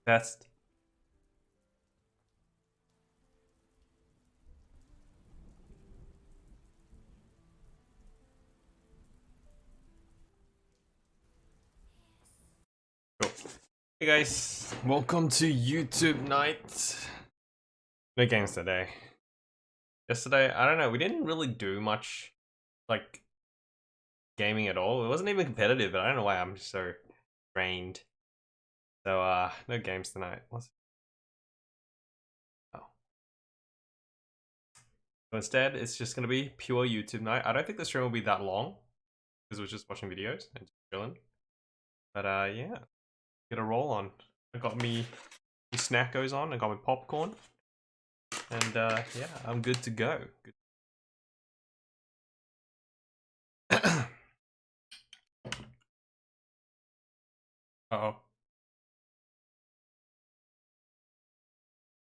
Test. Cool. Hey guys, welcome to YouTube night. No games today. Yesterday, I don't know, we didn't really do much like gaming at all. It wasn't even competitive, but I don't know why I'm so drained. So no games tonight. Oh. So instead, it's just gonna be pure YouTube night. I don't think the stream will be that long because we're just watching videos and just chilling. But yeah, get a roll on. I got me snack goes on. I got my popcorn, and yeah, I'm good to go. Good. Uh-oh.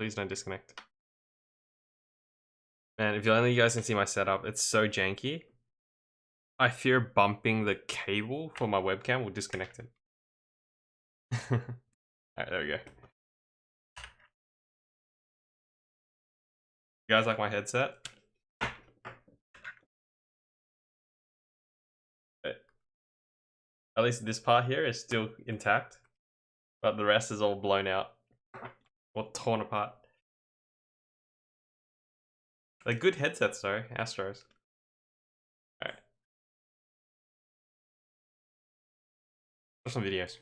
Please don't disconnect. Man, if only you guys can see my setup, it's so janky. I fear bumping the cable for my webcam will disconnect it. Alright, there we go. You guys like my headset? At least this part here is still intact, but the rest is all blown out or torn apart. They're good headsets though, Astros. Alright. Watch some videos.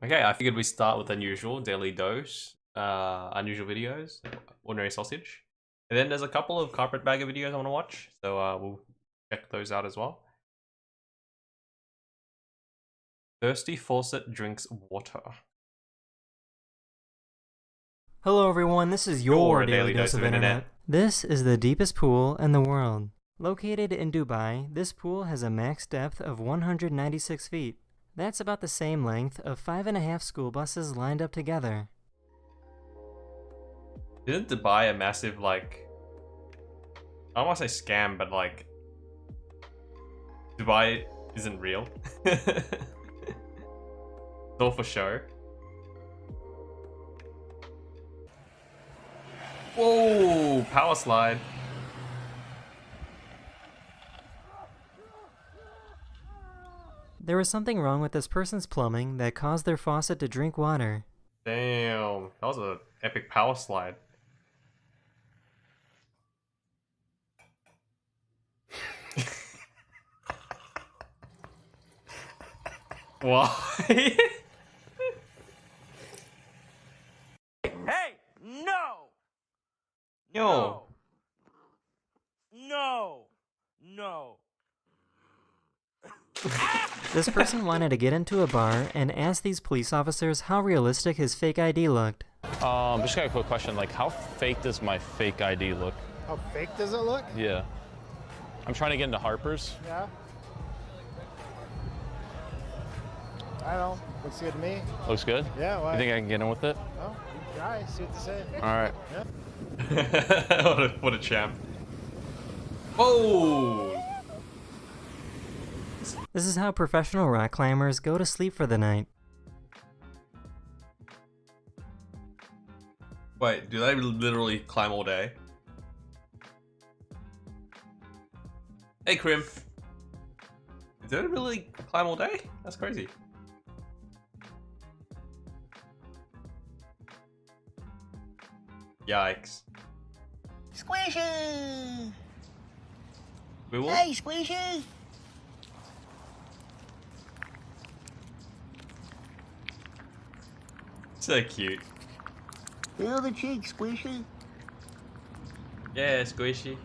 Okay, I figured we start with unusual, daily dose, unusual videos, ordinary sausage. And then there's a couple of carpetbagger videos I want to watch, so we'll check those out as well. Thirsty faucet drinks water. Hello everyone, this is your daily dose of internet. This is the deepest pool in the world. Located in Dubai, this pool has a max depth of 196 feet. That's about the same length of 5.5 school buses lined up together. Isn't Dubai a massive, like, I don't want to say scam, but like, Dubai isn't real? It's all for show. Whoa, power slide. There was something wrong with this person's plumbing that caused their faucet to drink water. Damn, that was an epic power slide. Why? Hey, no! Yo. No! No! This person wanted to get into a bar and asked these police officers how realistic his fake ID looked. Just got a quick question. Like, how fake does my fake ID look? How fake does it look? Yeah. I'm trying to get into Harper's. Yeah. I don't know. Looks good to me. Looks good? Yeah, why? You think I can get in with it? Oh, you can try. See what they say. All right. Yeah. what a champ. Oh! This is how professional rock climbers go to sleep for the night. Wait, do they literally climb all day? Hey, Krim. Do they really climb all day? That's crazy. Yikes. Squishy! We will? Hey, Squishy! So cute. Feel the cheek, Squishy. Yeah, squishy.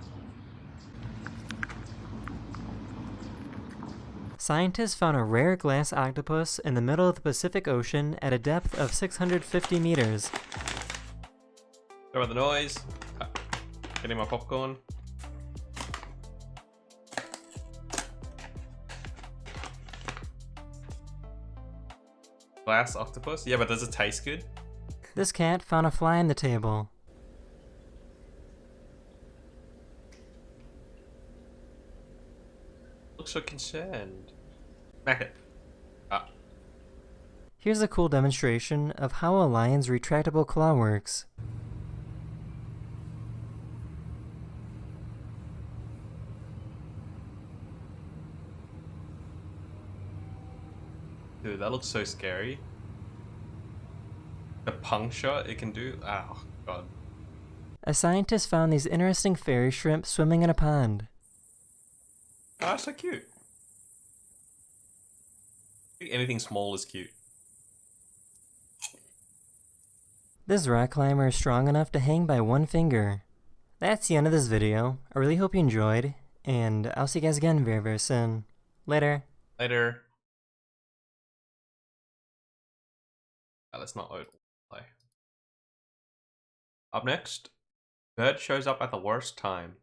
Scientists found a rare glass octopus in the middle of the Pacific Ocean at a depth of 650 meters. Sorry about the noise. Getting my popcorn. Glass octopus? Yeah, but does it taste good? This cat found a fly on the table. looks so concerned. Smack it. Ah. Here's a cool demonstration of how a lion's retractable claw works. Dude, that looks so scary. The puncture it can do. Oh, God. A scientist found these interesting fairy shrimp swimming in a pond. Oh, that's so cute. I think anything small is cute. This rock climber is strong enough to hang by one finger. That's the end of this video. I really hope you enjoyed, and I'll see you guys again very, very soon. Later. Later. Let's not play. Up next, bird shows up at the worst time.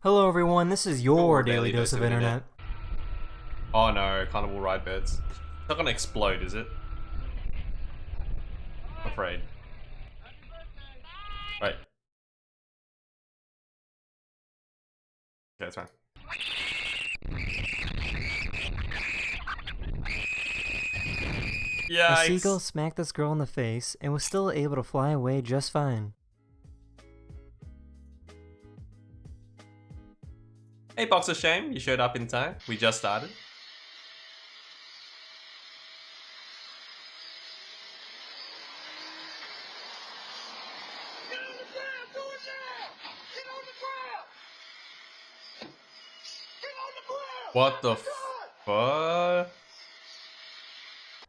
Hello everyone, this is your daily dose of internet. Oh no, carnival ride birds. It's not gonna explode, is it? I'm afraid. Right. Okay, that's fine. A Yikes. seagull smacked this girl in the face and was still able to fly away just fine. Hey, Box of Shame, you showed up in time. We just started. What the fuck?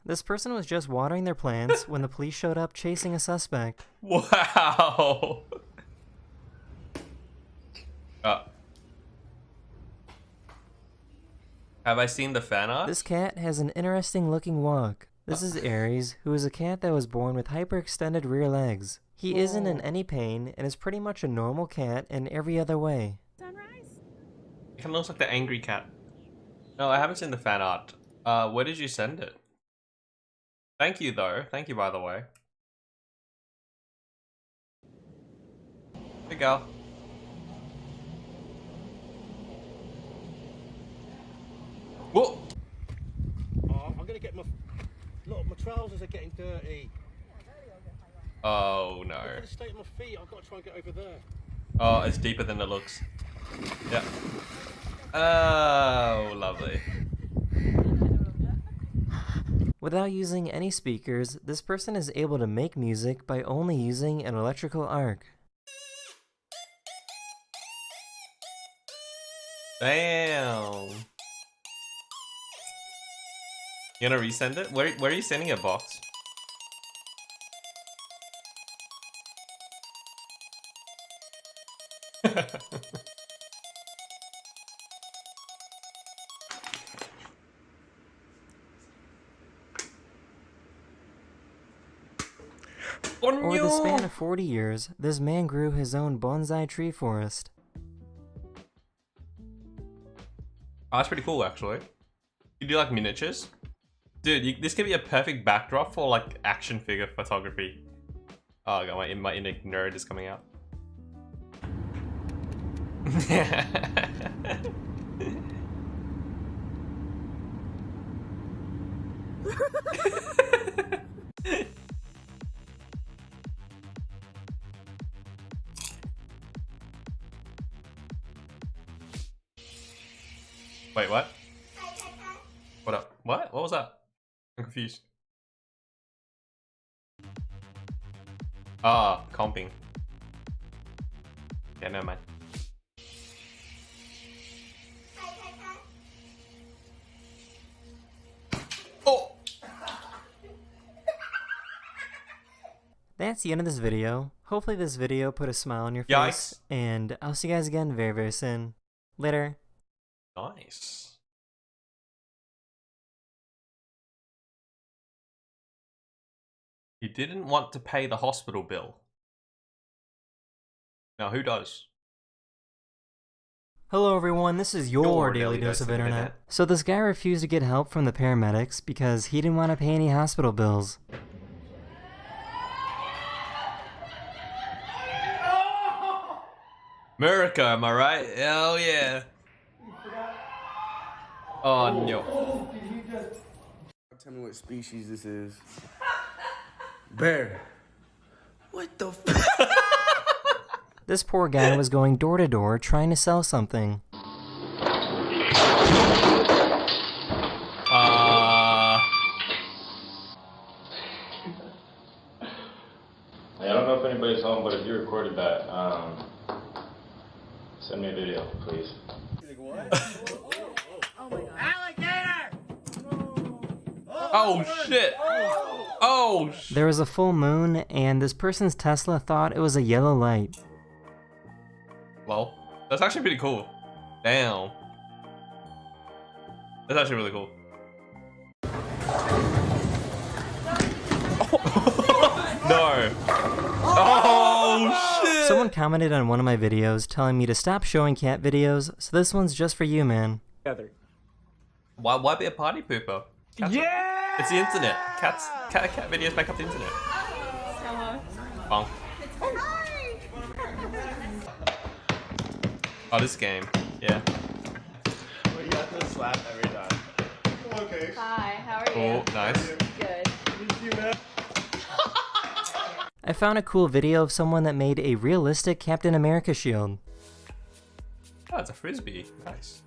This person was just watering their plants when the police showed up chasing a suspect. Wow. Have I seen the fan art? This cat has an interesting looking walk. This is Aries, who is a cat that was born with hyperextended rear legs. He isn't in any pain and is pretty much a normal cat in every other way. It kind of looks like the angry cat. No, I haven't seen the fan art. Where did you send it? Thank you though. Thank you, by the way. There you go. Whoa! Oh, I'm gonna get my... Look, my trousers are getting dirty. Oh no. Look at the state of my feet, I've got to try and get over there. Oh, it's deeper than it looks. Yeah. Oh, lovely. Without using any speakers, this person is able to make music by only using an electrical arc. Damn. You gonna resend it? Where are you sending it, Box? Over the span of 40 years, this man grew his own bonsai tree forest. Oh, that's pretty cool, actually. You do like miniatures? Dude, this could be a perfect backdrop for like action figure photography. Oh god, my inner nerd is coming out. Wait, what? What up? What? What was that? I'm confused. Ah, comping. Yeah, never mind. Oh! That's the end of this video. Hopefully this video put a smile on your face. Yikes. And I'll see you guys again very, very soon. Later. Nice. You didn't want to pay the hospital bill. Now who does? Hello everyone, this is your daily dose of internet. So this guy refused to get help from the paramedics because he didn't want to pay any hospital bills. America, am I right? Hell yeah. You forgot Oh no. Tell me what species this is. Bear. What the f? This poor guy was going door to door trying to sell something. I don't know if anybody's home, but if you recorded that, send me a video, please. Oh shit. Oh shit. There was a full moon, and this person's Tesla thought it was a yellow light. Well, that's actually pretty cool. Damn. That's actually really cool. No. Oh shit. Someone commented on one of my videos telling me to stop showing cat videos, so this one's just for you, man. Why be a party pooper? Yeah. It's the internet. Cat videos make up the internet. Bonk. Oh, this game. Yeah. Well, you have to slap every time. Okay. Hi, how are you? Oh, nice. Good. I found a cool video of someone that made a realistic Captain America shield. Oh, it's a frisbee. Nice.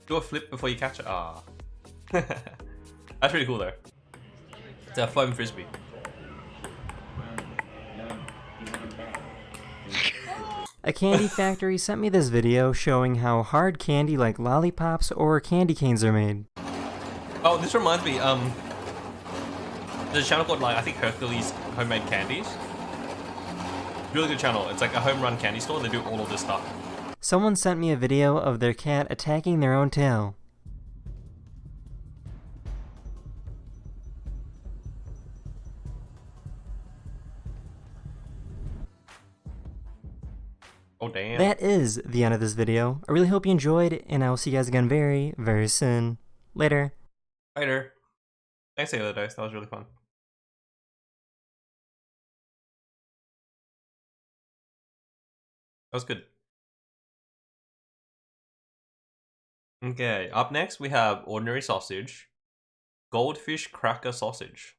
Do a flip before you catch it. Ah. That's pretty cool though. It's a foam frisbee. A candy factory sent me this video showing how hard candy like lollipops or candy canes are made. Oh, this reminds me, there's a channel called, like, I think Hercules Homemade Candies. Really good channel. It's like a home run candy store. They do all of this stuff. Someone sent me a video of their cat attacking their own tail. Oh, damn. That is the end of this video. I really hope you enjoyed, and I will see you guys again very, very soon. Later. Later. Thanks, Taylor Dice. That was really fun. That was good. Okay, up next we have ordinary sausage, goldfish cracker sausage.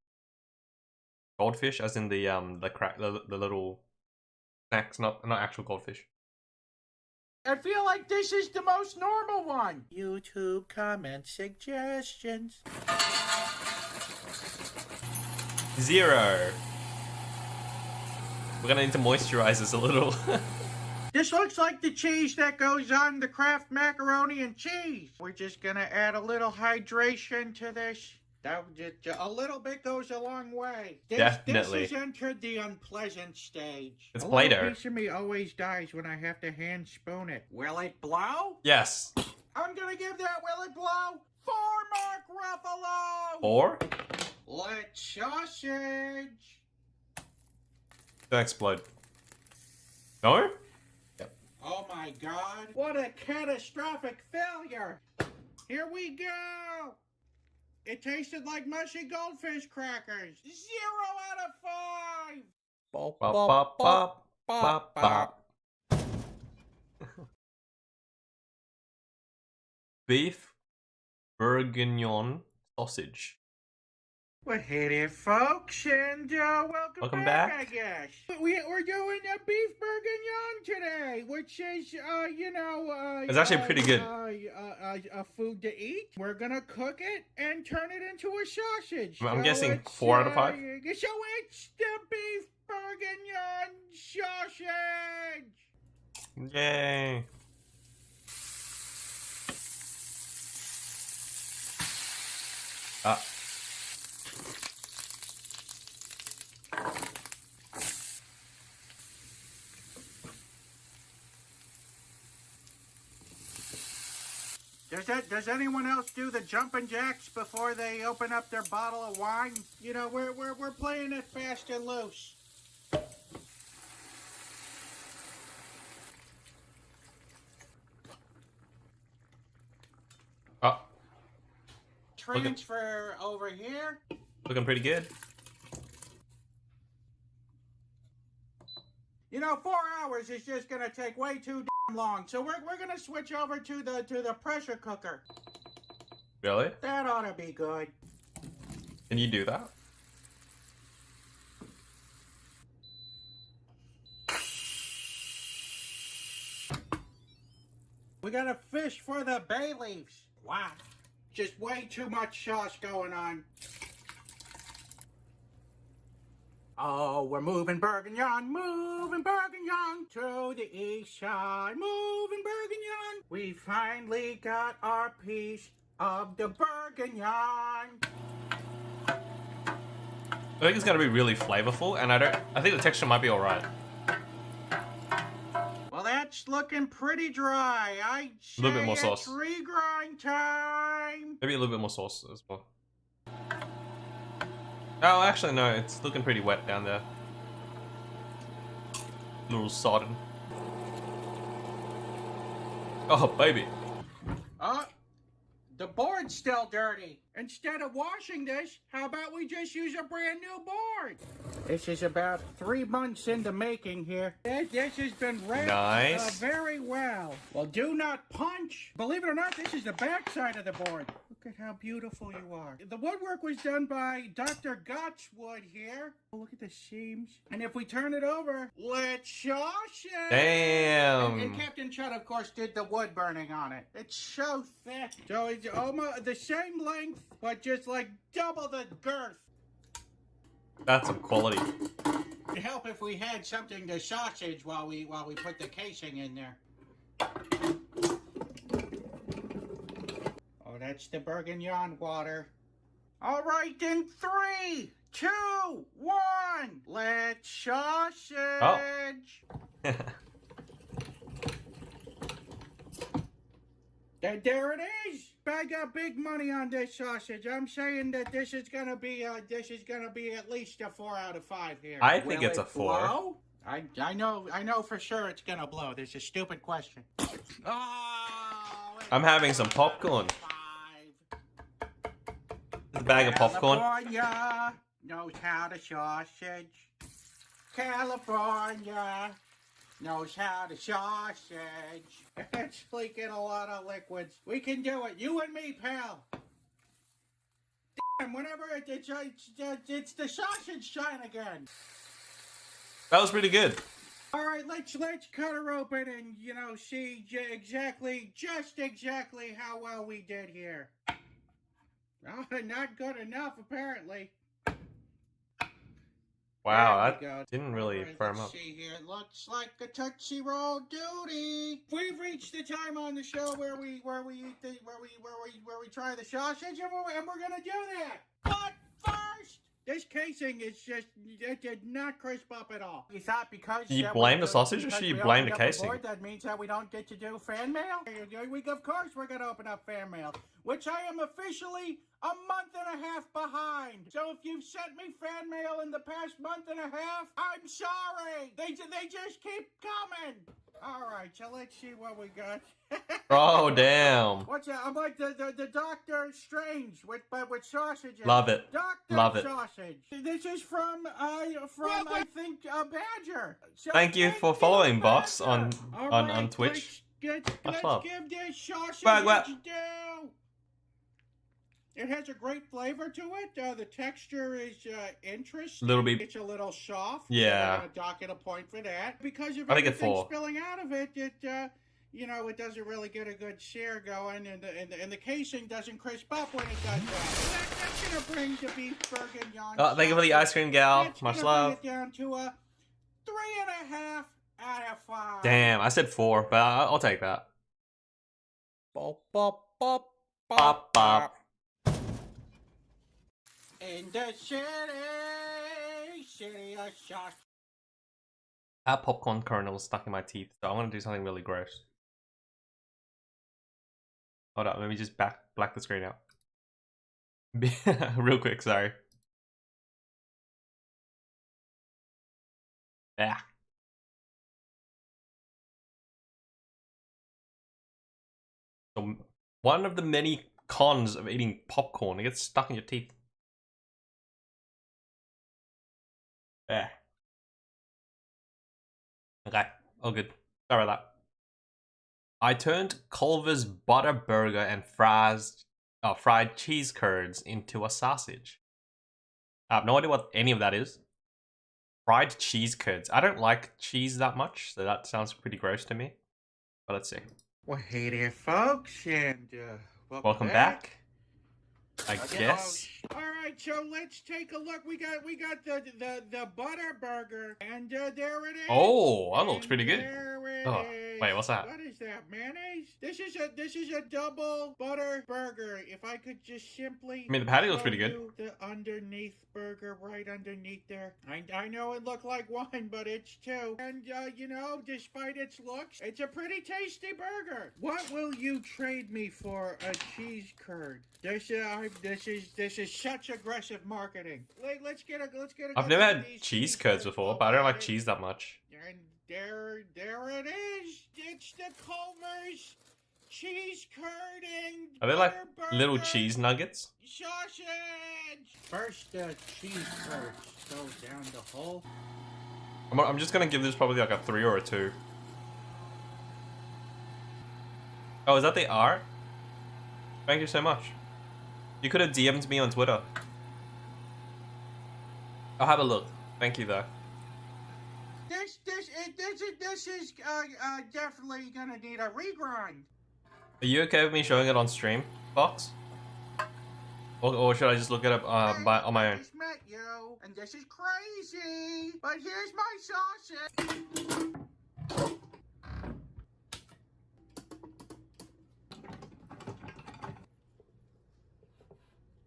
Goldfish, as in the little snacks, not actual goldfish. I feel like this is the most normal one. YouTube comment suggestions. 0. We're gonna need to moisturize this a little. This looks like the cheese that goes on the Kraft macaroni and cheese. We're just gonna add a little hydration to this. A little bit goes a long way. Definitely. This has entered the unpleasant stage. It's A Play-Doh. little piece of me always dies when I have to hand spoon it. Will it blow? Yes. I'm gonna give that will it blow 4 Mark Ruffalo. 4? Let sausage. Don't explode. No? Oh my god. What a catastrophic failure. Here we go. It tasted like mushy goldfish crackers. 0 out of 5. Bop, bop, bop, bop, bop. Beef bourguignon sausage. Well, hey there, folks, and welcome back, I guess. We're doing a beef bourguignon today, which is, It's actually pretty good. A food to eat. We're gonna cook it and turn it into a sausage. I'm guessing 4 out of 5. So it's the beef bourguignon sausage. Yay. Does anyone else do the jumping jacks before they open up their bottle of wine? You know, we're playing it fast and loose. Oh, Transfer over here. looking pretty good. You know, 4 hours is just gonna take way too damn long. So we're gonna switch over to the pressure cooker. Really? That ought to be good. Can you do that? We gotta fish for the bay leaves. Wow. Just way too much sauce going on. Oh, we're moving Bourguignon to the east side. Moving Bourguignon. We finally got our piece of the Bourguignon. I think it's gonna be really flavorful, and I think the texture might be alright. Well, that's looking pretty dry. I'd say A little bit more sauce. it's regrind time. Maybe a little bit more sauce as well. Oh, actually no, it's looking pretty wet down there. A little sodden. Oh, baby. The board's still dirty. Instead of washing this, how about we just use a brand new board? This is about 3 months in the making here. This has been wrapped Nice. very well. Well, do not punch. Believe it or not, this is the back side of the board. Look at how beautiful you are. The woodwork was done by Dr. Gotchwood here. Oh, look at the seams. And if we turn it over, let's sauce it. Damn. And Captain Chud, of course, did the wood burning on it. It's so thick. So it's almost the same length, but just like double the girth. That's some quality. It'd help if we had something to sausage while we put the casing in there. Oh, that's the Bourguignon water. All right, then 3, 2, 1. Let's sausage. Oh. There it is. I got big money on this sausage. I'm saying that this is gonna be at least a 4 out of 5 here. I think Will it's a it 4. blow? I know for sure it's gonna blow. This is a stupid question. Oh, I'm having some popcorn. 5. A bag of popcorn. California knows how to sausage. California knows how to sausage. It's leaking a lot of liquids. We can do it. You and me, pal. Damn, whenever it's the sausage shine again. That was pretty good. All right, let's cut her open and, see just exactly how well we did here. Oh, not good enough, apparently. Wow, There we go. that didn't really firm Let's up. see here. Looks like a Tootsie Roll duty. We've reached the time on the show where we eat where we try the sausage, and we're gonna do that. But first, this casing is it did not crisp up at all. You thought because You blame the sausage, or because should you we blame the opened up casing? board, that means that we don't get to do fan mail. Of course, we're gonna open up fan mail, which I am officially a month and a half behind. So if you've sent me fan mail in the past month and a half, I'm sorry. They just keep coming. All right, so let's see what we got. Oh, damn. What's that? I'm like the Doctor Strange with sausages. Love it. Doctor Love it. Sausage. This is from I think Badger. So Thank you for following, Box, on Twitch. Let's Much love. give this sausage Wag, wag. its due. It has a great flavor to it. The texture is interesting. Little bit- It's a little soft. Yeah. So I'm gonna dock it a point for that. Because of I think a everything 4. spilling out of it, it doesn't really get a good sear going, and the casing doesn't crisp up when it does that. That's gonna bring the beef bourguignon. Oh, thank you for the ice cream, gal. That's Much gonna love. bring it down to a 3.5 out of 5. Damn, I said 4, but I'll take that. Bop, bop, bop, Bop, bop. In the city of sauce. I have popcorn kernels stuck in my teeth, so I want to do something really gross. Hold up, let me just black the screen out. Real quick, sorry. Yeah. So one of the many cons of eating popcorn, it gets stuck in your teeth. Yeah. Okay, all good. Sorry about that. I turned Culver's butter burger and fried cheese curds into a sausage. I have no idea what any of that is. Fried cheese curds. I don't like cheese that much, so that sounds pretty gross to me. But let's see. Well, hey there, folks, and Welcome back. I guess. All right, so let's take a look. We got the butter burger, and there it is. Oh, that looks pretty good. There it Oh, is. wait, what's that? What is that? Mayonnaise? This is a double butter burger. If I could just simply. I mean, the patty looks show pretty good. you the underneath burger, right underneath there. I know it looked like one, but it's two. And you know, despite its looks, it's a pretty tasty burger. What will you trade me for a cheese curd? This is such aggressive marketing. Let's get a. I've never had cheese curds before, but I don't like cheese that much. And there it is. It's the Culver's cheese curd and Are they like butter little burger cheese nuggets? sausage. First, the cheese curds go down the hole. I'm just gonna give this probably like a 3 or a 2. Oh, is that the art? Thank you so much. You could have DM'd me on Twitter. I'll have a look. Thank you though. This is definitely gonna need a regrind. Are you okay with me showing it on stream, Fox? Or should I just look it up on my I own? just met you, and this is crazy. But here's my sausage.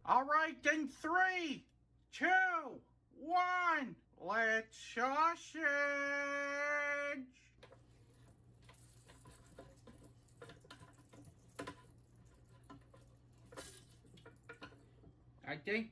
All right, then 3, 2, 1. Let's sausage. I think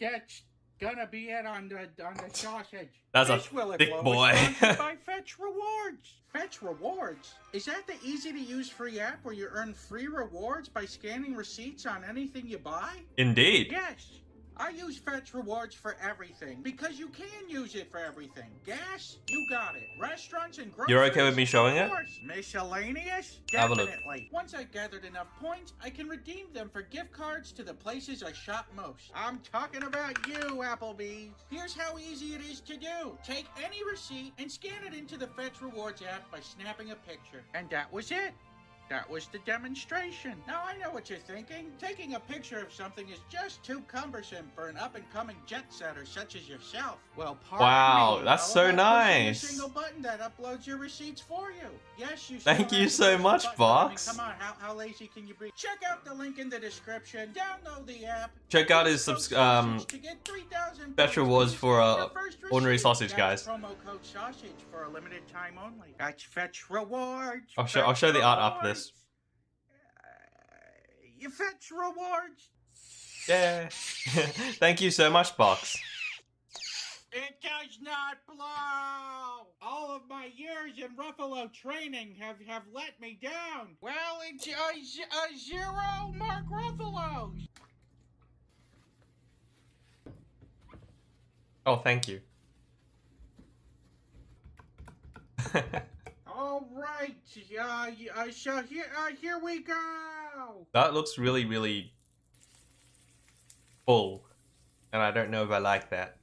that's gonna be it on the sausage. That's a This Will It thick Blow boy. is sponsored by Fetch Rewards. Fetch Rewards? Is that the easy-to-use free app where you earn free rewards by scanning receipts on anything you buy? Indeed. Yes. I use Fetch Rewards for everything because you can use it for everything. Gas, you got it. Restaurants and groceries. You're okay with me showing it? Of course. Miscellaneous? Have a look. Definitely. Once I've gathered enough points, I can redeem them for gift cards to the places I shop most. I'm talking about you, Applebee's. Here's how easy it is to do. Take any receipt and scan it into the Fetch Rewards app by snapping a picture. And that was it. That was the demonstration. Now I know what you're thinking. Taking a picture of something is just too cumbersome for an up-and-coming jet setter such as yourself. Well, pardon Wow, me. that's How so about pushing nice. a single button that uploads your receipts for you. Yes, you. Thank still you have to so push the much, button. Fox. I mean, come on, how lazy can you be? Check out the link in the description. Download the app. Check out his Code sausage to get 3,000 Fetch Rewards for first ordinary receipt. sausage, That's guys. promo code sausage for a limited time only. That's Fetch Rewards. I'll show the art after this. You Fetch Rewards. Yeah. Thank you so much, Fox. It does not blow. All of my years in Ruffalo training have let me down. Well, it's a 0 Mark Ruffalo's. Oh, thank you. All right. So here we go. That looks really, really full. And I don't know if I like that.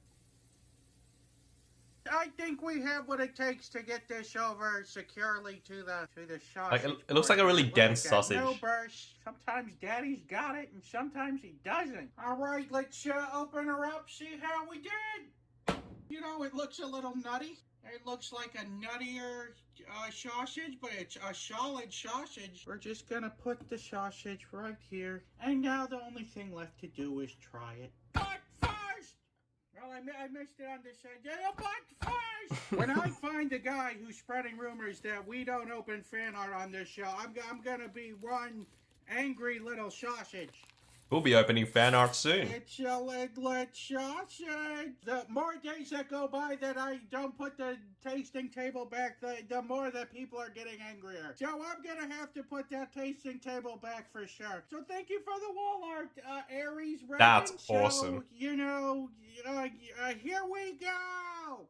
I think we have what it takes to get this over securely to the sausage. Like, it looks like a really board. dense Look at sausage. No burst. Sometimes Daddy's got it, and sometimes he doesn't. All right, let's open her up. See how we did. You know, it looks a little nutty. It looks like a nuttier sausage, but it's a solid sausage. We're just gonna put the sausage right here, and now the only thing left to do is try it. But first. Well, I missed it on the side. Yeah, but first, when I find the guy who's spreading rumors that we don't open fan art on this show, I'm gonna be one angry little sausage. We'll be opening fan art soon. It's a lit sausage. The more days that go by that I don't put the tasting table back, the more that people are getting angrier. So I'm gonna have to put that tasting table back for sure. So thank you for the wall art, Aries. Reagan. That's So, awesome. you know, here we go.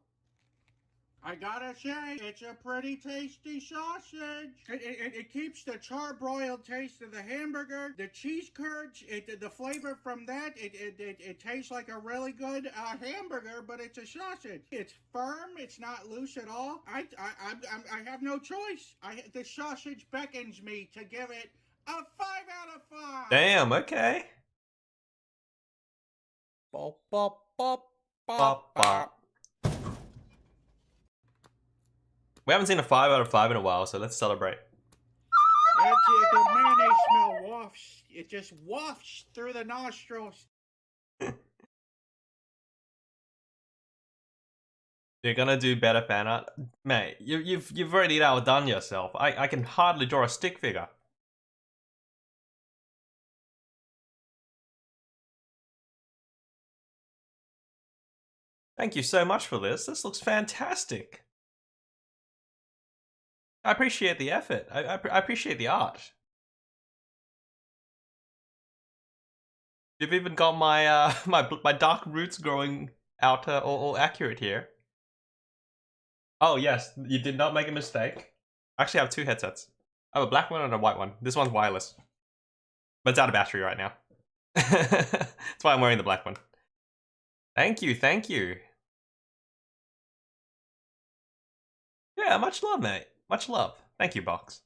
I gotta say, it's a pretty tasty sausage. It keeps the charbroiled taste of the hamburger, the cheese curds, the flavor from that. It tastes like a really good hamburger, but it's a sausage. It's firm. It's not loose at all. I have no choice. The sausage beckons me to give it a 5 out of 5. Damn, okay. Bop, bop, bop, Bop, bop. We haven't seen a 5 out of 5 in a while, so let's celebrate. The mayonnaise smell wafts. It just wafts through the nostrils. You're gonna do better fan art, mate. You've already outdone yourself. I can hardly draw a stick figure. Thank you so much for this. This looks fantastic. I appreciate the effort. I appreciate the art. You've even got my my dark roots growing out all accurate here. Oh yes, you did not make a mistake. I actually have 2 headsets. I have a black one and a white one. This one's wireless, but it's out of battery right now. That's why I'm wearing the black one. Thank you, thank you. Yeah, much love, mate. Much love. Thank you, Box.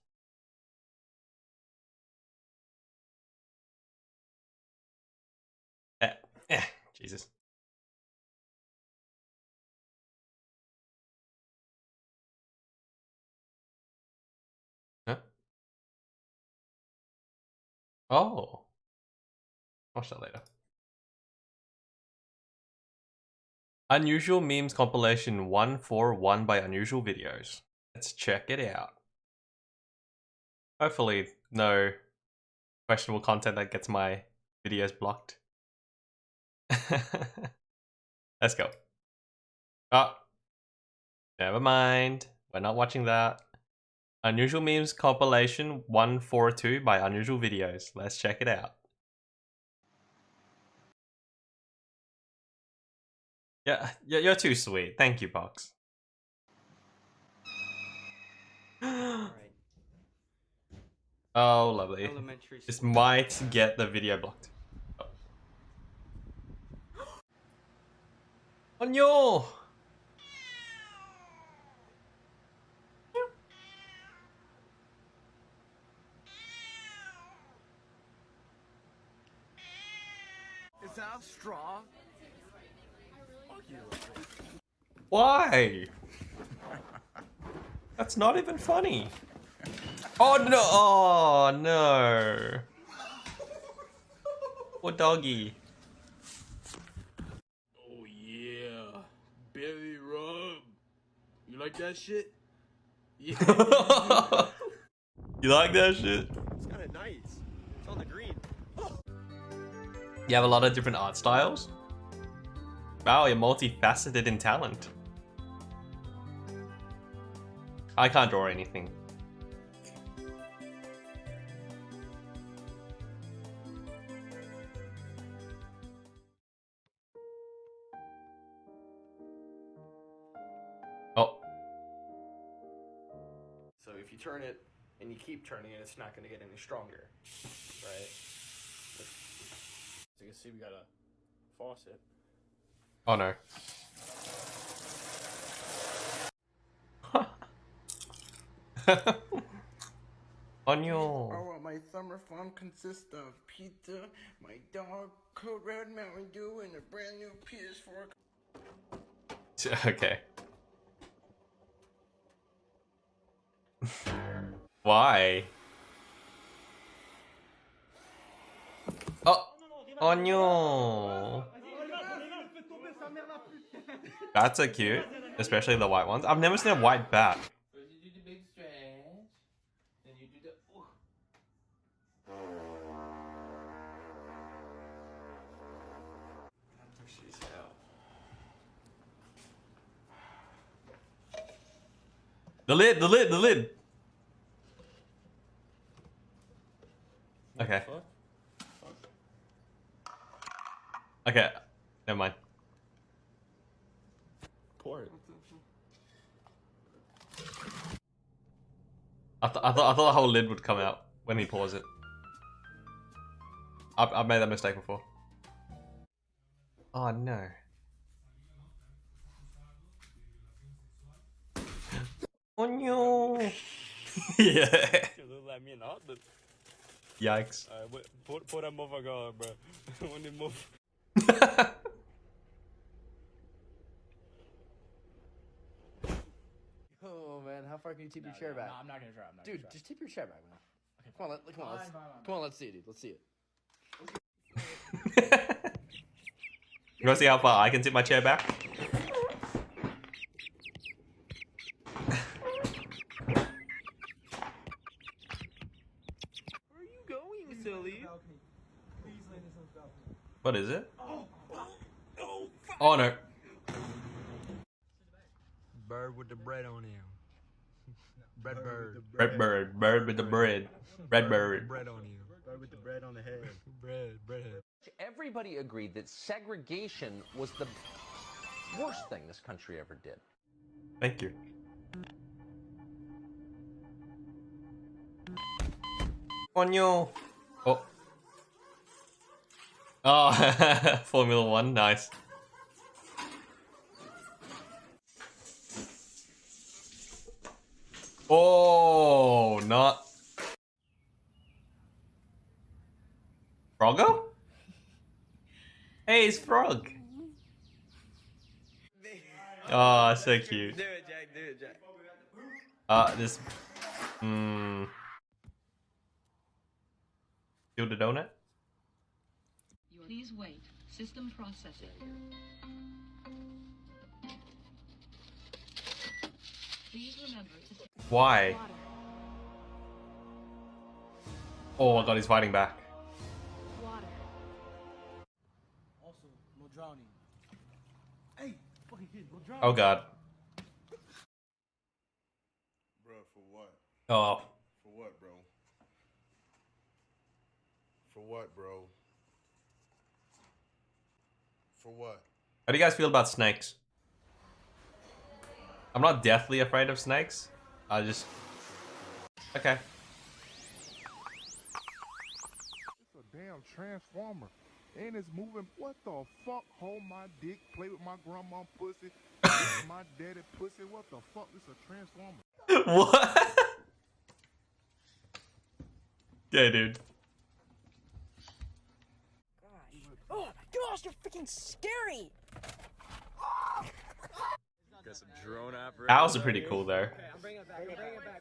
Jesus. Huh? Oh. Watch that later. Unusual Memes Compilation 141 by Unusual Videos. Let's check it out. Hopefully, no questionable content that gets my videos blocked. Let's go. Oh. Never mind. We're not watching that. Unusual Memes Compilation 142 by Unusual Videos. Let's check it out. Yeah, you're too sweet. Thank you, Box. Oh, lovely. This might get the video blocked. Oh no! Is that a straw? Why? That's not even funny. Oh no! Oh no! Poor doggy. Oh yeah, belly rub. You like that shit? Yeah. You like that shit? It's kind of nice. It's on the green. You have a lot of different art styles? Wow, you're multifaceted in talent. I can't draw anything. Oh. So if you turn it and you keep turning it, it's not going to get any stronger, right? So you can see we got a faucet. Oh no. On your... Oh, what my summer fun consists of pizza, my dog, Code Red Mountain Dew, and a brand new PS4. Okay. Why? Oh! Oh no! Bats are cute, especially the white ones. I've never seen a white bat. First you do the big stretch, then you do the. The lid, the lid, the lid! Okay. Okay, never mind. Pour it. I thought the whole lid would come out when he pours it. I've made that mistake before. Oh no. Oh no. Yeah. Yikes. Put that motherfucker on, bro. When they move. Oh man, how far can you tip your chair back? No, I'm not gonna try. Dude, just tip your chair back, man. Okay, come on, come on, let's see it, dude. Let's see it. You wanna see how far I can tip my chair back? Where are you going, silly? What is it? Oh no. Bird with the bread on him. Bread bird. Bird with the bread. Red bird. Bread on him. Bird with the bread on the head. Bread. Everybody agreed that segregation was the worst thing this country ever did. Thank you. Coño. Oh. Oh, Formula 1, nice. Oh, not Froggo? Hey, it's Frog. Oh, so cute. Do it, Jack. Do it, Jack. This. Steal the donut? Please wait. System processing. Please remember to... Why? Oh my god, he's fighting back. Water. Also, no drowning. Hey, fucking kid, no drowning. Oh god. Bro, for what? Oh. For what, bro? For what, bro? For what? How do you guys feel about snakes? I'm not deathly afraid of snakes. I just... Okay. It's a damn transformer. And it's moving. What the fuck? Hold my dick. Play with my grandma pussy. My daddy pussy. What the fuck? It's a transformer. What? Yeah, dude. Oh, gosh, you're freaking scary! Got some drone operators. Owls are pretty cool though. I'm bringing it back.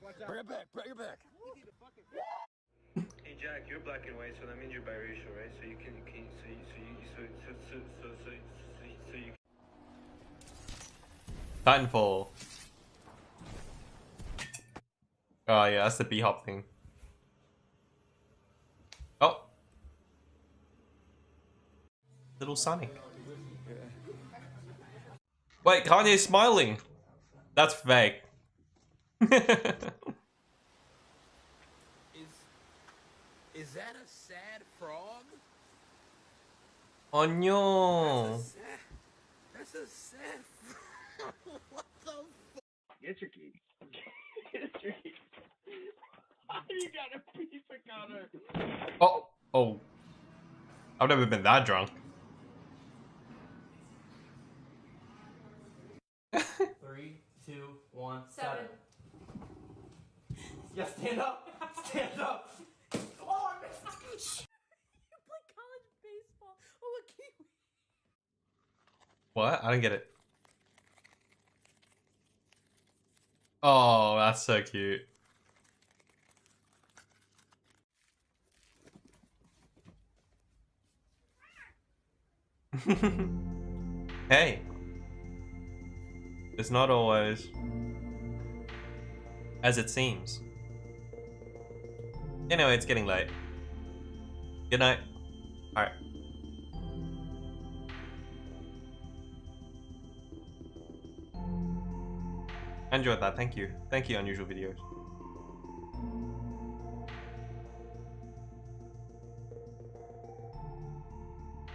Watch out. Bring it back. Hey Jack, you're black and white, so that means you're biracial, right? So you can Titanfall. Oh yeah, that's the B-hop thing. Oh. Little Sonic. Wait, Kanye's smiling. That's fake. Is that a sad frog? Oh no. That's a sad frog. What the fuck? Get your key. Get your key. You got a piece of Connor. Oh. I've never been that drunk. 3, 2, 1, 7. Yeah, stand up. Stand up. Come on! You play college baseball. Oh, look, Kiwi. What? I didn't get it. Oh, that's so cute. Hey. It's not always as it seems. Anyway, it's getting late. Good night. Alright. I enjoyed that, thank you. Thank you, Unusual Videos.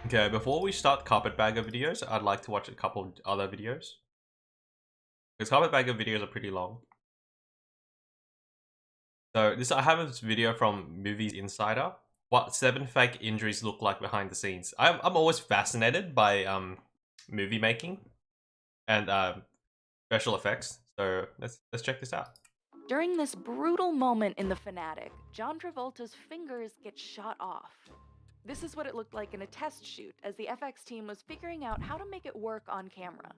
Okay, before we start Carpetbagger videos, I'd like to watch a couple other videos. Because Carpetbagger videos are pretty long. So this I have this video from Movies Insider. What 7 fake injuries look like behind the scenes. I'm always fascinated by movie making and special effects. So let's check this out. During this brutal moment in The Fanatic, John Travolta's fingers get shot off. This is what it looked like in a test shoot as the FX team was figuring out how to make it work on camera.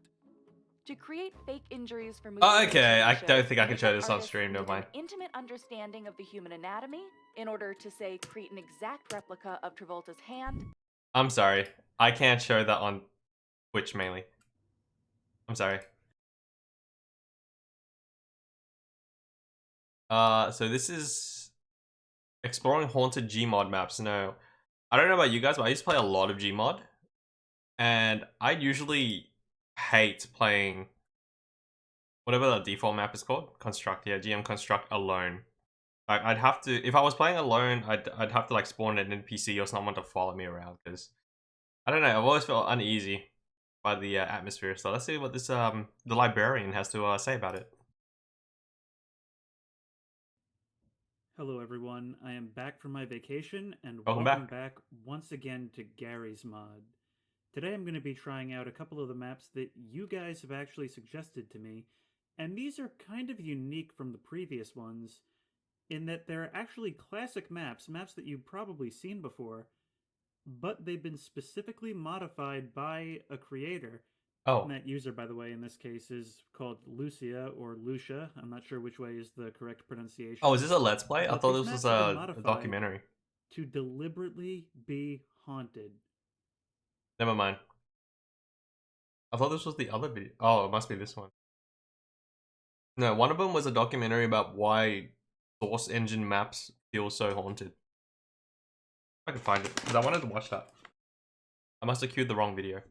To create fake injuries for movies. Oh, okay, I don't think I can show this on stream, never mind. An intimate understanding of the human anatomy in order to, say, create an exact replica of Travolta's hand. I'm sorry. I can't show that on Twitch mainly. I'm sorry. So this is exploring haunted Gmod maps. No, I don't know about you guys, but I used to play a lot of Gmod, and I usually hate playing whatever the default map is called. Construct, yeah, GM Construct alone. I'd have to, if I was playing alone, I'd have to like spawn an NPC or someone to follow me around, because I don't know, I've always felt uneasy by the atmosphere. So let's see what this the librarian has to say about it. Hello everyone, I am back from my vacation and Welcome back once again to Gary's Mod. Today I'm going to be trying out a couple of the maps that you guys have actually suggested to me, and these are kind of unique from the previous ones in that they're actually classic maps that you've probably seen before, but they've been specifically modified by a creator. Oh. And that user, by the way, in this case is called Lucia or Lucia. I'm not sure which way is the correct pronunciation. Oh, is this a Let's Play? I But thought these this was maps have been a modified documentary. to deliberately be haunted. Never mind. I thought this was the other video. Oh, it must be this one. No, one of them was a documentary about why Source Engine maps feel so haunted. I can find it, because I wanted to watch that. I must have queued the wrong video.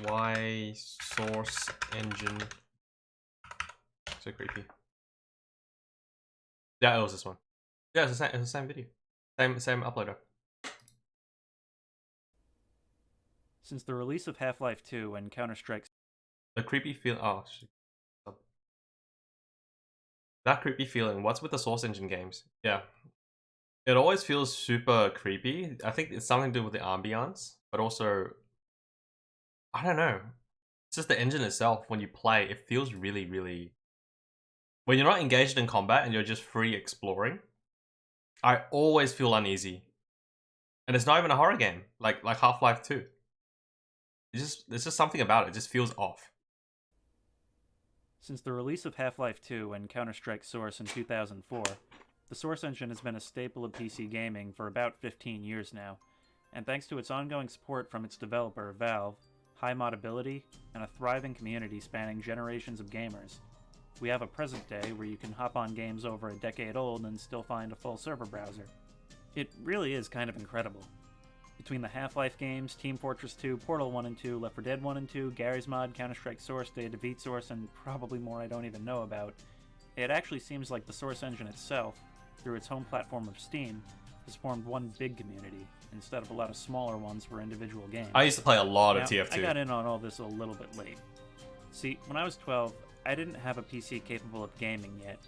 Why Source Engine so creepy. Yeah, it was this one. Yeah, it's the same video. Same uploader. Since the release of Half-Life 2 and Counter-Strike... The creepy feel. Oh, shit. That creepy feeling. What's with the Source Engine games? Yeah. It always feels super creepy. I think it's something to do with the ambiance, but also, I don't know. It's just the engine itself. When you play, it feels really, really. When you're not engaged in combat and you're just free exploring, I always feel uneasy. And it's not even a horror game, like Half-Life 2. There's just something about it. It just feels off. Since the release of Half-Life 2 and Counter-Strike Source in 2004, the Source Engine has been a staple of PC gaming for about 15 years now, and thanks to its ongoing support from its developer, Valve, high modability, and a thriving community spanning generations of gamers, we have a present day where you can hop on games over a decade old and still find a full server browser. It really is kind of incredible. Between the Half-Life games, Team Fortress 2, Portal 1 and 2, Left 4 Dead 1 and 2, Gary's Mod, Counter-Strike Source, Day to Beat Source, and probably more I don't even know about, it actually seems like the Source Engine itself, through its home platform of Steam, has formed one big community, instead of a lot of smaller ones for individual games. I used to play a lot of TF2. I got in on all this a little bit late. See, when I was 12, I didn't have a PC capable of gaming yet,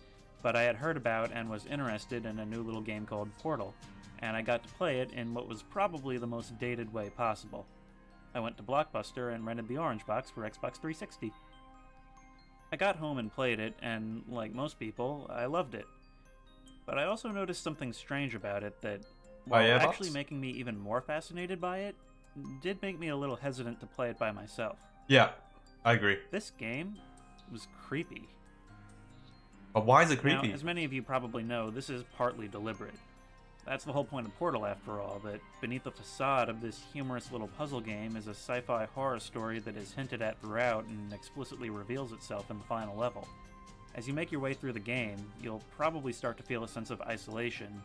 but I had heard about and was interested in a new little game called Portal, and I got to play it in what was probably the most dated way possible. I went to Blockbuster and rented the Orange Box for Xbox 360. I got home and played it, and like most people, I loved it. But I also noticed something strange about it that, while actually making me even more fascinated by it, did make me a little hesitant to play it by myself. Yeah, I agree. This game was creepy. But why is it creepy? Now, as many of you probably know, this is partly deliberate. That's the whole point of Portal, after all, that beneath the facade of this humorous little puzzle game is a sci-fi horror story that is hinted at throughout and explicitly reveals itself in the final level. As you make your way through the game, you'll probably start to feel a sense of isolation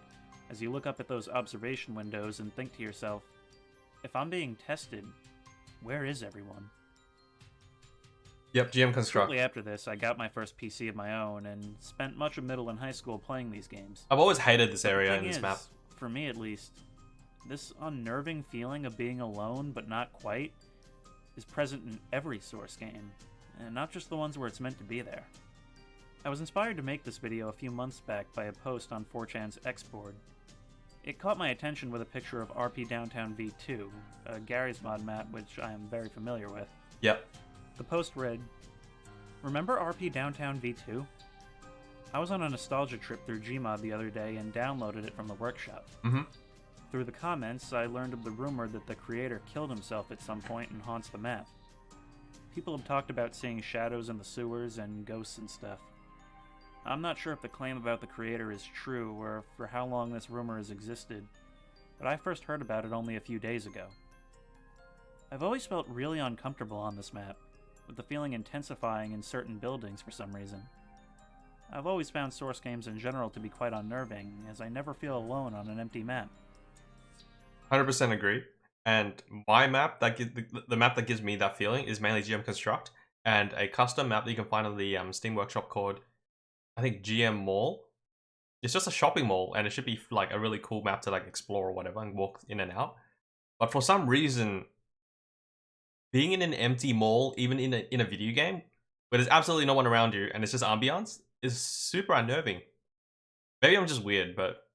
as you look up at those observation windows and think to yourself, if I'm being tested, where is everyone? Yep, GM Construct. Shortly after this, I got my first PC of my own and spent much of middle and high school playing these games. I've always hated this But the area thing in this is, map. For me at least, this unnerving feeling of being alone but not quite is present in every Source game, and not just the ones where it's meant to be there. I was inspired to make this video a few months back by a post on 4chan's X board. It caught my attention with a picture of RP Downtown V2, a Gary's Mod map which I am very familiar with. Yep. The post read, "Remember RP Downtown V2? I was on a nostalgia trip through Gmod the other day and downloaded it from the workshop. Through the comments, I learned of the rumor that the creator killed himself at some point and haunts the map. People have talked about seeing shadows in the sewers and ghosts and stuff. I'm not sure if the claim about the creator is true or for how long this rumor has existed, but I first heard about it only a few days ago. I've always felt really uncomfortable on this map, with the feeling intensifying in certain buildings for some reason. I've always found Source games in general to be quite unnerving, as I never feel alone on an empty map." 100% agree. And my map, the map that gives me that feeling is mainly GM Construct, and a custom map that you can find on the Steam Workshop called, I think, GM Mall. It's just a shopping mall, and it should be like a really cool map to like explore or whatever and walk in and out. But for some reason, being in an empty mall, even in a video game, where there's absolutely no one around you and it's just ambiance, is super unnerving. Maybe I'm just weird, but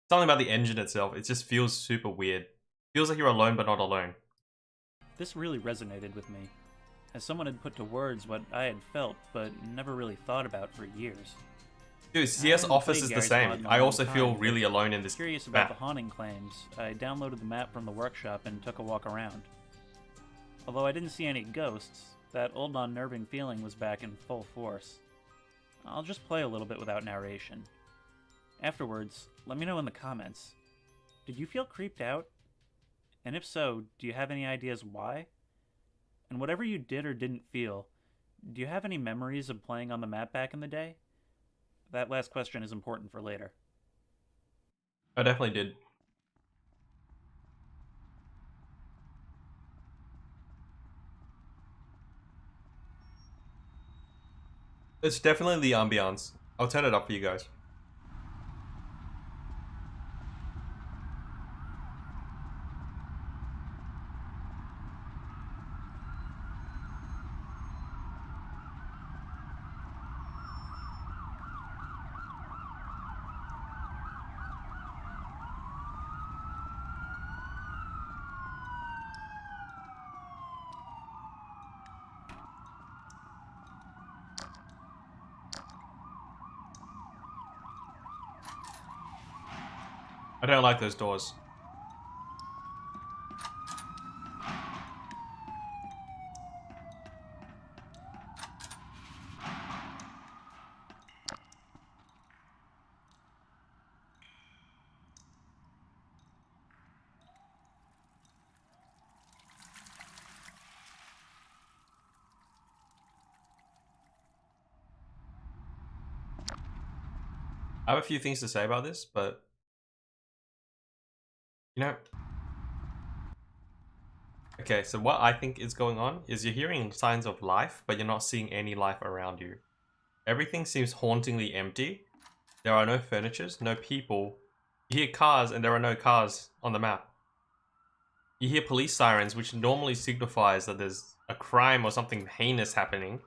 something about the engine itself, it just feels super weird. Feels like you're alone but not alone. This really resonated with me, as someone had put to words what I had felt but never really thought about for years. Dude, CS Office is the same. I also feel really alone in this Curious about map. the haunting claims, I downloaded the map from the workshop and took a walk around. Although I didn't see any ghosts, that old unnerving feeling was back in full force. I'll just play a little bit without narration. Afterwards, let me know in the comments. Did you feel creeped out? And if so, do you have any ideas why? And whatever you did or didn't feel, do you have any memories of playing on the map back in the day? That last question is important for later. I definitely did. It's definitely the ambiance. I'll turn it up for you guys. I don't like those doors. I have a few things to say about this, but you know, okay, so what I think is going on is you're hearing signs of life, but you're not seeing any life around you. Everything seems hauntingly empty. There are no furnitures, no people. You hear cars, and there are no cars on the map. You hear police sirens, which normally signifies that there's a crime or something heinous happening.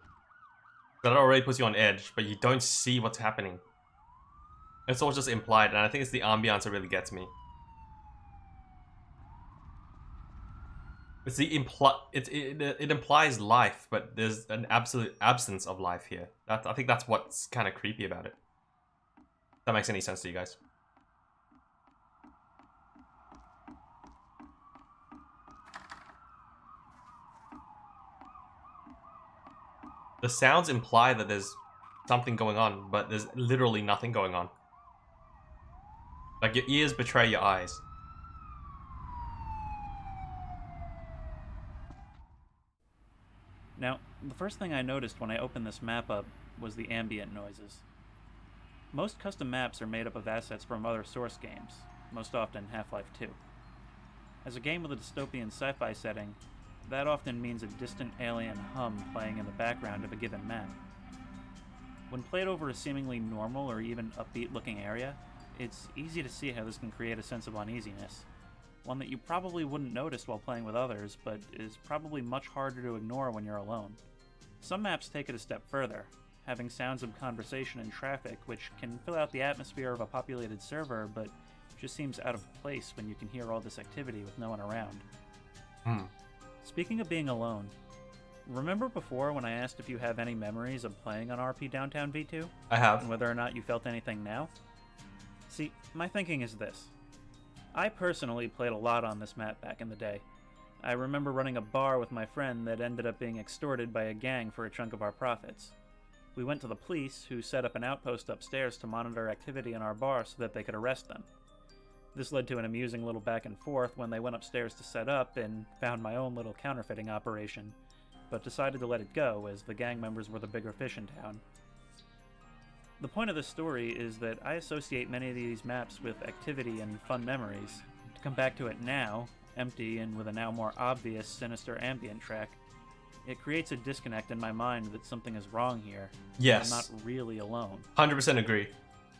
That already puts you on edge, but you don't see what's happening. It's all just implied, and I think it's the ambiance that really gets me. It's the it implies life, but there's an absolute absence of life here. I think that's what's kind of creepy about it. If that makes any sense to you guys? The sounds imply that there's something going on, but there's literally nothing going on. Like, your ears betray your eyes. Now, the first thing I noticed when I opened this map up was the ambient noises. Most custom maps are made up of assets from other Source games, most often Half-Life 2. As a game with a dystopian sci-fi setting, that often means a distant alien hum playing in the background of a given map. When played over a seemingly normal or even upbeat-looking area, it's easy to see how this can create a sense of uneasiness. One that you probably wouldn't notice while playing with others, but is probably much harder to ignore when you're alone. Some maps take it a step further, having sounds of conversation and traffic which can fill out the atmosphere of a populated server, but just seems out of place when you can hear all this activity with no one around. Speaking of being alone, remember before when I asked if you have any memories of playing on RP Downtown V2? I have. And whether or not you felt anything now? See, my thinking is this. I personally played a lot on this map back in the day. I remember running a bar with my friend that ended up being extorted by a gang for a chunk of our profits. We went to the police, who set up an outpost upstairs to monitor activity in our bar so that they could arrest them. This led to an amusing little back and forth when they went upstairs to set up and found my own little counterfeiting operation, but decided to let it go as the gang members were the bigger fish in town. The point of this story is that I associate many of these maps with activity and fun memories. To come back to it now, empty and with a now more obvious, sinister ambient track, it creates a disconnect in my mind that something is wrong here. Yes. I'm not really alone. 100% agree.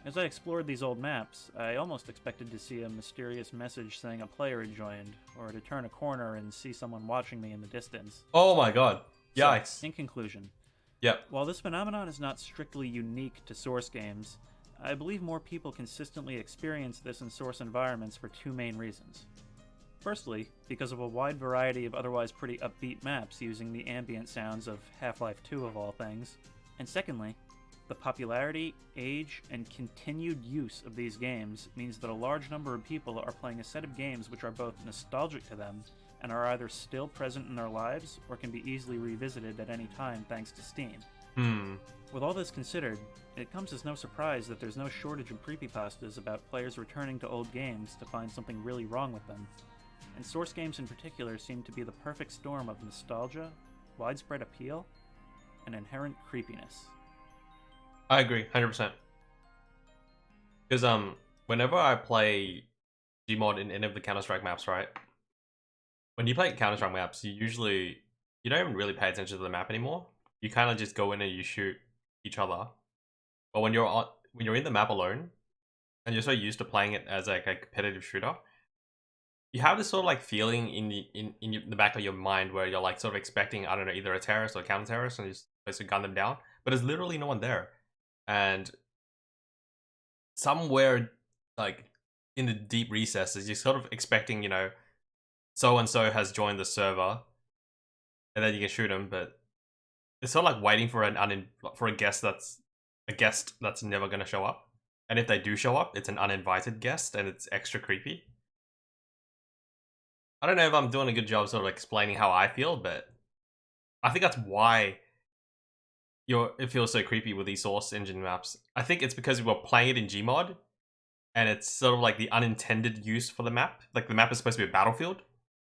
As I explored these old maps, I almost expected to see a mysterious message saying a player had joined, or to turn a corner and see someone watching me in the distance. Oh my god. Yikes. So, in conclusion, yep. While this phenomenon is not strictly unique to Source games, I believe more people consistently experience this in Source environments for two main reasons. Firstly, because of a wide variety of otherwise pretty upbeat maps using the ambient sounds of Half-Life 2 of all things, and secondly, the popularity, age, and continued use of these games means that a large number of people are playing a set of games which are both nostalgic to them and are either still present in their lives or can be easily revisited at any time thanks to Steam. With all this considered, it comes as no surprise that there's no shortage of creepypastas about players returning to old games to find something really wrong with them. And Source games in particular seem to be the perfect storm of nostalgia, widespread appeal, and inherent creepiness. I agree, 100%. Because whenever I play Gmod in any of the Counter-Strike maps, right? When you play Counter-Strike maps, you don't even really pay attention to the map anymore. You kind of just go in and you shoot each other. But when you're in the map alone, and you're so used to playing it as like a competitive shooter, you have this sort of like feeling in the back of your mind where you're like sort of expecting, I don't know, either a terrorist or a counter-terrorist, and you're supposed to gun them down. But there's literally no one there. And somewhere like in the deep recesses, you're sort of expecting, you know, so-and-so has joined the server, and then you can shoot him, but it's sort of like waiting for a guest that's never going to show up. And if they do show up, it's an uninvited guest, and it's extra creepy. I don't know if I'm doing a good job sort of explaining how I feel, but I think that's why it feels so creepy with these Source engine maps. I think it's because we were playing it in Gmod, and it's sort of like the unintended use for the map. Like the map is supposed to be a battlefield,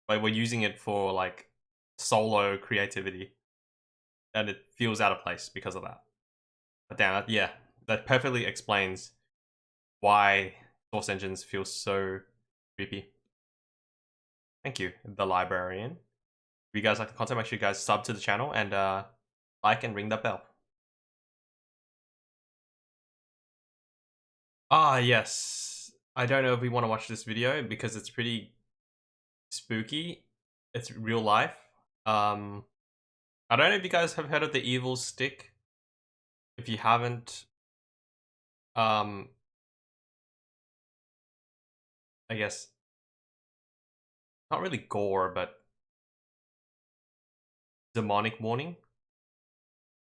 but we're using it for like solo creativity, and it feels out of place because of that. But damn, yeah, that perfectly explains why Source engines feel so creepy. Thank you, the librarian. If you guys like the content, make sure you guys sub to the channel and like and ring that bell. Ah, yes. I don't know if we want to watch this video because it's pretty spooky. It's real life. I don't know if you guys have heard of the evil stick. If you haven't, I guess not really gore, but demonic warning.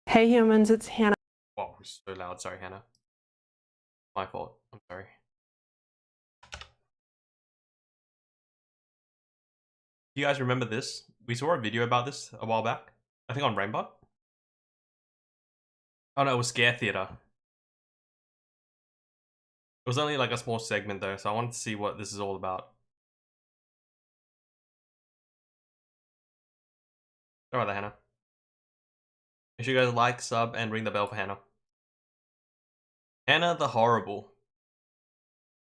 Hey humans, it's Hannah. Wow, it's so loud. Sorry, Hannah. My fault. I'm sorry. You guys remember this? We saw a video about this a while back. I think on Rainbow. Oh no, it was Scare Theater. It was only like a small segment though, so I wanted to see what this is all about. Sorry about that, Hannah. Make sure you guys like, sub, and ring the bell for Hannah. Hannah the Horrible.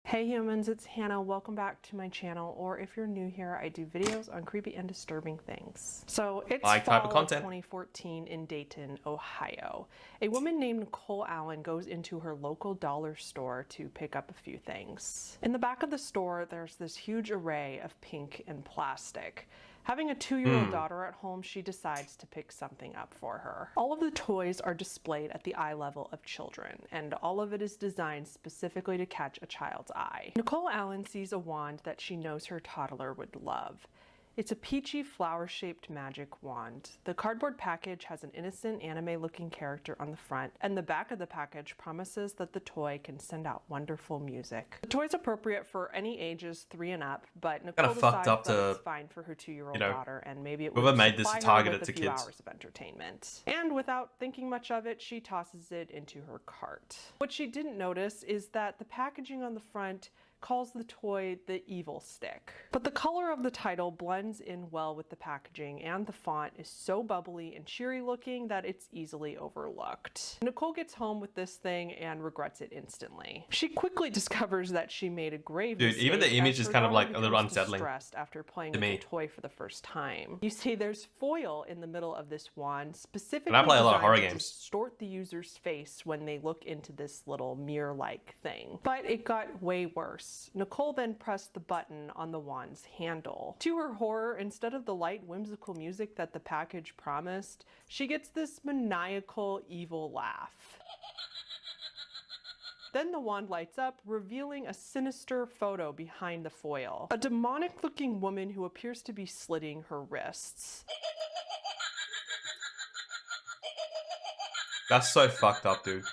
Hey humans, it's Hannah. Welcome back to my channel, or if you're new here, I do videos on creepy and disturbing things. So it's Like fall type of content. 2014 in Dayton, Ohio. A woman named Nicole Allen goes into her local dollar store to pick up a few things. In the back of the store, there's this huge array of pink and plastic. Having a 2-year-old daughter at home, she decides to pick something up for her. All of the toys are displayed at the eye level of children, and all of it is designed specifically to catch a child's eye. Nicole Allen sees a wand that she knows her toddler would love. It's a peachy flower-shaped magic wand. The cardboard package has an innocent anime-looking character on the front, and the back of the package promises that the toy can send out wonderful music. The toy's appropriate for any ages 3 and up, but Nicole decides that it's fine for her 2-year-old daughter, and maybe it would supply her with a few hours of entertainment. And without thinking much of it, she tosses it into her cart. What she didn't notice is that the packaging on the front calls the toy the Evil Stick. But the color of the title blends in well with the packaging, and the font is so bubbly and cheery looking that it's easily overlooked. Nicole gets home with this thing and regrets it instantly. She quickly discovers that she made a grave mistake. Dude, even the image is kind of like a little unsettling after playing with the toy for the first time. You see, there's foil in the middle of this wand, specifically I play a lot of horror designed to games. distort the user's face when they look into this little mirror-like thing. But it got way worse. Nicole then pressed the button on the wand's handle. To her horror, instead of the light, whimsical music that the package promised, she gets this maniacal, evil laugh. Then the wand lights up, revealing a sinister photo behind the foil. A demonic-looking woman who appears to be slitting her wrists. That's so fucked up, dude.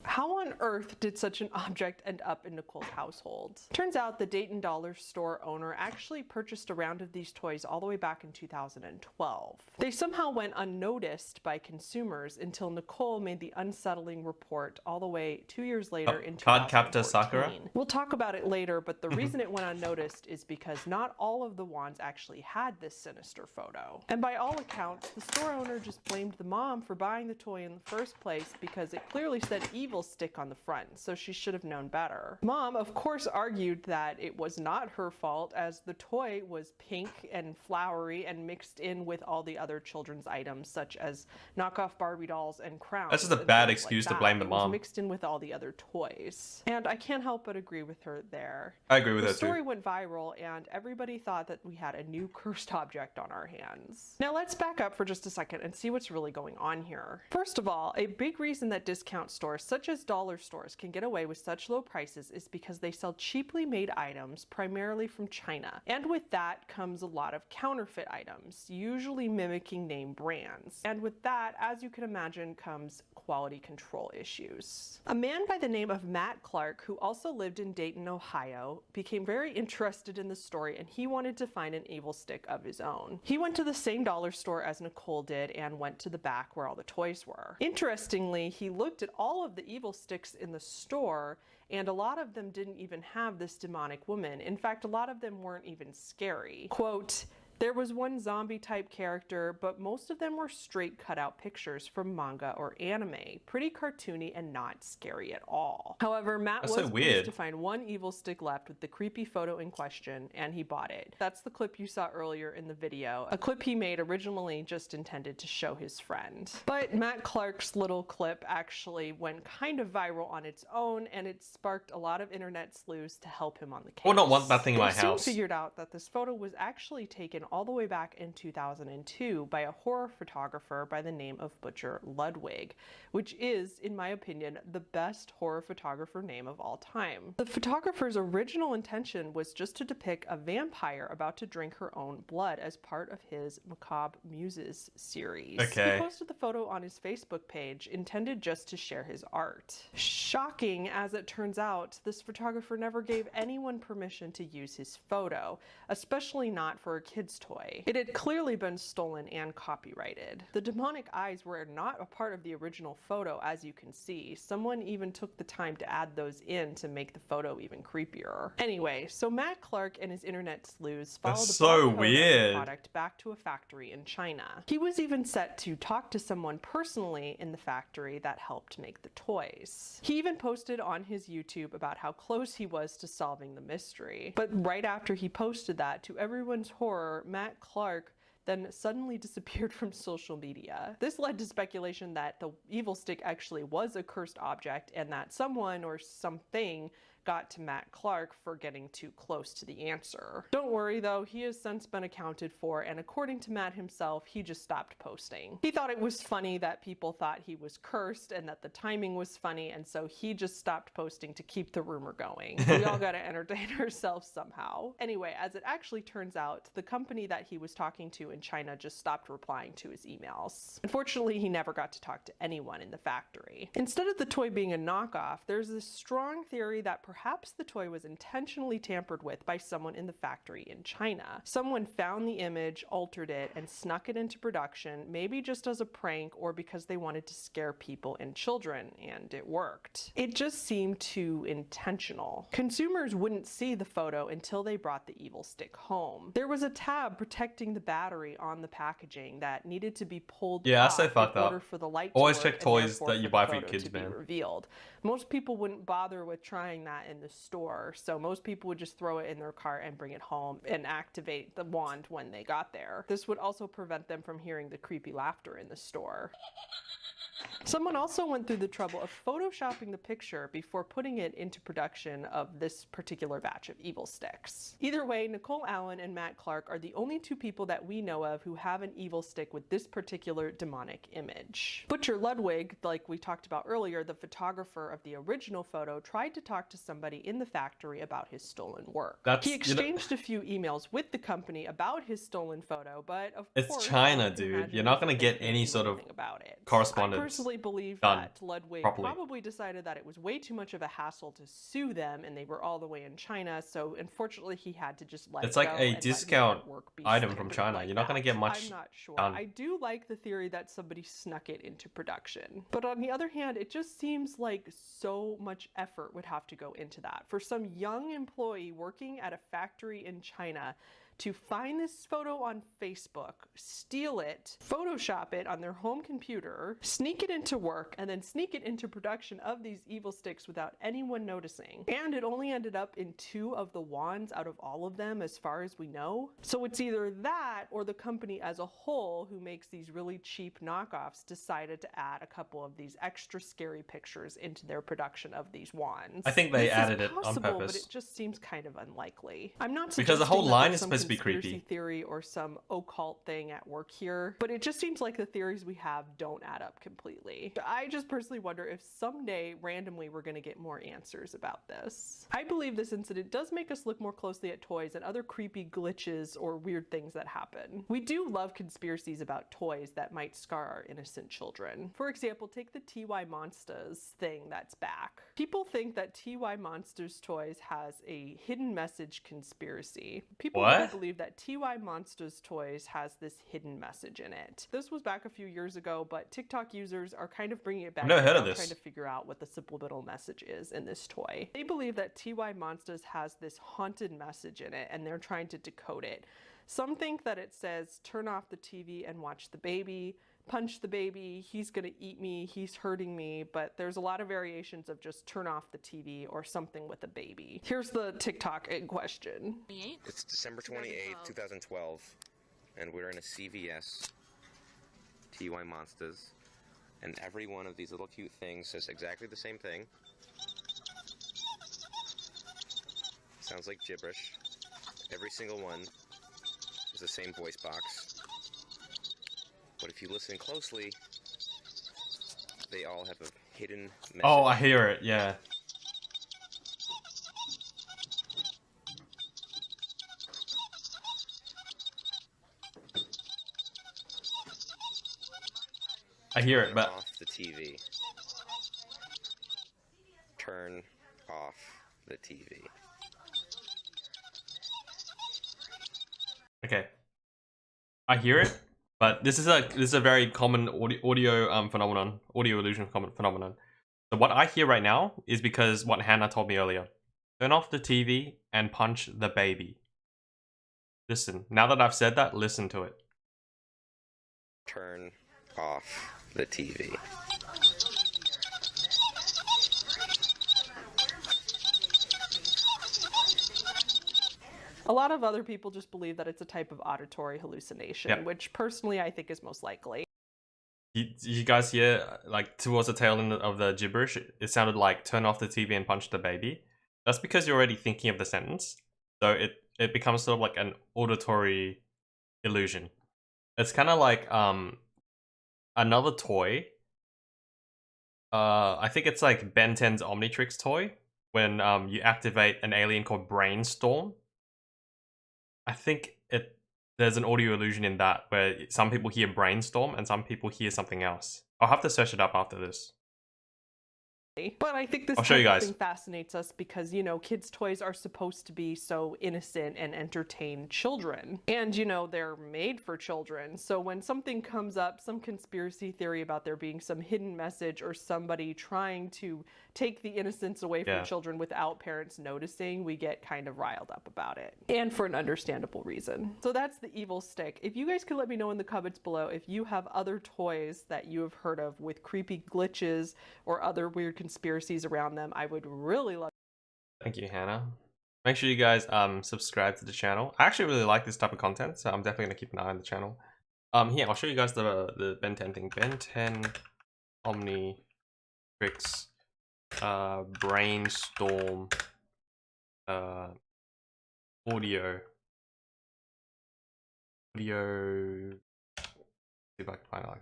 How on earth did such an object end up in Nicole's household? Turns out the Dayton Dollar Store owner actually purchased a round of these toys all the way back in 2012. They somehow went unnoticed by consumers until Nicole made the unsettling report all the way 2 years later in 2014. Cardcaptor Sakura? We'll talk about it later, but the reason it went unnoticed is because not all of the wands actually had this sinister photo. And by all accounts, the store owner just blamed the mom for buying the toy in the first place because it clearly said Evil Stick on the front, so she should have known better. Mom, of course, argued that it was not her fault as the toy was pink and flowery and mixed in with all the other children's items such as knockoff Barbie dolls and crowns. That's just a bad excuse to blame the mom. It was mixed in with all the other toys. And I can't help but agree with her there. I agree with her too. too. The story went viral and everybody thought that we had a new cursed object on our hands. Now let's back up for just a second and see what's really going on here. First of all, a big reason that discount stores such as dollar stores can get away with such low prices is because they sell cheaply made items primarily from China. And with that comes a lot of counterfeit items, usually mimicking name brands. And with that, as you can imagine, comes quality control issues. A man by the name of Matt Clark, who also lived in Dayton, Ohio, became very interested in the story and he wanted to find an Evil Stick of his own. He went to the same dollar store as Nicole did and went to the back where all the toys were. Interestingly, he looked at all of the Evil Sticks in the store and a lot of them didn't even have this demonic woman. In fact, a lot of them weren't even scary. Quote, "There was one zombie type character, but most of them were straight cutout pictures from manga or anime. Pretty cartoony and not scary at all." However, Matt was pleased to find one Evil Stick left with the creepy photo in question, and he bought it. That's the clip you saw earlier in the video, a clip he made originally just intended to show his friend. But Matt Clark's little clip actually went kind of viral on its own, and it sparked a lot of internet sleuths to help him on the case. I would not want that thing in my They soon house. figured out that this photo was actually taken all the way back in 2002 by a horror photographer by the name of Butcher Ludwig, which is, in my opinion, the best horror photographer name of all time. The photographer's original intention was just to depict a vampire about to drink her own blood as part of his Macabre Muses series. Okay. He posted the photo on his Facebook page, intended just to share his art. Shocking as it turns out, this photographer never gave anyone permission to use his photo, especially not for a kid's toy. It had clearly been stolen and copyrighted. The demonic eyes were not a part of the original photo, as you can see. Someone even took the time to add those in to make the photo even creepier. Anyway, so Matt Clark and his internet sleuths followed the weird. product back to a factory in China. He was even set to talk to someone personally in the factory that helped make the toys. He even posted on his YouTube about how close he was to solving the mystery. But right after he posted that, to everyone's horror, Matt Clark then suddenly disappeared from social media. This led to speculation that the Evil Stick actually was a cursed object and that someone or something got to Matt Clark for getting too close to the answer. Don't worry though, he has since been accounted for, and according to Matt himself, he just stopped posting. He thought it was funny that people thought he was cursed and that the timing was funny, and so he just stopped posting to keep the rumor going. We all gotta entertain ourselves somehow. Anyway, as it actually turns out, the company that he was talking to in China just stopped replying to his emails. Unfortunately, he never got to talk to anyone in the factory. Instead of the toy being a knockoff, there's this strong theory that perhaps the toy was intentionally tampered with by someone in the factory in China. Someone found the image, altered it, and snuck it into production, maybe just as a prank or because they wanted to scare people and children, and it worked. It just seemed too intentional. Consumers wouldn't see the photo until they brought the evil stick home. There was a tab protecting the battery on the packaging that needed to be pulled Yeah, off that's so fucked in order up. for the light Always to check work, and toys therefore that you for buy the for your photo kids, to be man. revealed. Most people wouldn't bother with trying that in the store, so most people would just throw it in their cart and bring it home and activate the wand when they got there. This would also prevent them from hearing the creepy laughter in the store. Someone also went through the trouble of photoshopping the picture before putting it into production of this particular batch of evil sticks. Either way, Nicole Allen and Matt Clark are the only two people that we know of who have an evil stick with this particular demonic image. Butcher Ludwig, like we talked about earlier, the photographer of the original photo, tried to talk to somebody in the factory about his stolen work. He exchanged a few emails with the company about his stolen photo, but of course, It's China, dude. You're not gonna get any sort of correspondence. I personally believe done that Ludwig properly. probably decided that it was way too much of a hassle to sue them, and they were all the way in China, so unfortunately he had to just let It's it like go a and let his discount artwork be item from standard China. like You're not gonna that. get much I'm not sure. done. I do like the theory that somebody snuck it into production, but on the other hand, it just seems like so much effort would have to go into that. For some young employee working at a factory in China to find this photo on Facebook, steal it, Photoshop it on their home computer, sneak it into work, and then sneak it into production of these evil sticks without anyone noticing. And it only ended up in 2 of the wands out of all of them as far as we know. So it's either that or the company as a whole, who makes these really cheap knockoffs, decided to add a couple of these extra scary pictures into their production of these wands. I think they This is added it on possible, purpose. but it just seems kind of unlikely. I'm not Because the whole suggesting that line there's is some supposed to be conspiracy creepy. theory or some occult thing at work here, but it just seems like the theories we have don't add up completely. I just personally wonder if someday randomly we're going to get more answers about this. I believe this incident does make us look more closely at toys and other creepy glitches or weird things that happen. We do love conspiracies about toys that might scar our innocent children. For example, take the TY Monsters thing that's back. People think that TY Monsters Toys has a hidden message conspiracy. People really believe that TY Monsters Toys has this hidden message in it. This was back a few years ago, but TikTok users are kind of bringing it back I've never heard now, of this. trying to figure out what the subliminal message is in this toy. They believe that TY Monsters has this haunted message in it, and they're trying to decode it. Some think that it says, turn off the TV and watch the baby, punch the baby, he's gonna eat me, he's hurting me, but there's a lot of variations of just turn off the TV or something with a baby. Here's the TikTok in question. It's December 28th, 2012, and we're in a CVS, TY Monsters, and every one of these little cute things says exactly the same thing. Sounds like gibberish. Every single one is the same voice box. But if you listen closely, they all have a hidden message. Oh, I hear it, yeah. I hear it, but... Turn off the TV. Turn off the TV. Okay. I hear it, but this is a very common audio phenomenon, audio illusion phenomenon. So what I hear right now is because what Hannah told me earlier. Turn off the TV and punch the baby. Listen. Now that I've said that, listen to it. Turn off the TV. A lot of other people just believe that it's a type of auditory hallucination, Yep. which personally I think is most likely. You guys hear, like, towards the tail end of the gibberish, it sounded like turn off the TV and punch the baby. that's because you're already thinking of the sentence. So it becomes sort of like an auditory illusion. It's kind of like another toy. I think it's like Ben 10's Omnitrix toy when you activate an alien called Brainstorm. I think there's an audio illusion in that where some people hear Brainstorm and some people hear something else. I'll have to search it up after this. But I think this I'll show you type of guys. thing fascinates us because, you know, kids' toys are supposed to be so innocent and entertain children. And, you know, they're made for children. So when something comes up, some conspiracy theory about there being some hidden message or somebody trying to take the innocence away from children without parents noticing, we get kind of riled up about it. And for an understandable reason. So that's the evil stick. If you guys could let me know in the comments below if you have other toys that you have heard of with creepy glitches or other weird conspiracies around them, I would really love. Thank you, Hannah. Make sure you guys subscribe to the channel. I actually really like this type of content, so I'm definitely gonna keep an eye on the channel. Here, I'll show you guys the Ben 10 thing. Ben 10 Omnitrix Brainstorm audio. See if I can find it like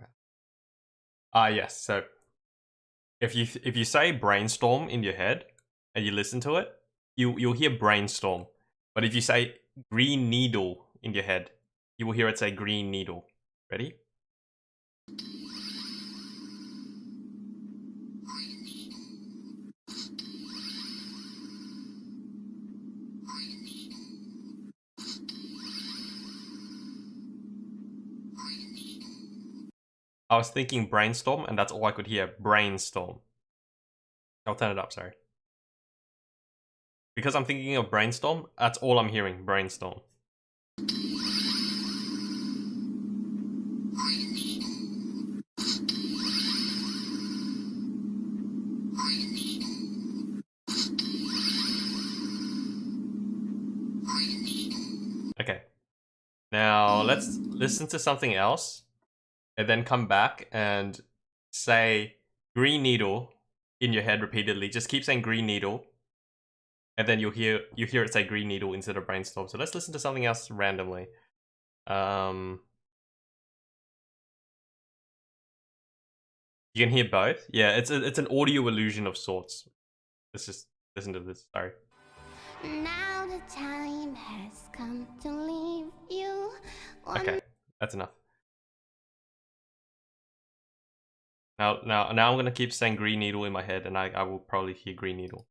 that. Yes, so if you say brainstorm in your head and you listen to it, you'll hear brainstorm. But if you say green needle in your head, you will hear it say green needle. Ready? I was thinking brainstorm, and that's all I could hear. Brainstorm. I'll turn it up, sorry. Because I'm thinking of brainstorm, that's all I'm hearing. Brainstorm. Okay. Now let's listen to something else. And then come back and say green needle in your head repeatedly. Just keep saying green needle. And then you hear it say green needle instead of brainstorm. So let's listen to something else randomly. You can hear both? Yeah, it's an audio illusion of sorts. Let's just listen to this, sorry. Now the time has come to leave you. Okay, that's enough. Now I'm gonna keep saying green needle in my head, and I will probably hear green needle.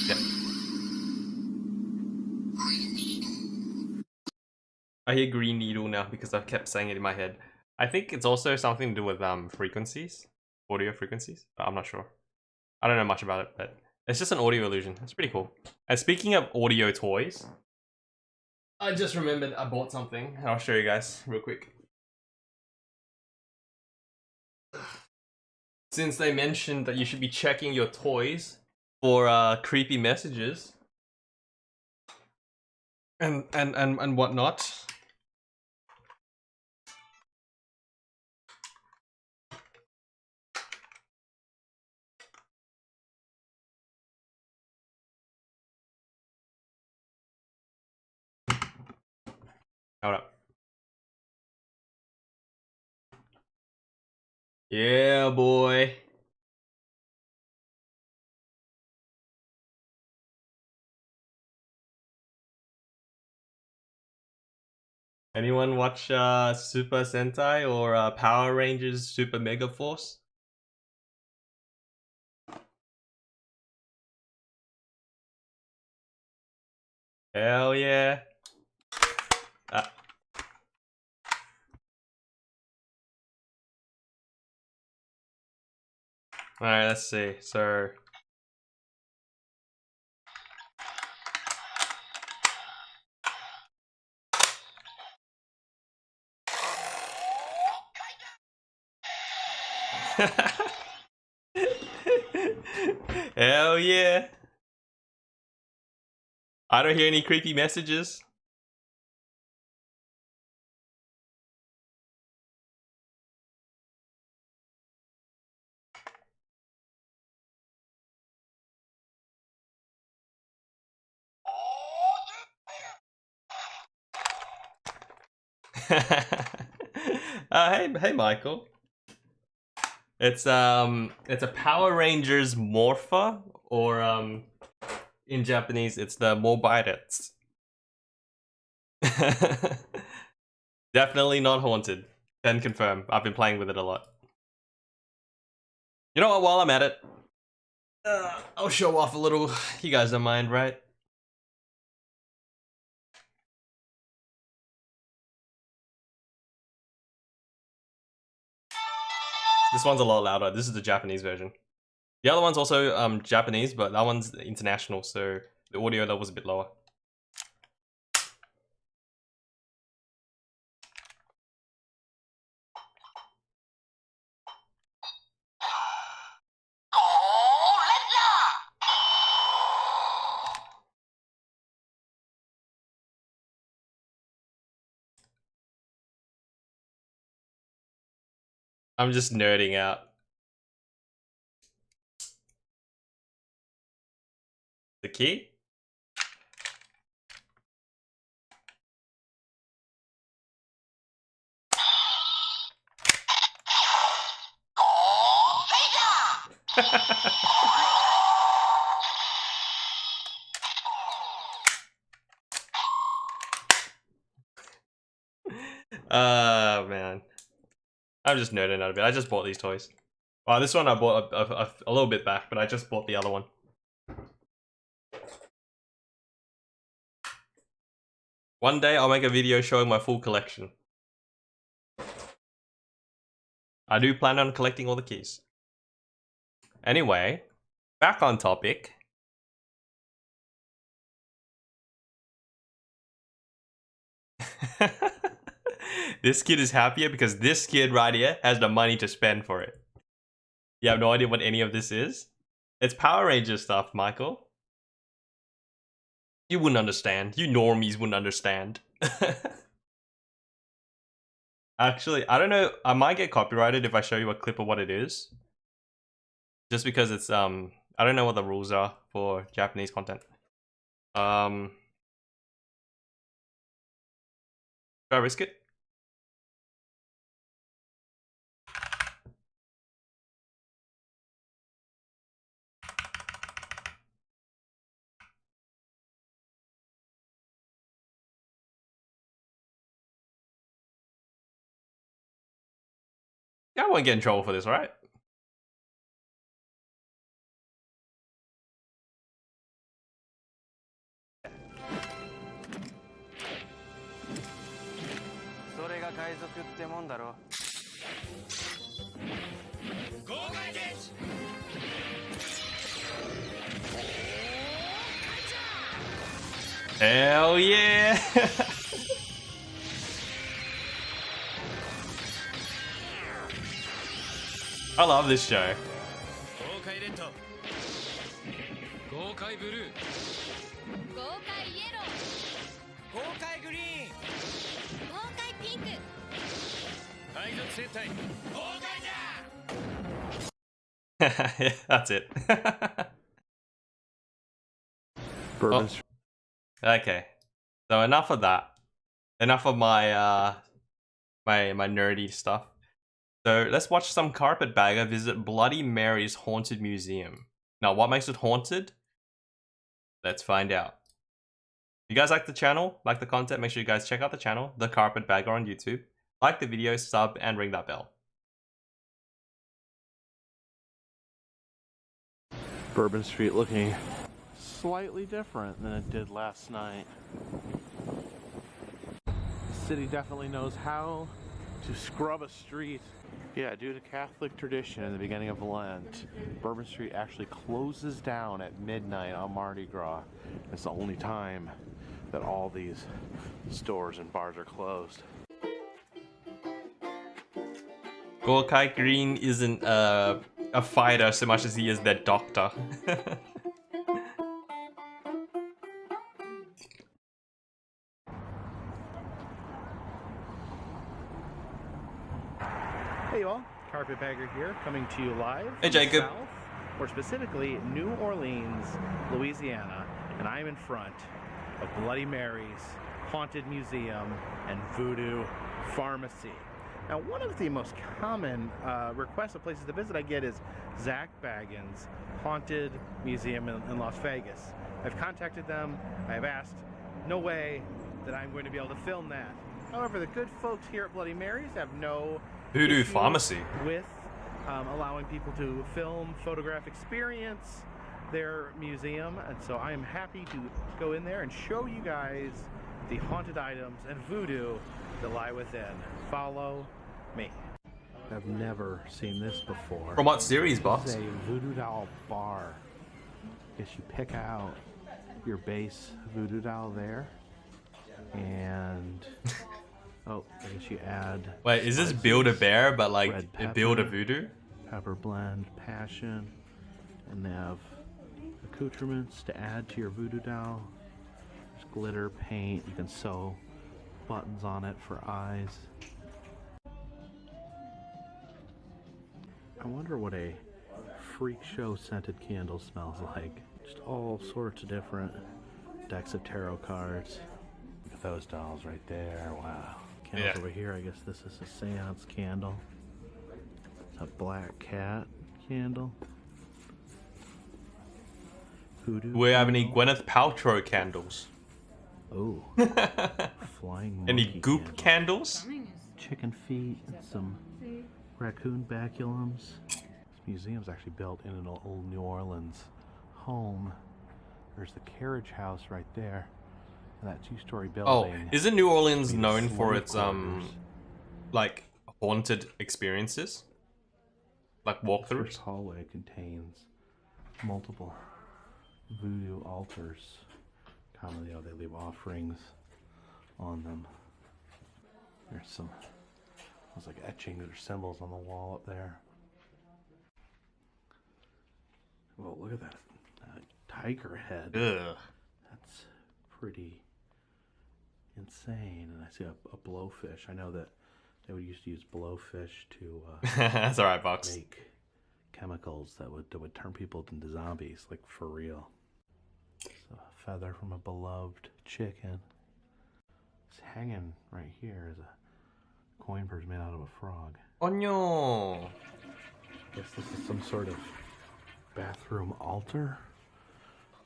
Yeah. I hear green needle now because I've kept saying it in my head. I think it's also something to do with frequencies, audio frequencies. I'm not sure. I don't know much about it, but it's just an audio illusion. It's pretty cool. And speaking of audio toys, I just remembered I bought something, and I'll show you guys real quick. Since they mentioned that you should be checking your toys for creepy messages and whatnot. Hold up. Yeah, boy. Anyone watch Super Sentai or Power Rangers Super Mega Force? Hell yeah. Alright, let's see. So hell yeah. I don't hear any creepy messages. Hey, Michael. It's a Power Rangers Morpher, or in Japanese, it's the Mobiletsu. Definitely not haunted. Can confirm. I've been playing with it a lot. You know what? While I'm at it, I'll show off a little. You guys don't mind, right? This one's a lot louder. This is the Japanese version. The other one's also Japanese, but that one's international, so the audio level's a bit lower. I'm just nerding out. The key? Man. I'm just nerding out a bit. I just bought these toys. Well, this one I bought a little bit back, but I just bought the other one. One day I'll make a video showing my full collection. I do plan on collecting all the keys. Anyway, back on topic. This kid is happier because this kid right here has the money to spend for it. You have no idea what any of this is? It's Power Rangers stuff, Michael. You wouldn't understand. You normies wouldn't understand. Actually, I don't know. I might get copyrighted if I show you a clip of what it is. Just because it's, I don't know what the rules are for Japanese content. Should I risk it? Yeah, I won't get in trouble for this, right? Hell yeah! I love this show. Yeah, that's it. Bourbon. Oh. Okay, so enough of that. Enough of my my nerdy stuff. So let's watch some carpetbagger visit Bloody Mary's haunted museum. Now, what makes it haunted? Let's find out. If you guys like the channel, like the content, make sure you guys check out the channel, The Carpetbagger on YouTube. Like the video, sub, and ring that bell. Bourbon Street looking slightly different than it did last night. The city definitely knows how to scrub a street. Yeah, due to Catholic tradition in the beginning of Lent, Bourbon Street actually closes down at midnight on Mardi Gras. It's the only time that all these stores and bars are closed. Gorkai Green isn't a fighter so much as he is their doctor. Hey y'all, Carpetbagger here, coming to you live Hey, from Jacob. South, or specifically New Orleans, Louisiana, and I'm in front of Bloody Mary's Haunted Museum and Voodoo Pharmacy. Now, one of the most common requests of places to visit I get is Zach Baggins' Haunted Museum in Las Vegas. I've contacted them. I have asked, no way that I'm going to be able to film that. However, the good folks here at Bloody Mary's have no Voodoo issue Pharmacy with allowing people to film, photograph, experience their museum, and so I am happy to go in there and show you guys the haunted items and voodoo that lie within. Follow me. I've never seen this before. From what series, boss? This is a voodoo doll bar. I guess you pick out your base voodoo doll there, and oh, I guess you add. Wait, is this Build-A-Bear, but like Build-A-Voodoo? Pepper blend, passion, and they have accoutrements to add to your voodoo doll. There's glitter, paint. You can sew buttons on it for eyes. I wonder what a freak show scented candle smells like. Just all sorts of different decks of tarot cards. Look at those dolls right there. Wow. Candles over here. I guess this is a seance candle. A black cat candle. Hoodoo. Do we have any Gwyneth Paltrow candles? Oh. Flying Any monkey goop candles? Chicken feet and some raccoon baculums. This museum's actually built in an old New Orleans home. There's the carriage house right there. And that two-story building. Oh, isn't New Orleans known for its like haunted experiences? Like walkthroughs? The first hallway contains multiple voodoo altars. Commonly, they leave offerings on them. There's some, looks like etchings or symbols on the wall up there. Well, look at that tiger head. Ugh. That's pretty insane. And I see a blowfish. I know that they would used to use blowfish to that's all right, Box. Make chemicals that would turn people into zombies, like for real. So a feather from a beloved chicken. It's hanging right here is a coin purse made out of a frog. Oh no! Guess this is some sort of bathroom altar.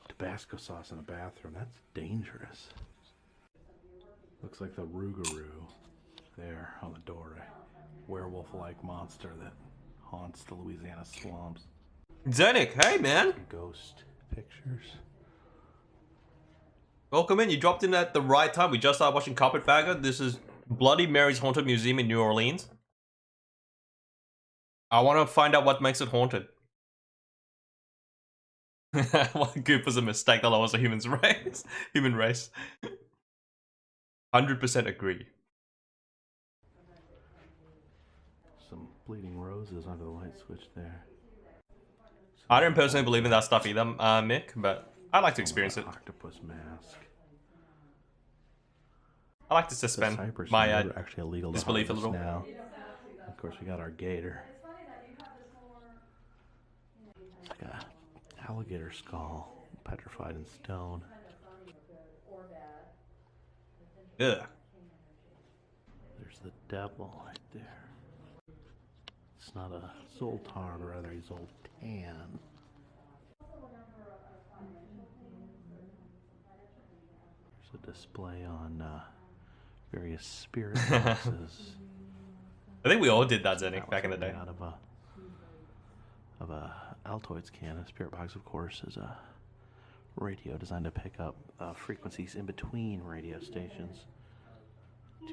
Tabasco sauce in a bathroom. That's dangerous. Looks like the Rougarou there on the door. A werewolf-like monster that haunts the Louisiana swamps. Zenic, hey man! Ghost pictures. Welcome in. You dropped in at the right time. We just started watching Carpetbagger. This is Bloody Mary's Haunted Museum in New Orleans. I want to find out what makes it haunted. What goop was a mistake that I was a human race. 100% agree. Some bleeding roses under the light switch there. I don't personally believe in that stuff either, Mick, but I like to experience it. Octopus mask. I like to suspend my actually illegal disbelief a little. Now. Of course, we got our gator. It's like a alligator skull, petrified in stone. Ugh. There's the devil right there. It's not a Zoltar, but rather a Zoltan. There's a display on various spirit boxes. I think we all did that, Zenic, back in the day. Out of a Altoids can. A spirit box, of course, is a radio designed to pick up frequencies in between radio stations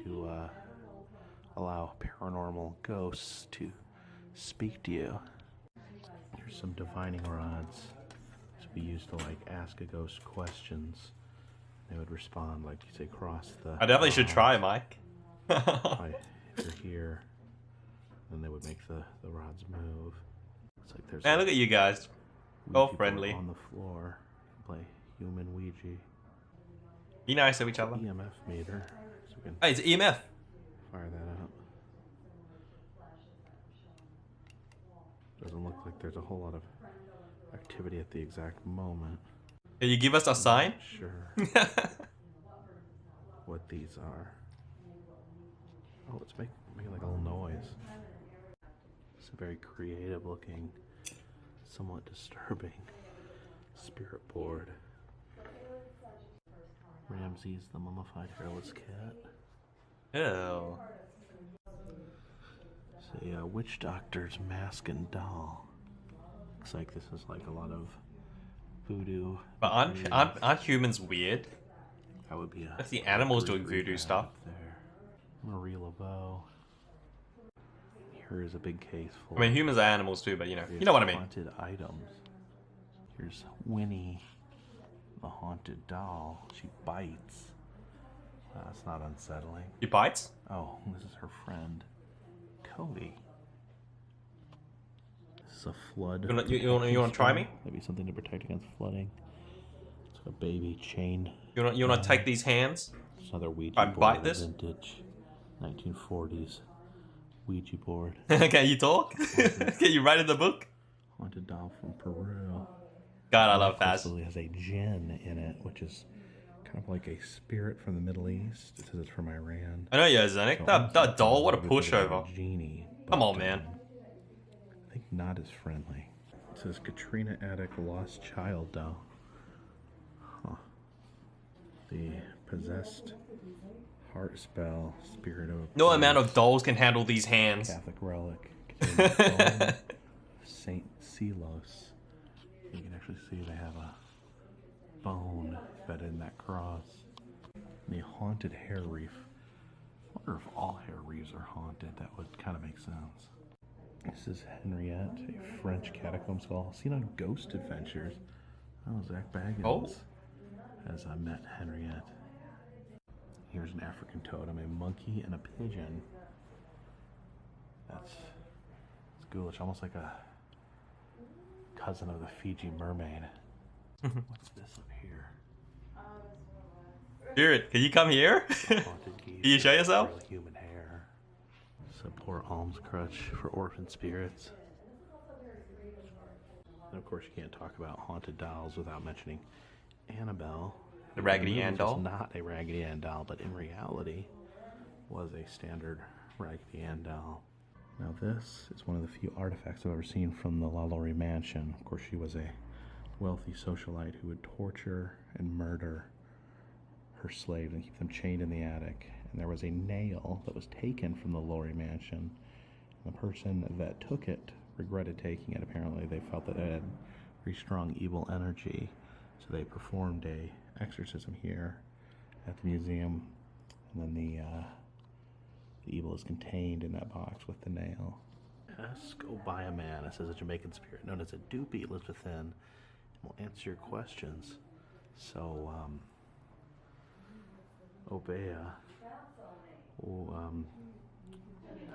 to allow paranormal ghosts to speak to you. There's some divining rods to be used to like ask a ghost questions. They would respond like you say cross the. I definitely should try, Mike. If you're here, then they would make the rods move. Looks like there's. Man, look at you guys. All Ouija friendly. board on the floor. Play human Ouija. Be nice to each other. EMF meter. So we can Hey, it's EMF. fire that up. Doesn't look like there's a whole lot of activity at the exact moment. Can you give us a sign? Sure. What these are. Oh, it's making like a little noise. It's a very creative looking, somewhat disturbing spirit board. Ramses the Mummified Hairless Cat. Ew. It's a witch doctor's mask and doll. Looks like this is like a lot of voodoo. But aren't humans weird? That would be a. That's the animals doing voodoo stuff. There. Marie Laveau. Here is a big case full. I mean, humans are animals too, but you know what I mean. Haunted items. Here's Winnie, the haunted doll. She bites. That's not unsettling. She bites? Oh, this is her friend, Cody. This is a flood. You want to try me? Maybe something to protect against flooding. It's a baby chain. You want to take these hands? It's another Ouija I board. bite this? Vintage 1940s Ouija board. Can you talk? Can you write in the book? Haunted doll from Peru. God, I love Faz. It has a jinn in it, which is kind of like a spirit from the Middle East. It says it's from Iran. I know you're Zenik. So That doll, what a pushover. Genie. Come on, man. I think not as friendly. It says Katrina Attic Lost Child doll. Huh. The possessed heart spell, spirit of No amount of dolls can handle these hands. Catholic relic. Containing Saint Celos. You can actually see they have a bone fed in that cross. And the haunted hair reef. I wonder if all hair reefs are haunted. That would kind of make sense. This is Henriette, a French catacomb skull seen on Ghost Adventures. Oh, Zach Baggins has met Henriette. Here's an African totem, a monkey and a pigeon. It's ghoulish, almost like a cousin of the Fiji mermaid. What's this up here? Spirit, can you come here? Can you show yourself? Real human hair. It's a poor alms crutch for orphan spirits. And of course, you can't talk about haunted dolls without mentioning Annabelle. The Raggedy Ann doll? Not a Raggedy Ann doll, but in reality was a standard Raggedy Ann doll. Now this is one of the few artifacts I've ever seen from the LaLaurie mansion. Of course, she was a wealthy socialite who would torture and murder her slaves and keep them chained in the attic. And there was a nail that was taken from the Laurie mansion. And the person that took it regretted taking it. Apparently, they felt that it had very strong evil energy. So they performed a exorcism here at the museum, and then the evil is contained in that box with the nail. Ask Go Buy a Man. It says a Jamaican spirit known as a doopy lives within and will answer your questions. So, Obeah.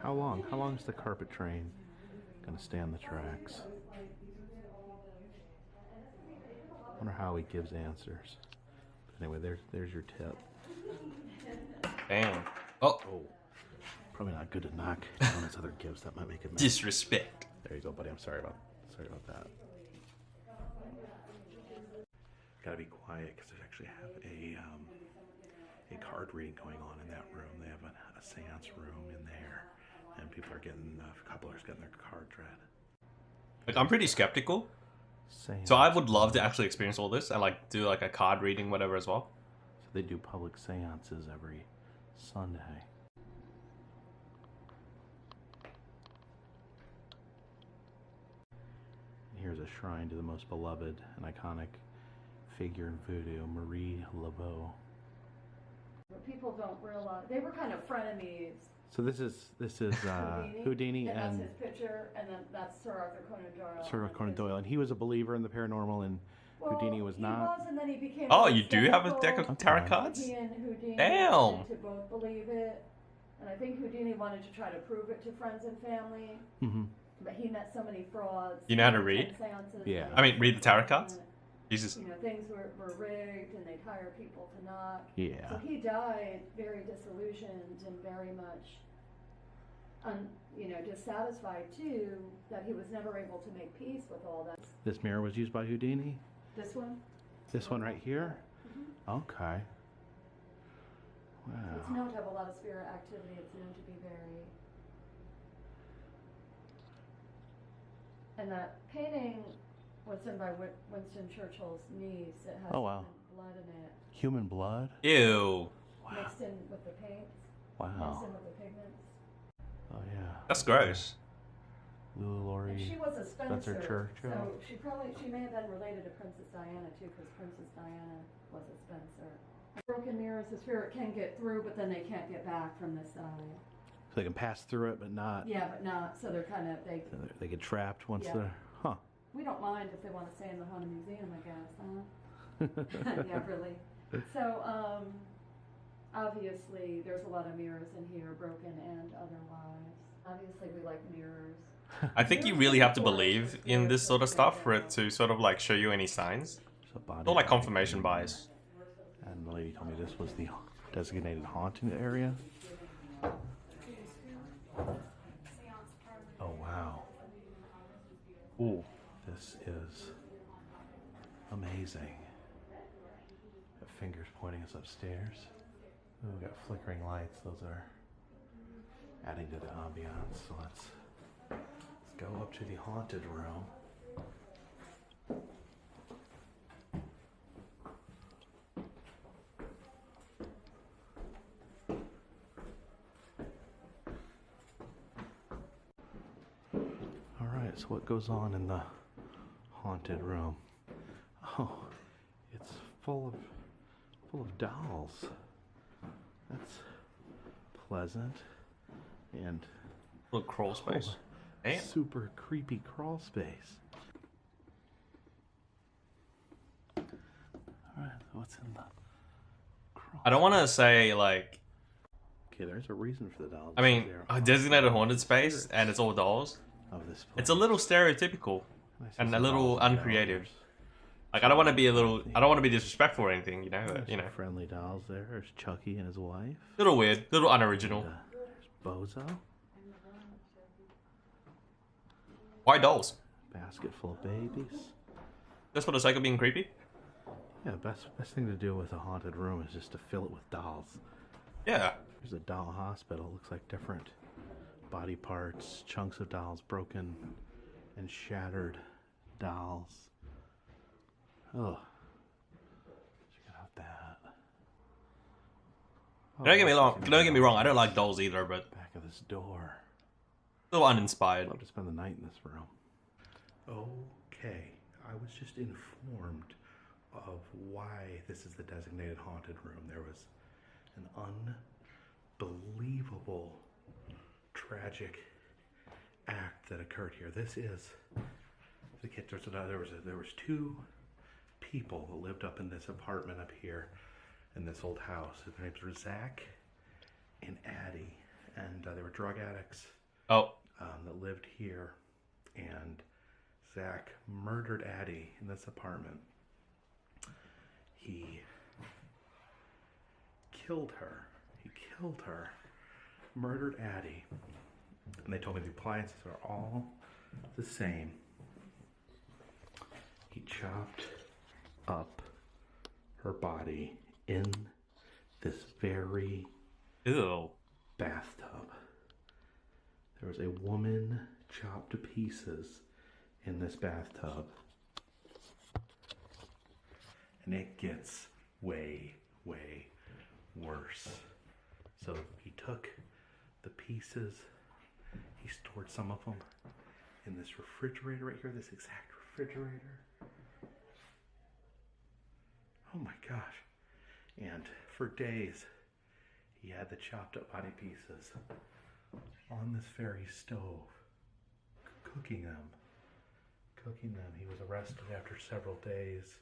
How long is the carpet train gonna stand the tracks? I wonder how he gives answers. But anyway, there's your tip. Damn. Oh. Probably not good to knock down his other gifts. That might make it. Disrespect. There you go, buddy. I'm sorry about that. Gotta be quiet because they actually have a card reading going on in that room. They have a seance room in there, and people are getting couplers getting their cards read. Like, I'm pretty skeptical. Seance. So I would love to actually experience all this and like do like a card reading, whatever as well. So they do public seances every Sunday. Here's a shrine to the most beloved and iconic figure in voodoo, Marie Laveau. People don't realize they were kind of frenemies. So this is Houdini and and that's his picture, and then that's Sir Arthur Conan Doyle. Sir Arthur Conan Doyle, and he was a believer in the paranormal, and Houdini was not. He was, and then he became. Oh, you do have a deck of tarot cards? He and Houdini Damn. wanted to both believe it, and I think Houdini wanted to try to prove it to friends and family. Mm-hmm. But he met so many frauds. You know how to read? Yeah. I mean, read the tarot cards? Jesus. You know, things were rigged, and they'd hire people to knock. Yeah. So he died very disillusioned and very much, dissatisfied too, that he was never able to make peace with all that. This mirror was used by Houdini? This one? This one right here? Mm-hmm. Okay. Wow. It's known to have a lot of spirit activity. It's known to be very... And that painting was done by Winston Churchill's niece. It has Oh, wow. human blood in it. Human blood? Ew. Mixed in with the paints. Wow. Mixed in with the pigments. Oh, yeah. That's gross. Lulu Laurie. And she was a Spencer, Churchill. so she may have been related to Princess Diana too, because Princess Diana was a Spencer. Broken mirrors, the spirit can get through, but then they can't get back from this side. So they can pass through it, but not. Yeah, but not. So they're kind of They get trapped once Yeah. they're. Huh. We don't mind if they want to stay in the Haunted Museum, I guess, huh? Yeah, really. So, obviously, there's a lot of mirrors in here, broken and otherwise. Obviously, we like mirrors. I think you really have to believe in this sort of stuff for it to sort of like show you any signs. Or like confirmation bias. And the lady told me this was the designated haunted area. Oh, wow. Ooh, this is amazing. Got fingers pointing us upstairs. Ooh, we got flickering lights. Those are adding to the ambiance. So let's go up to the haunted room. Alright, so what goes on in the haunted room? Oh, it's full of dolls. That's pleasant. And little crawl space. Damn. Super creepy crawl space. Alright, what's in the crawl I don't want to say like. Okay, there's a reason for the dolls. I mean, a designated haunted space and it's all dolls. Of this place. It's a little stereotypical and a little uncreative. Like I don't want to be I don't want to be disrespectful or anything, you know. But, you know, friendly dolls there. There's Chucky and his wife. Little weird, little unoriginal. And, there's Bozo. Why dolls? Basket full of babies. Just for the sake of being creepy? Yeah, best thing to do with a haunted room is just to fill it with dolls. Yeah. There's a doll hospital. Looks like different body parts, chunks of dolls, broken and shattered dolls. Oh, check out that. Oh, Don't get me wrong. I don't like dolls either, but back of this door. A little uninspired. Love to spend the night in this room. Okay, I was just informed of why this is the designated haunted room. There was an unbelievable tragic act that occurred here. This is the kid. There was two people that lived up in this apartment up here in this old house. Their names were Zach and Addie, and they were drug addicts. Oh. That lived here, and Zach murdered Addie in this apartment. He killed her. Murdered Addie. And they told me the appliances are all the same. He chopped up her body in this very bathtub. There was a woman chopped to pieces in this bathtub. And it gets way, way worse. So he took the pieces, he stored some of them in this refrigerator right here, this exact refrigerator. Oh my gosh. And for days, he had the chopped up body pieces on this very stove, cooking them. He was arrested after several days.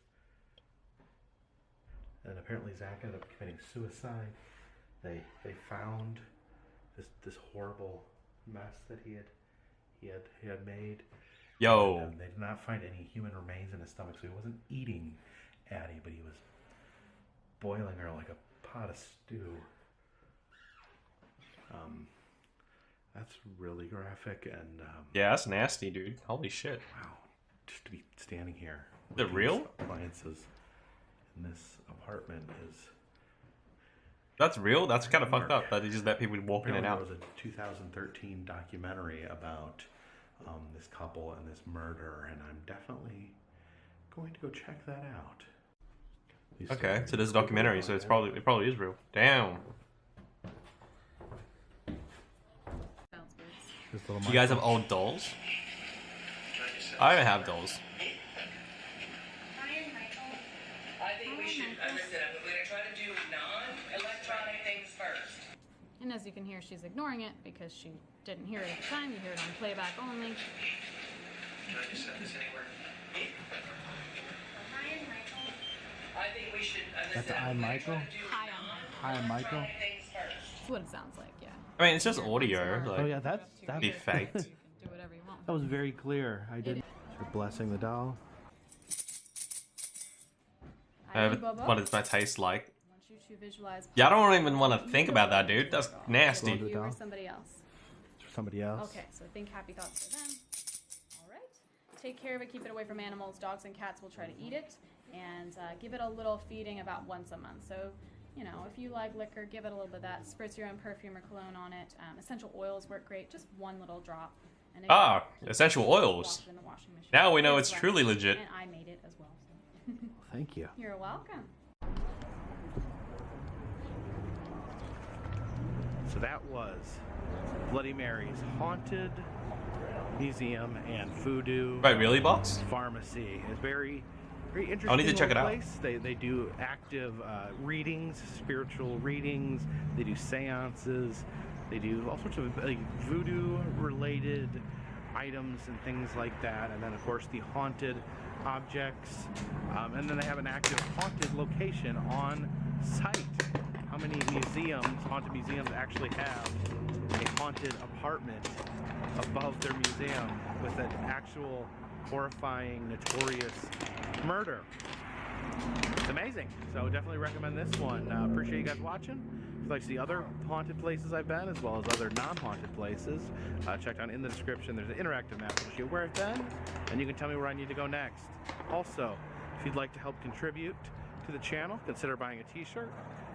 And apparently Zach ended up committing suicide. They found this horrible mess that he had made. Yo. And they did not find any human remains in his stomach, so he wasn't eating Addie, but he was boiling her like a pot of stew. That's really graphic and yeah, that's nasty, dude. Holy shit. Wow. Just to be standing here. Is it real? Appliances in this apartment is That's real? That's kind of fucked up that they just let people walk in and out. There was a 2013 documentary about this couple and this murder, and I'm definitely going to go check that out. Okay, so there's a documentary, so it probably is real. Damn. You guys have old dolls? I don't have dolls. I think we should, as I said, we're going to try to do non-electronic things first. And as you can hear, she's ignoring it because she didn't hear it at the time. You hear it on playback only. Can I just send this anywhere? I think we should, as I That's said, I, Michael? Hi, Michael. That's what it sounds like, yeah. I mean, it's just audio. Like, Oh yeah, that's be faked. Do whatever you want. That was very clear. I did. You're blessing the doll. What does that taste like? I want you to visualize. Yeah, I don't even want to think about that, dude. That's nasty. You or somebody else. For somebody else. Okay, so think happy thoughts for them. All right. Take care of it. Keep it away from animals. Dogs and cats will try to eat it. And give it a little feeding about once a month. So, you know, if you like liquor, give it a little bit of that. Spritz your own perfume or cologne on it. Essential oils work great. Just one little drop. And essential oils. Wash it in the washing machine. Now we know it's truly legit. And I made it as well. So. Thank you. You're welcome. So that was Bloody Mary's Haunted Museum and Voodoo Right, really, box? Pharmacy. It's very interesting. I'll need to check it out. Place. They do active readings, spiritual readings. They do seances. They do all sorts of like, voodoo-related items and things like that. And then, of course, the haunted objects. And then they have an active haunted location on site. How many haunted museums, actually have a haunted apartment above their museum with an actual horrifying, notorious murder? It's amazing. So definitely recommend this one. Appreciate you guys watching. If you'd like to see other haunted places I've been, as well as other non-haunted places, check down in the description. There's an interactive map to show you where I've been, and you can tell me where I need to go next. Also, if you'd like to help contribute to the channel, consider buying a t-shirt.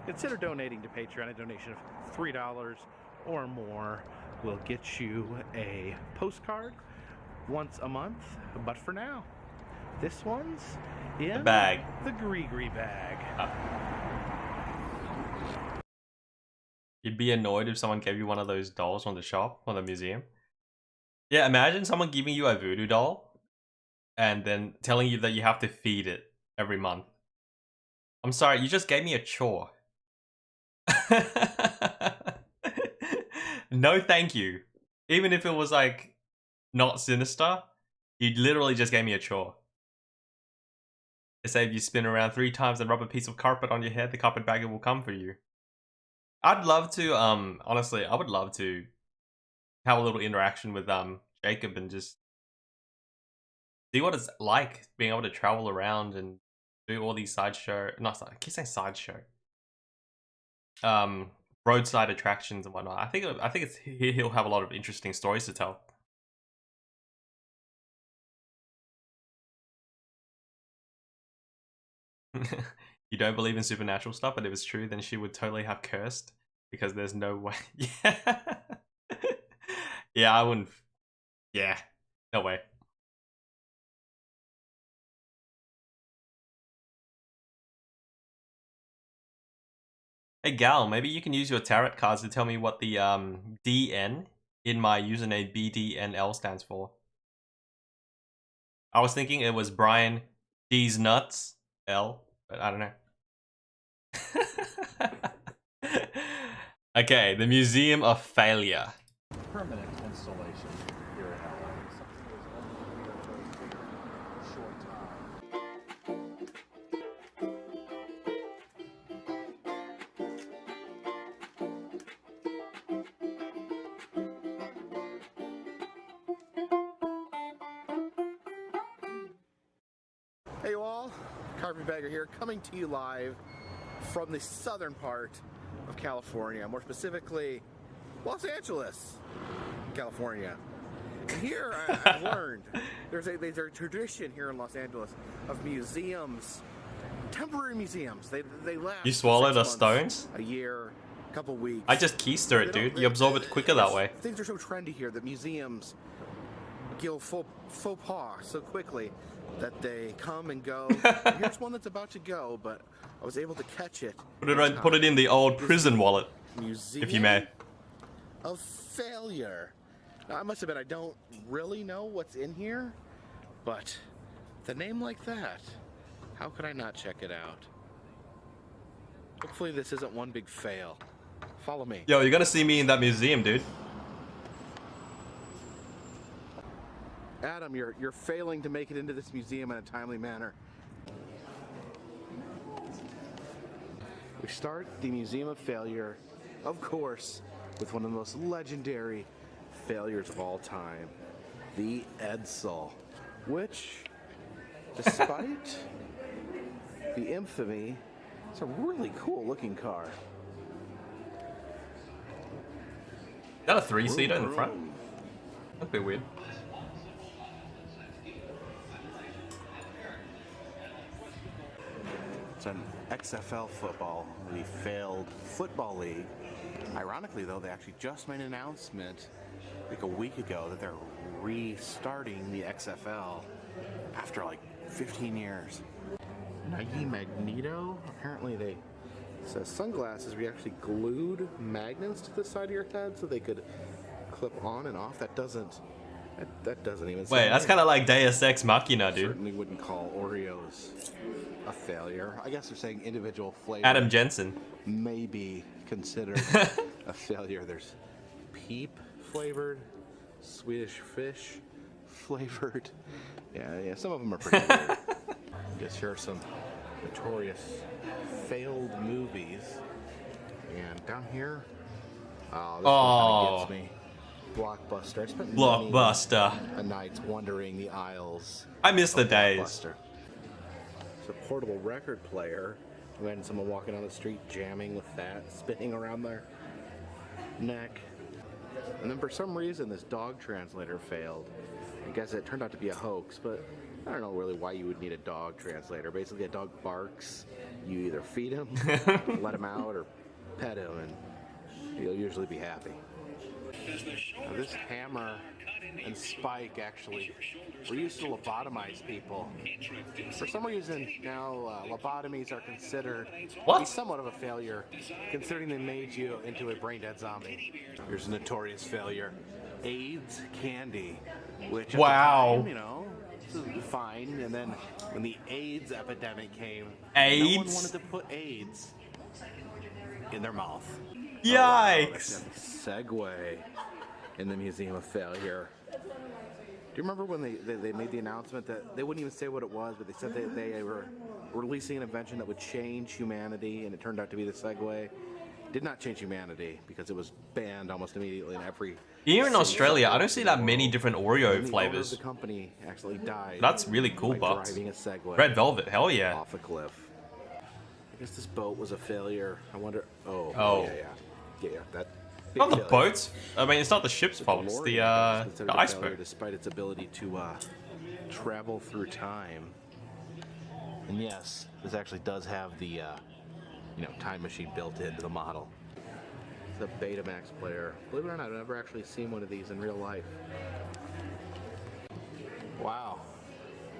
Consider donating to Patreon. A donation of $3 or more will get you a postcard once a month. But for now, this one's in the bag. The Gree bag. You'd be annoyed if someone gave you one of those dolls from the shop, from the museum. Yeah, imagine someone giving you a voodoo doll and then telling you that you have to feed it every month. I'm sorry, you just gave me a chore. No thank you. Even if it was like not sinister, you literally just gave me a chore. They say if you spin around 3 times and rub a piece of carpet on your head, the carpetbagger will come for you. I'd love to, honestly, I would love to have a little interaction with Jacob and just see what it's like being able to travel around and do all these sideshow, I keep saying sideshow. Roadside attractions and whatnot. I think he'll have a lot of interesting stories to tell. You don't believe in supernatural stuff, but if it's true, then she would totally have cursed because there's no way. Yeah, yeah, I wouldn't. Yeah, no way. Hey Gal, maybe you can use your tarot cards to tell me what the DN in my username BDNL stands for. I was thinking it was Brian D's Nuts L, but I don't know. Okay, the Museum of Failure. Permanent installation here in LA. Something that was only here for a short time. Hey you all, Carpetbagger here, coming to you live from the southern part of California, more specifically Los Angeles, California. And here I've learned there's a tradition here in Los Angeles of museums temporary museums. They last. You swallow for the 6 months, stones? A year, a couple weeks. I just keister it, dude. You absorb it quicker that way. Things are so trendy here that museums go faux pas so quickly that they come and go. Here's one that's about to go, but I was able to catch it. Put it in the old prison wallet, Museum if you may. of Failure. Now, I must admit, I don't really know what's in here, but the name like that, how could I not check it out? Hopefully this isn't one big fail. Follow me. Yo, you're gonna see me in that museum, dude. Adam, you're failing to make it into this museum in a timely manner. We start the Museum of Failure, of course, with one of the most legendary failures of all time, the Edsel, which, despite the infamy, it's a really cool looking car. Is that a 3-seater in the front? That's a bit weird. It's an XFL football, the failed football league. Ironically, though, they actually just made an announcement like a week ago that they're restarting the XFL after like 15 years. Nike Magneto, apparently it says sunglasses we actually glued magnets to the side of your head so they could clip on and off. That doesn't even Wait, that's kind of like Deus Ex Machina, dude. Certainly wouldn't call Oreos a failure. I guess they're saying individual flavors Adam Jensen may be considered a failure. There's Peep flavored, Swedish Fish flavored. Yeah, some of them are pretty good. Guess here are some notorious failed movies. And down here, this one kind of gets me. Blockbuster. I spent Blockbuster. many nights wandering the aisles. I miss the days. Blockbuster. It's a portable record player. Imagine someone walking on the street jamming with that, spinning around their neck. And then for some reason this dog translator failed. I guess it turned out to be a hoax, but I don't know really why you would need a dog translator. Basically a dog barks, you either feed him, let him out, or pet him, and he'll usually be happy. Now this hammer and spike actually were used to lobotomize people. For some reason now lobotomies are considered to be somewhat of a failure, considering they made you into a brain-dead zombie. Here's a notorious failure. AIDS candy, which at the time, you know, was fine. And then when the AIDS epidemic came, no one wanted to put AIDS in their mouth. Yikes! Segue in the Museum of Failure. Do you remember when they made the announcement that they wouldn't even say what it was, but they said they were releasing an invention that would change humanity, and it turned out to be the Segway? Did not change humanity because it was banned almost immediately in every. Here in Australia, I don't see that many different Oreo flavors. The company actually died. That's really cool, by Bucks. driving a Segway Red Velvet, hell yeah. off a cliff. I guess this boat was a failure. I wonder. Oh. Yeah. That. Not the failure. boats. I mean, it's not the ship's fault. It's the iceberg. Despite its ability to travel through time. And yes, this actually does have the time machine built into the model. It's a Betamax player. Believe it or not, I've never actually seen one of these in real life. Wow.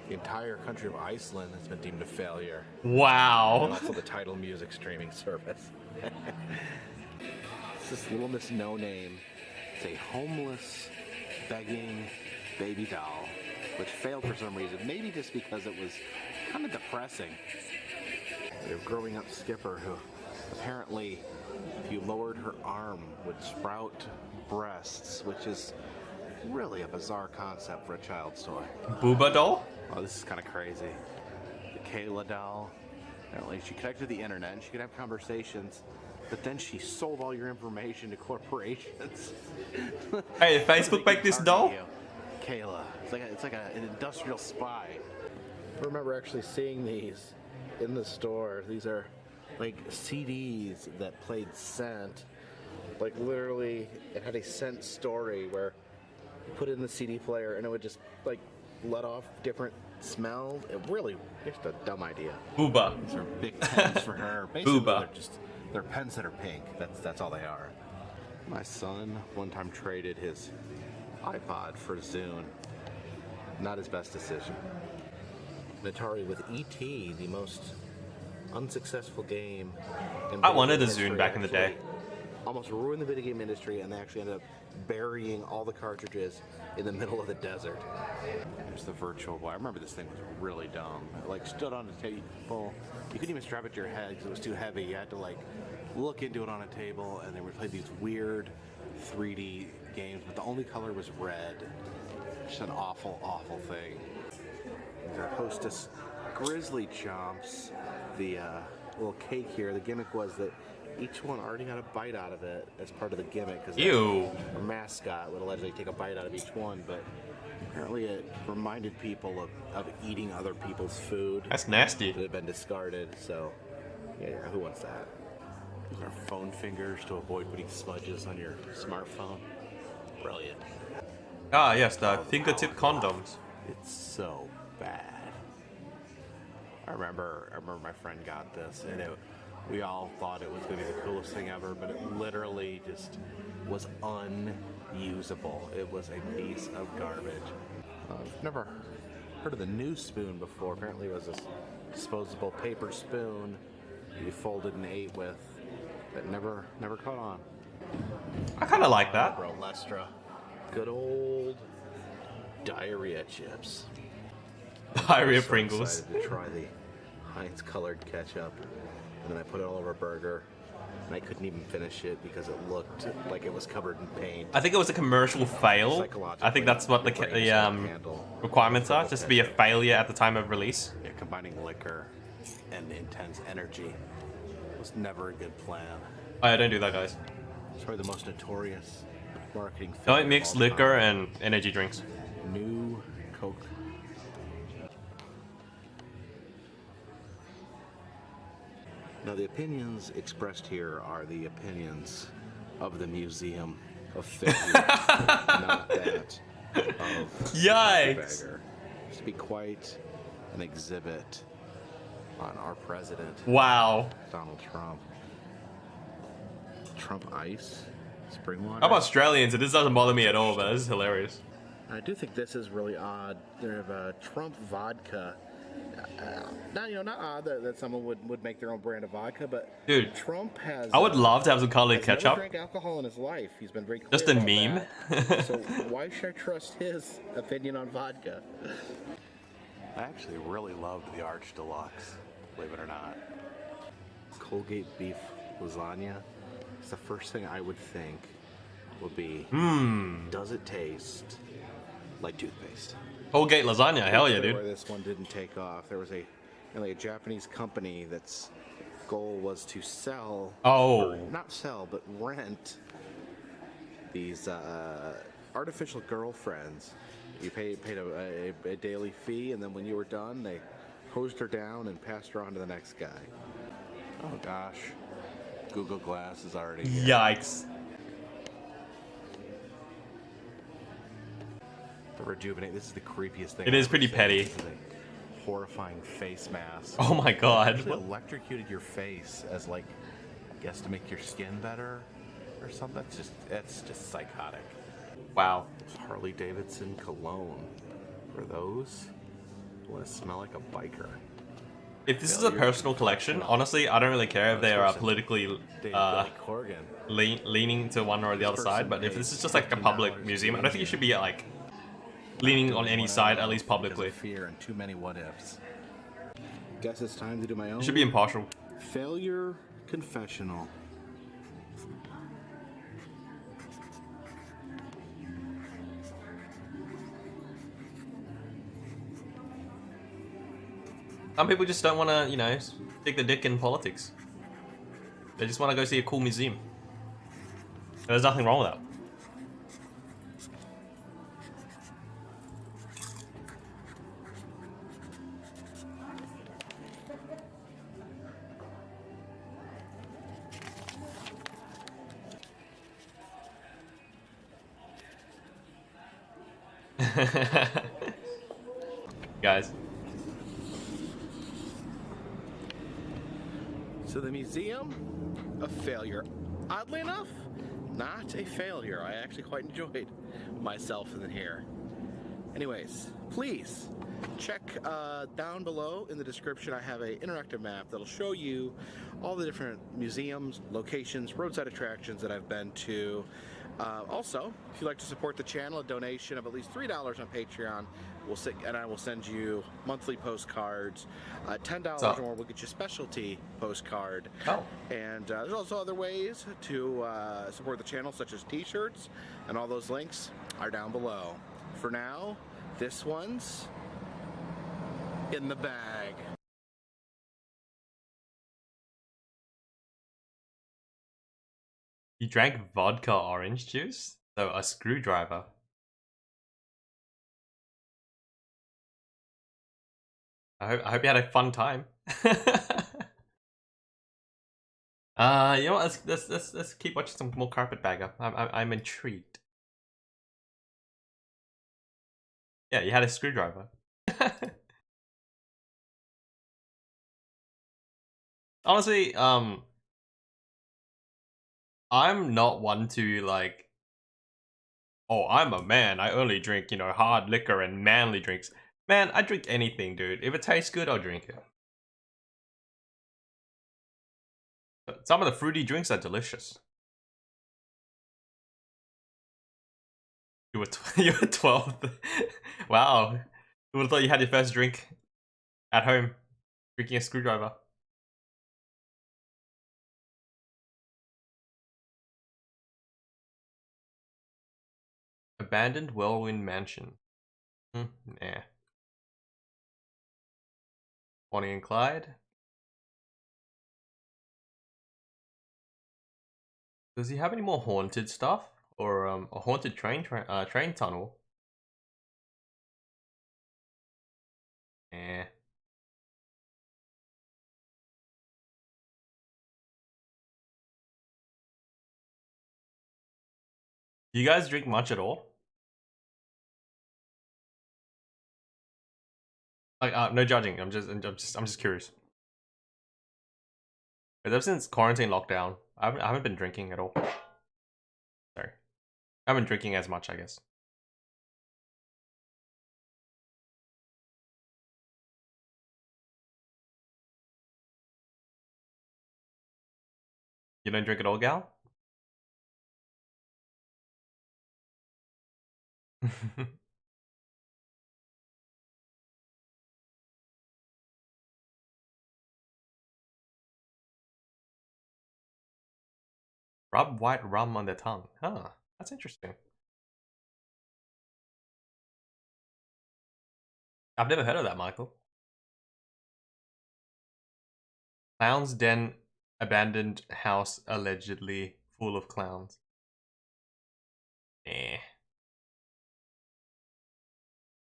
The entire country of Iceland has been deemed a failure. Wow. And also the Tidal music streaming service. It's this Little Miss No Name. It's a homeless, begging baby doll, which failed for some reason. Maybe just because it was kind of depressing. A growing up skipper who apparently, if you lowered her arm, would sprout breasts, which is really a bizarre concept for a child's toy. Booba doll? Oh, this is kind of crazy. The Kayla doll. Apparently, she connected to the internet and she could have conversations, but then she sold all your information to corporations. Hey, Facebook make this doll? Kayla. It's like an industrial spy. I remember actually seeing these in the store. These are like CDs that played Scent. Like literally, it had a Scent story where you put it in the CD player and it would just like let off different smelled. It really, just a dumb idea. Booba. These are big pens for her. Basically, Booba. they're pens that are pink. That's all they are. My son one time traded his iPod for Zune. Not his best decision. Atari with E.T., the most unsuccessful game. I wanted a Zune back in the day. Almost ruined the video game industry, and they actually ended up burying all the cartridges in the middle of the desert. There's the Virtual Boy. I remember this thing was really dumb. It like stood on a table. You couldn't even strap it to your head because it was too heavy. You had to like look into it on a table, and then we played these weird 3D games, but the only color was red. Just an awful, awful thing. These are Hostess Grizzly Chomps. The little cake here, the gimmick was that each one already got a bite out of it as part of the gimmick. Because our mascot would allegedly take a bite out of each one, but apparently it reminded people of eating other people's food. That's nasty. That had been discarded, so yeah, who wants that? These are phone fingers to avoid putting smudges on your smartphone. Brilliant. Ah, yes, the fingertip condoms. It's so bad. I remember my friend got this, and we all thought it was going to be the coolest thing ever, but it literally just was unusable. It was a piece of garbage. I've never heard of the new spoon before. Apparently it was this disposable paper spoon you folded and ate with that never caught on. I kind of like that. Bro, Lestra. Good old diarrhea chips. Diarrhea I'm so Pringles. excited to try the Heinz colored ketchup, and then I put it all over a burger, and I couldn't even finish it because it looked like it was covered in paint. I think it was a commercial fail. I think that's what the requirements are, just to be a failure at the time of release. Yeah, combining liquor and intense energy was never a good plan. Oh, yeah, don't do that, guys. It's probably the most notorious marketing failure Don't mix of all liquor time. and energy drinks. New Coke. Now the opinions expressed here are the opinions of the Museum of Figures, not that of Yikes. Beggar. It's to be quite an exhibit on our president. Wow. Donald Trump. Trump Ice. Spring water. I'm Australian, so this doesn't bother me at all, but this is hilarious. I do think this is really odd. They have Trump vodka. Not odd that someone would make their own brand of vodka, but dude, Trump has. I would love to have some colored has ketchup. Never drank alcohol in his life. He's been very clear Just a about meme. that. So why should I trust his opinion on vodka? I actually really loved the Arch Deluxe, believe it or not. Colgate beef lasagna. It's the first thing I would think would be, does it taste like toothpaste? Colgate lasagna, hell yeah, Where dude. this one didn't take off. There was a Japanese company that's goal was to sell, or not sell, but rent these artificial girlfriends. You paid a daily fee, and then when you were done, they hosed her down and passed her on to the next guy. Oh gosh, Google Glass is already here. Yikes. The Rejuvenate, this is the creepiest thing. It is pretty petty. This is a horrifying face mask. Oh my god. It actually electrocuted your face as like, I guess to make your skin better or something. That's just psychotic. Wow. Harley Davidson cologne. For those who want to smell like a biker. If this is a personal collection, honestly, I don't really care if they are politically leaning to one or the other side, but if this is just like a public museum, I don't think you should be like leaning on any side, at least publicly. Fear and too many what ifs. Guess it's time to do my own. You should be impartial. Failure confessional. Some people just don't want to, you know, stick the dick in politics. They just want to go see a cool museum. And there's nothing wrong with that. Guys, So the museum, a failure. Oddly enough, not a failure. I actually quite enjoyed myself in here. Anyways, please check down below in the description. I have an interactive map that'll show you all the different museums, locations, roadside attractions that I've been to. Also, if you'd like to support the channel, a donation of at least $3 on Patreon and I will send you monthly postcards. $10 or more will get you a specialty postcard. Oh. And there's also other ways to support the channel, such as t-shirts, and all those links are down below. For now, this one's in the bag. You drank vodka orange juice? So a screwdriver. I hope you had a fun time. You know what? Let's keep watching some more Carpetbagger. I'm intrigued. Yeah, you had a screwdriver. Honestly, I'm not one to like, oh, I'm a man, I only drink, you know, hard liquor and manly drinks. Man, I drink anything, dude. If it tastes good, I'll drink it. Some of the fruity drinks are delicious. You were 12. Wow. Who would have thought you had your first drink at home, drinking a screwdriver? Abandoned Whirlwind Mansion. Nah. Bonnie and Clyde. Does he have any more haunted stuff? Or a haunted train tunnel? Eh. Do you guys drink much at all? Like, no judging. I'm just curious. Ever since quarantine lockdown, I haven't been drinking at all. Sorry, I haven't been drinking as much, I guess. You don't drink at all, gal? Rub white rum on the tongue. Huh, that's interesting. I've never heard of that, Michael. Clown's Den abandoned house allegedly full of clowns. Eh.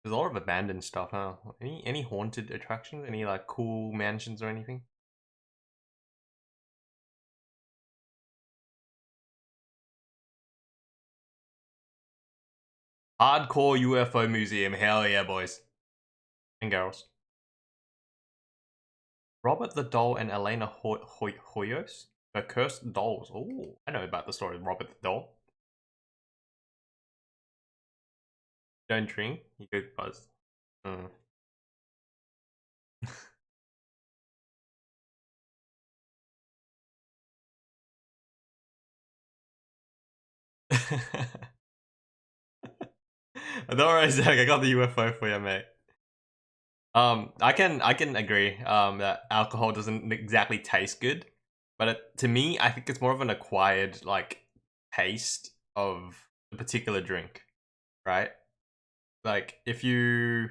There's a lot of abandoned stuff, huh? Any haunted attractions? Any like cool mansions or anything? Hardcore UFO museum, hell yeah, boys and girls. Robert the Doll and Elena Hoyos? The Cursed Dolls. Oh, I know about the story of Robert the Doll. Don't drink, you go buzz. Don't worry, Zach, I got the UFO for you, mate. I can agree that alcohol doesn't exactly taste good, but to me, I think it's more of an acquired like taste of a particular drink, right? Like if you,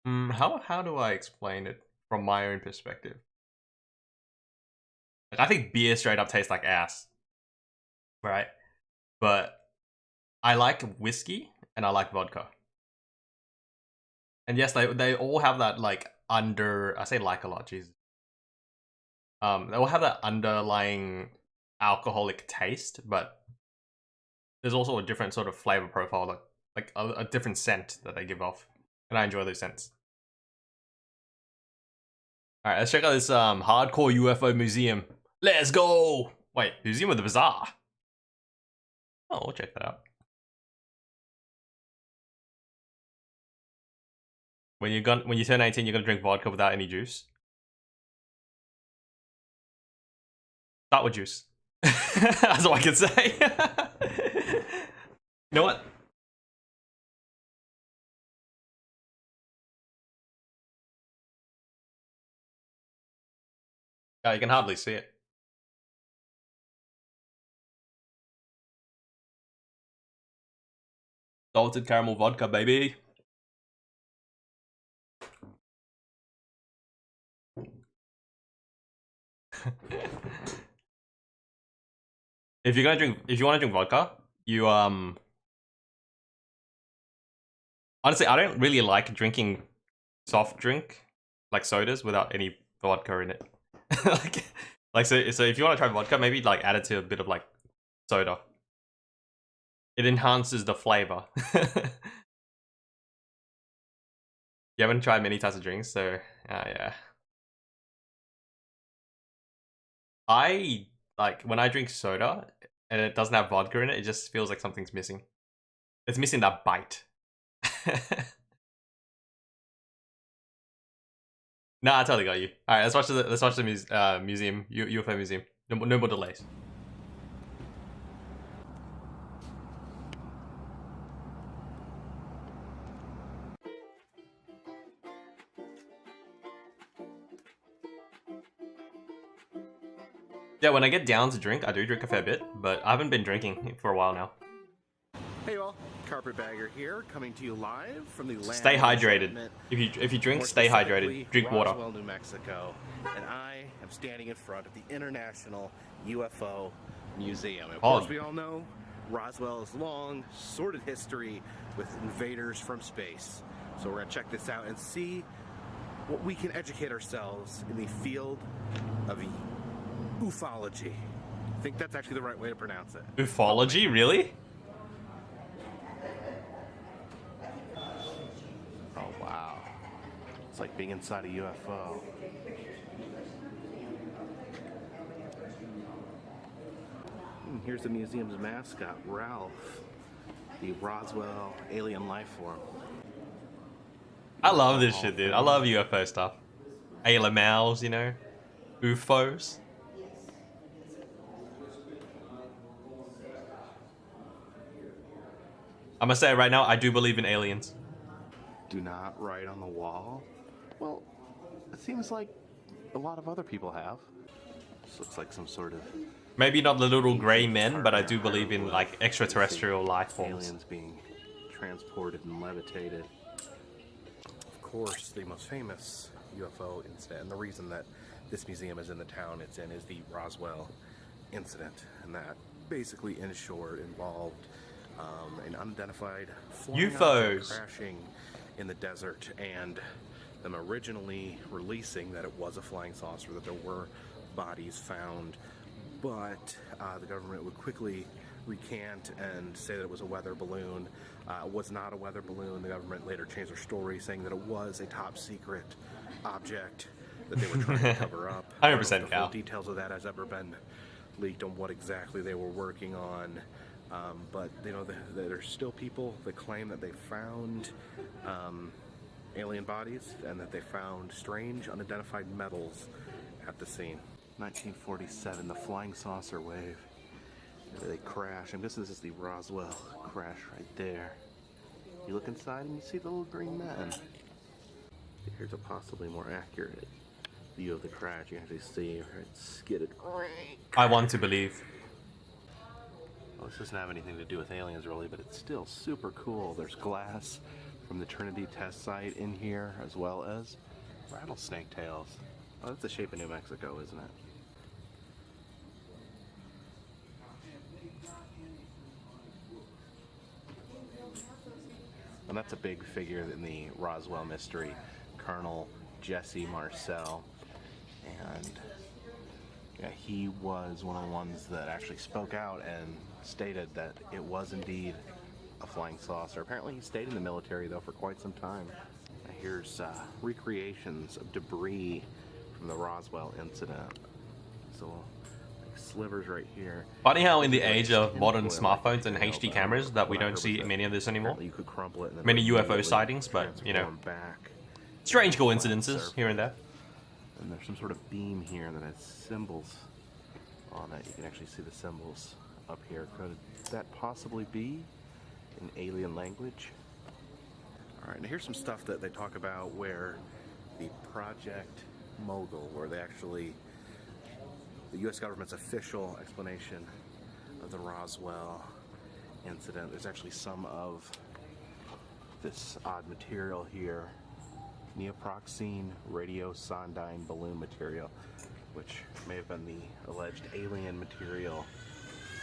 how do I explain it from my own perspective? Like, I think beer straight up tastes like ass, right? But I like whiskey and I like vodka. And yes, they all have that like I say like a lot, Jesus. They all have that underlying alcoholic taste, but there's also a different sort of flavor profile, like a different scent that they give off, and I enjoy those scents. Alright, let's check out this hardcore UFO museum. Let's go! Wait, Museum of the Bizarre. Oh, we'll check that out. When you turn 18, you're gonna drink vodka without any juice. Start with juice. That's all I can say. You know what? Oh, you can hardly see it. Salted caramel vodka, baby. If you want to drink vodka, you honestly, I don't really like drinking soft drink like sodas without any vodka in it. so if you want to try vodka, maybe like add it to a bit of like soda. It enhances the flavor. You haven't tried many types of drinks, so yeah. I like when I drink soda and it doesn't have vodka in it, it just feels like something's missing. It's missing that bite. Nah, I totally got you. All right, let's watch the museum, UFO museum. No more delays. Yeah, when I get down to drink, I do drink a fair bit, but I haven't been drinking for a while now. Hey all, Carpetbagger here, coming to you live from the land. Stay hydrated. If you drink, stay hydrated. Drink water. Roswell, New Mexico, and I am standing in front of the International UFO Museum. Of course, we all know Roswell has long, sordid history with invaders from space. So we're gonna check this out and see what we can educate ourselves in the field of ufology. I think that's actually the right way to pronounce it. Ufology, really? Oh wow. It's like being inside a UFO. Here's the museum's mascot, Ralph, the Roswell alien life form. I love this shit, dude. I love UFO stuff. ALMLs, you know? UFOs. I'm gonna say it right now, I do believe in aliens. Do not write on the wall? Well, it seems like a lot of other people have. This looks like some sort of... Maybe not the little grey men, but I do believe in like extraterrestrial life forms. Aliens being transported and levitated. Of course, the most famous UFO incident, and the reason that this museum is in the town it's in, is the Roswell incident. And that basically, in short, involved an unidentified flying object crashing in the desert, and them originally releasing that it was a flying saucer, that there were bodies found, but the government would quickly recant and say that it was a weather balloon. It was not a weather balloon. The government later changed their story, saying that it was a top secret object that they were trying to cover up. 100% the full details of that has ever been leaked on what exactly they were working on. But you know, there's still people that claim that they found alien bodies and that they found strange unidentified metals at the scene. 1947, the flying saucer wave. They crash. I'm guessing this is the Roswell crash right there. You look inside and you see the little green man. Here's a possibly more accurate view of the crash. You actually see where it skidded. I want to believe. Well, this doesn't have anything to do with aliens really, but it's still super cool. There's glass from the Trinity test site in here, as well as rattlesnake tails. Oh, that's the shape of New Mexico, isn't it? And that's a big figure in the Roswell mystery, Colonel Jesse Marcel. And yeah, he was one of the ones that actually spoke out and stated that it was indeed a flying saucer. Apparently he stayed in the military though for quite some time. Here's recreations of debris from the Roswell incident. So like slivers right here. Funny how in the age of modern smartphones and HD cameras that we don't see many of this anymore. You could crumple it and then Many UFO immediately sightings, but you know, transform back. strange coincidences here and there. And there's some sort of beam here that has symbols on it. You can actually see the symbols up here. Could that possibly be an alien language? All right, now here's some stuff that they talk about where the Project Mogul, where they actually, the U.S. government's official explanation of the Roswell incident. There's actually some of this odd material here. Neoproxene radiosondyne balloon material, which may have been the alleged alien material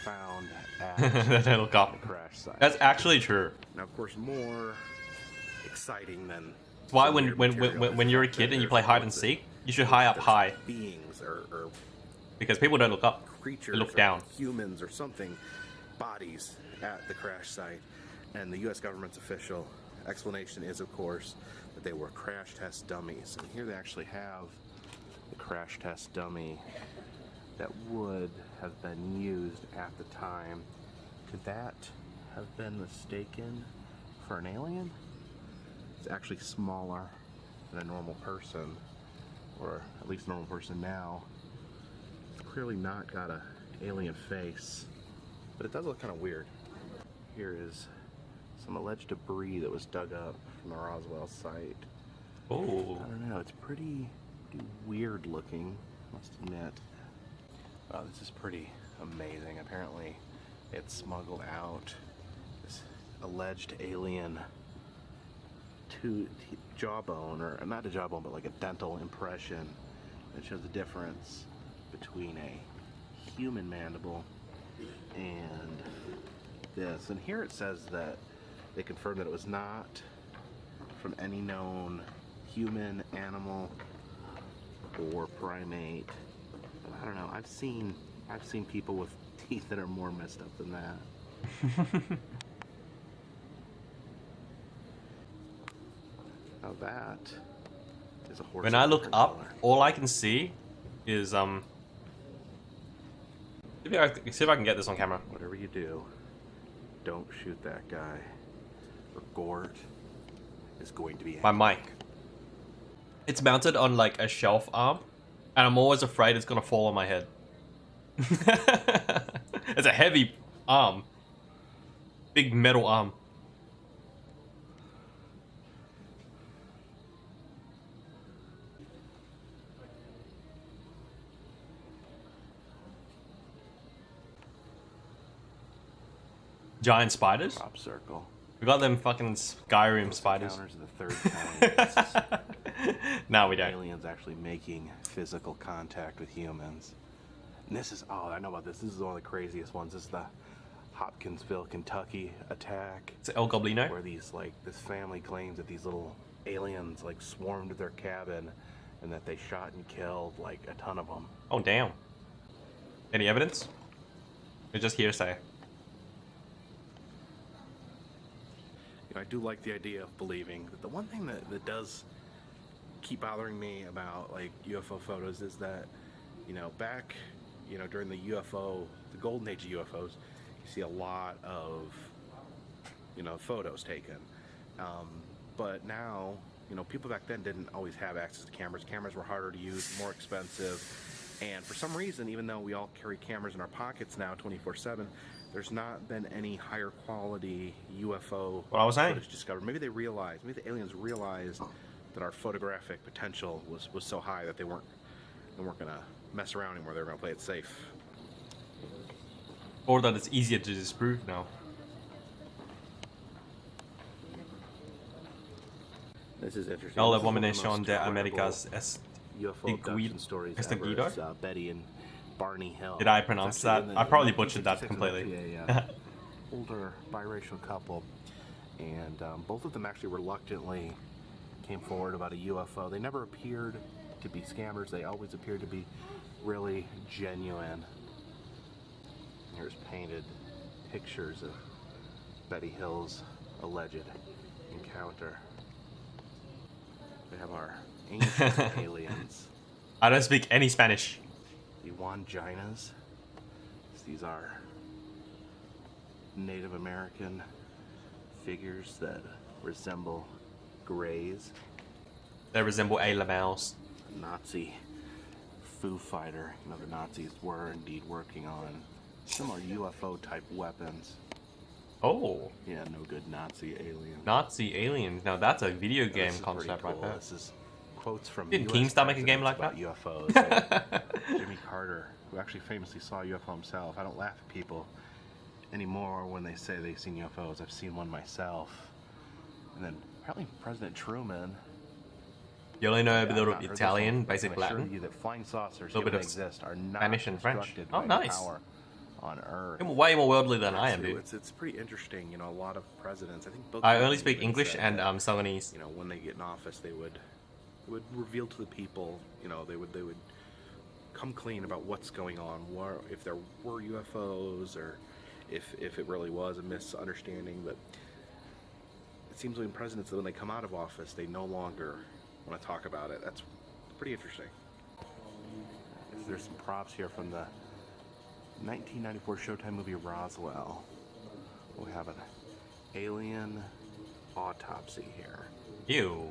found at the crash site. That's actually true. Now, of course, more exciting than why when you're a kid and you play hide and seek, you should hide up high. Beings or because people don't look up. Creatures, they look down. Humans or something, bodies at the crash site, and the U.S. government's official explanation is, of course, that they were crash test dummies. And here they actually have the crash test dummy that would have been used at the time. Could that have been mistaken for an alien? It's actually smaller than a normal person, or at least a normal person now. It's clearly not got an alien face, but it does look kind of weird. Here is some alleged debris that was dug up from the Roswell site. Oh. I don't know, it's pretty weird looking, must admit. Oh, this is pretty amazing. Apparently, it smuggled out this alleged alien jawbone, or not a jawbone, but like a dental impression that shows the difference between a human mandible and this. And here it says that they confirmed that it was not from any known human, animal, or primate. But I don't know. I've seen people with teeth that are more messed up than that. Now that is a horse. When I look up, all I can see is see if I can get this on camera. Whatever you do, don't shoot that guy, or Gort is going to be my mic. It's mounted on like a shelf arm, and I'm always afraid it's gonna fall on my head. It's a heavy arm, big metal arm. Giant spiders? Crop circle. We got them fucking Skyrim spiders. Encounters the third time. No, we don't. Aliens actually making physical contact with humans. And this is, oh, I know about this. This is one of the craziest ones. This is the Hopkinsville, Kentucky attack. It's El Goblino. Where these, like, this family claims that these little aliens, like, swarmed their cabin and that they shot and killed, like, a ton of them. Oh, damn. Any evidence? Or just hearsay? I do like the idea of believing that the one thing that does keep bothering me about like UFO photos is that, you know, back, you know, during the golden age of UFOs, you see a lot of, you know, photos taken. But now, you know, people back then didn't always have access to cameras. Cameras were harder to use, more expensive. And for some reason, even though we all carry cameras in our pockets now 24/7, there's not been any higher quality UFO footage discovered. Maybe they realized, maybe the aliens realized that our photographic potential was so high that they weren't gonna mess around anymore. They were gonna play it safe. Or that it's easier to disprove now. This is interesting. El Abominación de Américas UFO abduction stories ever. Betty and Barney Hill. Did I pronounce that? I probably butchered that completely. Older biracial couple, and both of them actually reluctantly came forward about a UFO. They never appeared to be scammers. They always appeared to be really genuine. Here's painted pictures of Betty Hill's alleged encounter. We have our ancient aliens I don't speak any Spanish. The Wanginas. These are Native American figures that resemble Greys. They resemble a mouse. Nazi Foo Fighter. You know, the Nazis were indeed working on similar UFO type weapons. Oh. Yeah, no good Nazi aliens. Nazi aliens. Now that's a video game This is concept pretty right cool. there. This is quotes from Didn't US Keemstar make a game like presidents that? about UFOs. Jimmy Carter, who actually famously saw a UFO himself. I don't laugh at people anymore when they say they've seen UFOs. I've seen one myself. And then apparently President Truman. You only know a I've little not heard this Italian, one, basic but I assure Latin. you that flying saucers, A little if bit they of exist, are not Spanish and French. constructed Oh, by nice. power on Earth. I'm way more worldly than I am, So dude. It's pretty interesting. You know, a lot of presidents. I think Bill I Clinton only speak even English said and that, Celanese. You know, when they get in office, they would reveal to the people. You know, they would come clean about what's going on, if there were UFOs, or if it really was a misunderstanding. But it seems like presidents, when they come out of office, they no longer want to talk about it. That's pretty interesting. There's some props here from the 1994 Showtime movie Roswell. We have an alien autopsy here. Ew.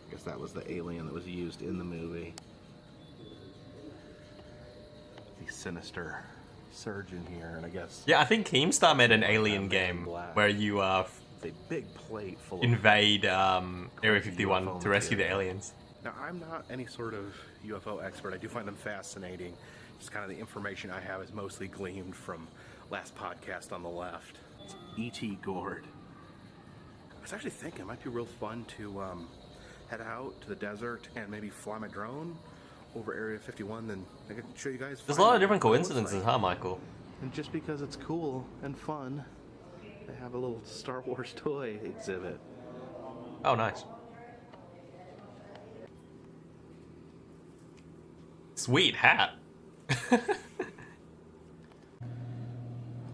I guess that was the alien that was used in the movie. The sinister surgeon here, and I guess... Yeah, I think Keemstar made an alien game where you It's a big plate full of invade Area 51 to rescue the material. aliens. Now, I'm not any sort of UFO expert. I do find them fascinating. Just kind of the information I have is mostly gleaned from last podcast on the left. It's E.T. Gord. I was actually thinking it might be real fun to head out to the desert and maybe fly my drone over Area 51. Then I could show you guys. There's a lot of finally different what it looks coincidences, like. huh, Michael? And just because it's cool and fun, they have a little Star Wars toy exhibit. Oh, nice. Sweet hat.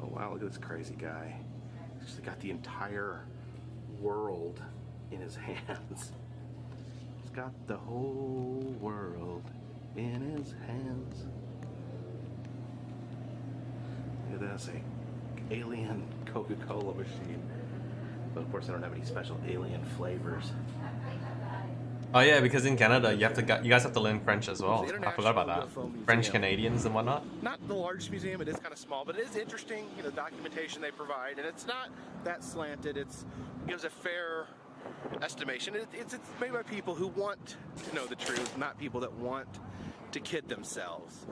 Oh wow, look at this crazy guy. He's just got the entire world in his hands. He's got the whole world in his hands. Look at this, a alien Coca-Cola machine. But of course I don't have any special alien flavors. Oh yeah, because in Canada you guys have to learn French as well. It's the I forgot about that. International UFO Museum. French Canadians and whatnot. Not the largest museum, it is kind of small, but it is interesting, you know, the documentation they provide, and it's not that slanted. It gives a fair estimation. It's made by people who want to know the truth, not people that want to kid themselves.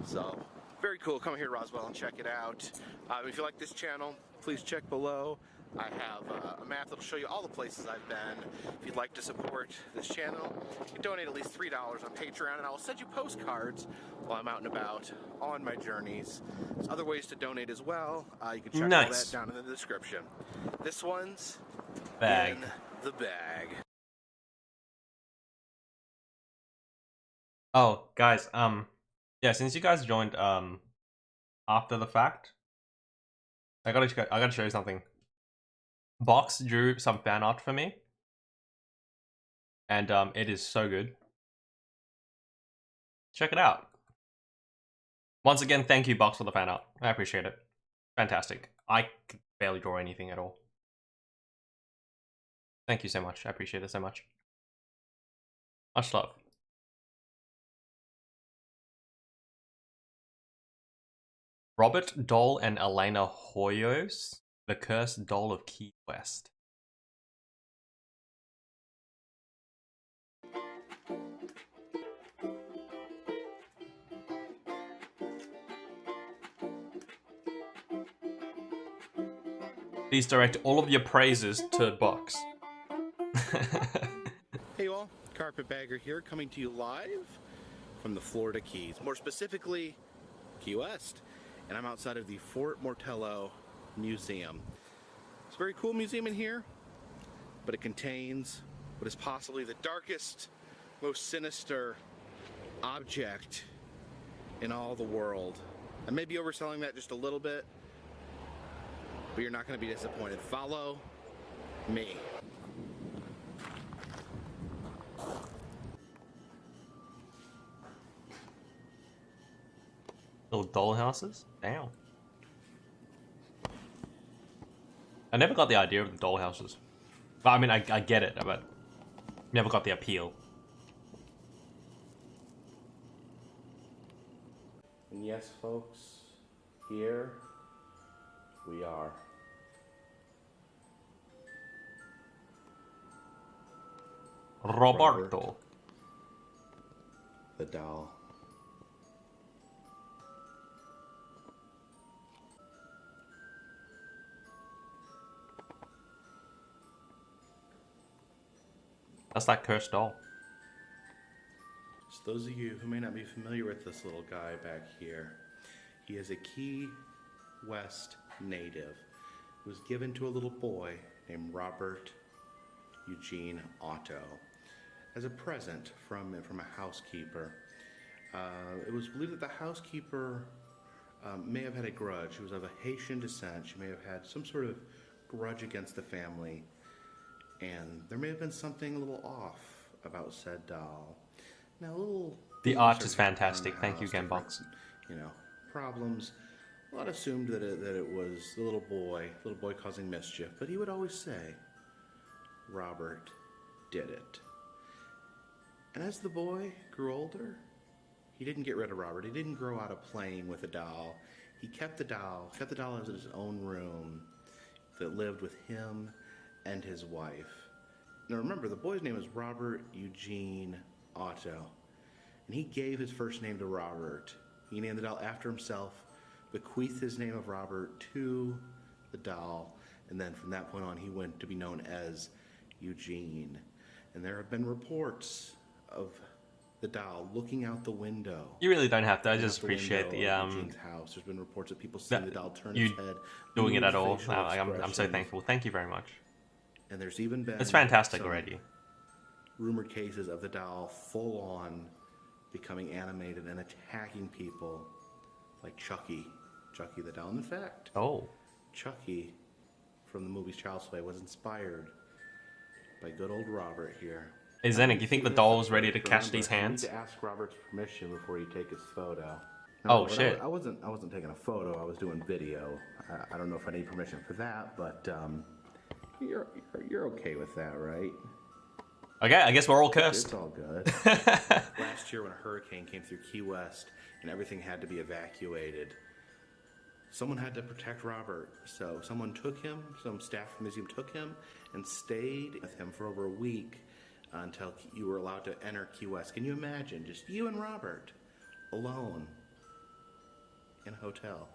So, very cool. Come here, Roswell, and check it out. If you like this channel, please check below. I have a map that'll show you all the places I've been. If you'd like to support this channel, you can donate at least $3 on Patreon, and I will send you postcards while I'm out and about on my journeys. There's other ways to donate as well. You can check all that down in the description. This one's Bag. in the bag. Oh, guys, yeah, since you guys joined after the fact, I gotta show you something. Box drew some fan art for me, and it is so good. Check it out. Once again, thank you, Box, for the fan art. I appreciate it. Fantastic. I could barely draw anything at all. Thank you so much. I appreciate it so much. Much love. Robert Dole and Elena Hoyos, The Cursed Doll of Key West. Please direct all of your praises to Box. Hey all, Carpetbagger here, coming to you live from the Florida Keys, more specifically Key West, and I'm outside of the Fort Mortello Museum. It's a very cool museum in here, but it contains what is possibly the darkest, most sinister object in all the world. I may be overselling that just a little bit, but you're not going to be disappointed. Follow me. dollhouses? Damn. I never got the idea of the dollhouses. But I mean, I get it, but never got the appeal. And yes, folks, here we are. Roberto. Robert, the doll. That's that cursed doll. So those of you who may not be familiar with this little guy back here, he is a Key West native who was given to a little boy named Robert Eugene Otto as a present from a housekeeper. It was believed that the housekeeper may have had a grudge. She was of a Haitian descent. She may have had some sort of grudge against the family, and there may have been something a little off about said doll. Now, a little The art is fantastic. Thank you, Gamebox. You know, problems. A lot assumed that it was the little boy causing mischief, but he would always say, Robert did it. And as the boy grew older, he didn't get rid of Robert. He didn't grow out of playing with the doll. He kept the doll as his own room that lived with him and his wife. Now remember, the boy's name is Robert Eugene Otto, and he gave his first name to Robert. He named the doll after himself, bequeathed his name of Robert to the doll, and then from that point on he went to be known as Eugene. And there have been reports of the doll looking out the window. You really don't have to. I just appreciate the Eugene's house. There's been reports of people seeing the doll turn you its head, doing it at all. facial I'm so expressions. thankful. Thank you very much. And there's even been It's fantastic some already. rumored cases of the doll full on becoming animated and attacking people, like Chucky the doll. And in fact, Chucky from the movie Child's Play was inspired by good old Robert here. Hey Zenik, you think the doll was ready to catch these You hands? need to ask Robert's permission before you take his photo. Oh, shit. I wasn't taking a photo. I was doing video. I don't know if I need permission for that, but you're okay with that, right? Okay, I guess we're all cursed. It's all good. Last year when a hurricane came through Key West and everything had to be evacuated, someone had to protect Robert. So someone took him, some staff from the museum took him and stayed with him for over a week until you were allowed to enter Key West. Can you imagine? Just you and Robert alone in a hotel.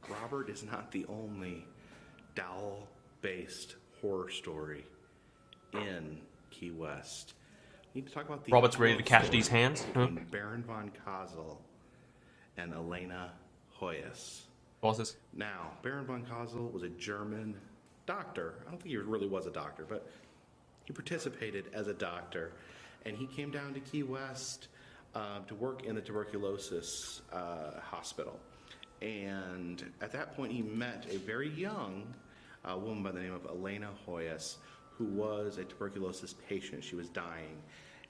Robert is not the only doll-based horror story in Key West. We need to talk about the Robert's ready to catch these hands? between Baron von Kosel and Elena Hoyas. What's this? Now, Baron von Kosel was a German doctor. I don't think he really was a doctor, but he participated as a doctor, and he came down to Key West to work in the tuberculosis hospital. And at that point, he met a very young woman by the name of Elena Hoyas, who was a tuberculosis patient. She was dying.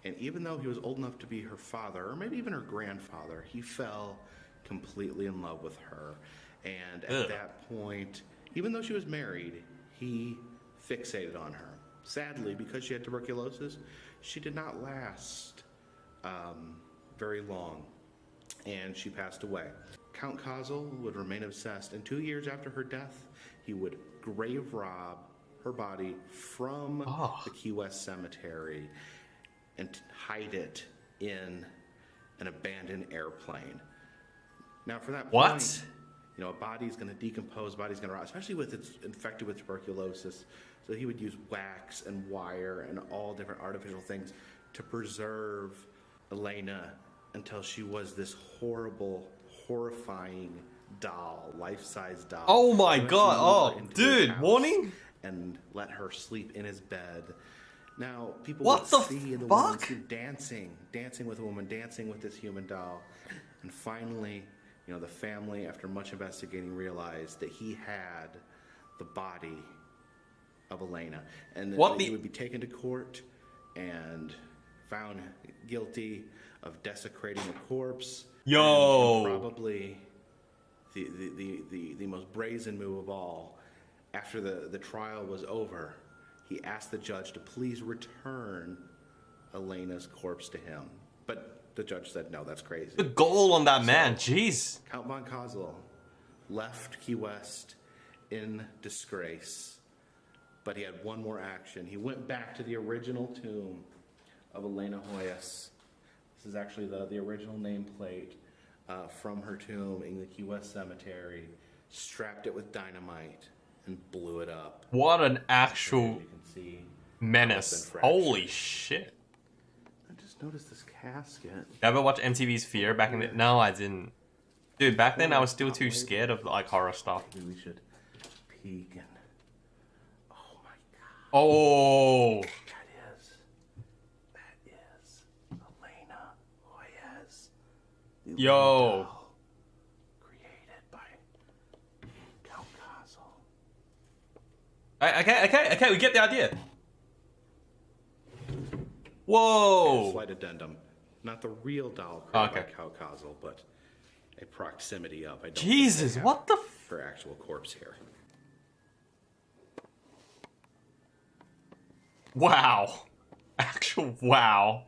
And even though he was old enough to be her father, or maybe even her grandfather, he fell completely in love with her. And at that point, even though she was married, he fixated on her. Sadly, because she had tuberculosis, she did not last very long, and she passed away. Count Kosel would remain obsessed, and 2 years after her death, he would grave rob her body from the Key West cemetery and hide it in an abandoned airplane. Now, for that point, you know, a body's going to decompose, a body's going to rot, especially with it's infected with tuberculosis. So he would use wax and wire and all different artificial things to preserve Elena until she was this horrible, horrifying doll, life-size doll. Oh my god! Oh, dude, warning? And let her sleep in his bed. Now, people What would the see the fuck? woman dancing with a woman, dancing with this human doll. And finally, you know, the family, after much investigating, realized that he had the body of Elena. And he would be taken to court and found guilty of desecrating a corpse. Yo! And probably the most brazen move of all. After the trial was over, he asked the judge to please return Elena's corpse to him. But the judge said, no, that's crazy. The goal on that man, jeez. Count von Cosel left Key West in disgrace, but he had one more action. He went back to the original tomb of Elena Hoyas. This is actually the original nameplate from her tomb in the Key West Cemetery. Strapped it with dynamite and blew it up. What an actual menace. Holy shit. I just noticed this casket. Ever watch MTV's Fear back in the... No, I didn't. Dude, back then I was still too scared of like horror stuff. Maybe we should peek and... Oh my god. Oh! That is Elena Hoyas. Yo! Created by Count Cosel. Okay, we get the idea. Whoa! Slight addendum. Not the real doll created Okay. by Count Cosel, but a proximity of. I don't Jesus, think they have what the her actual corpse here. Wow. Actual wow.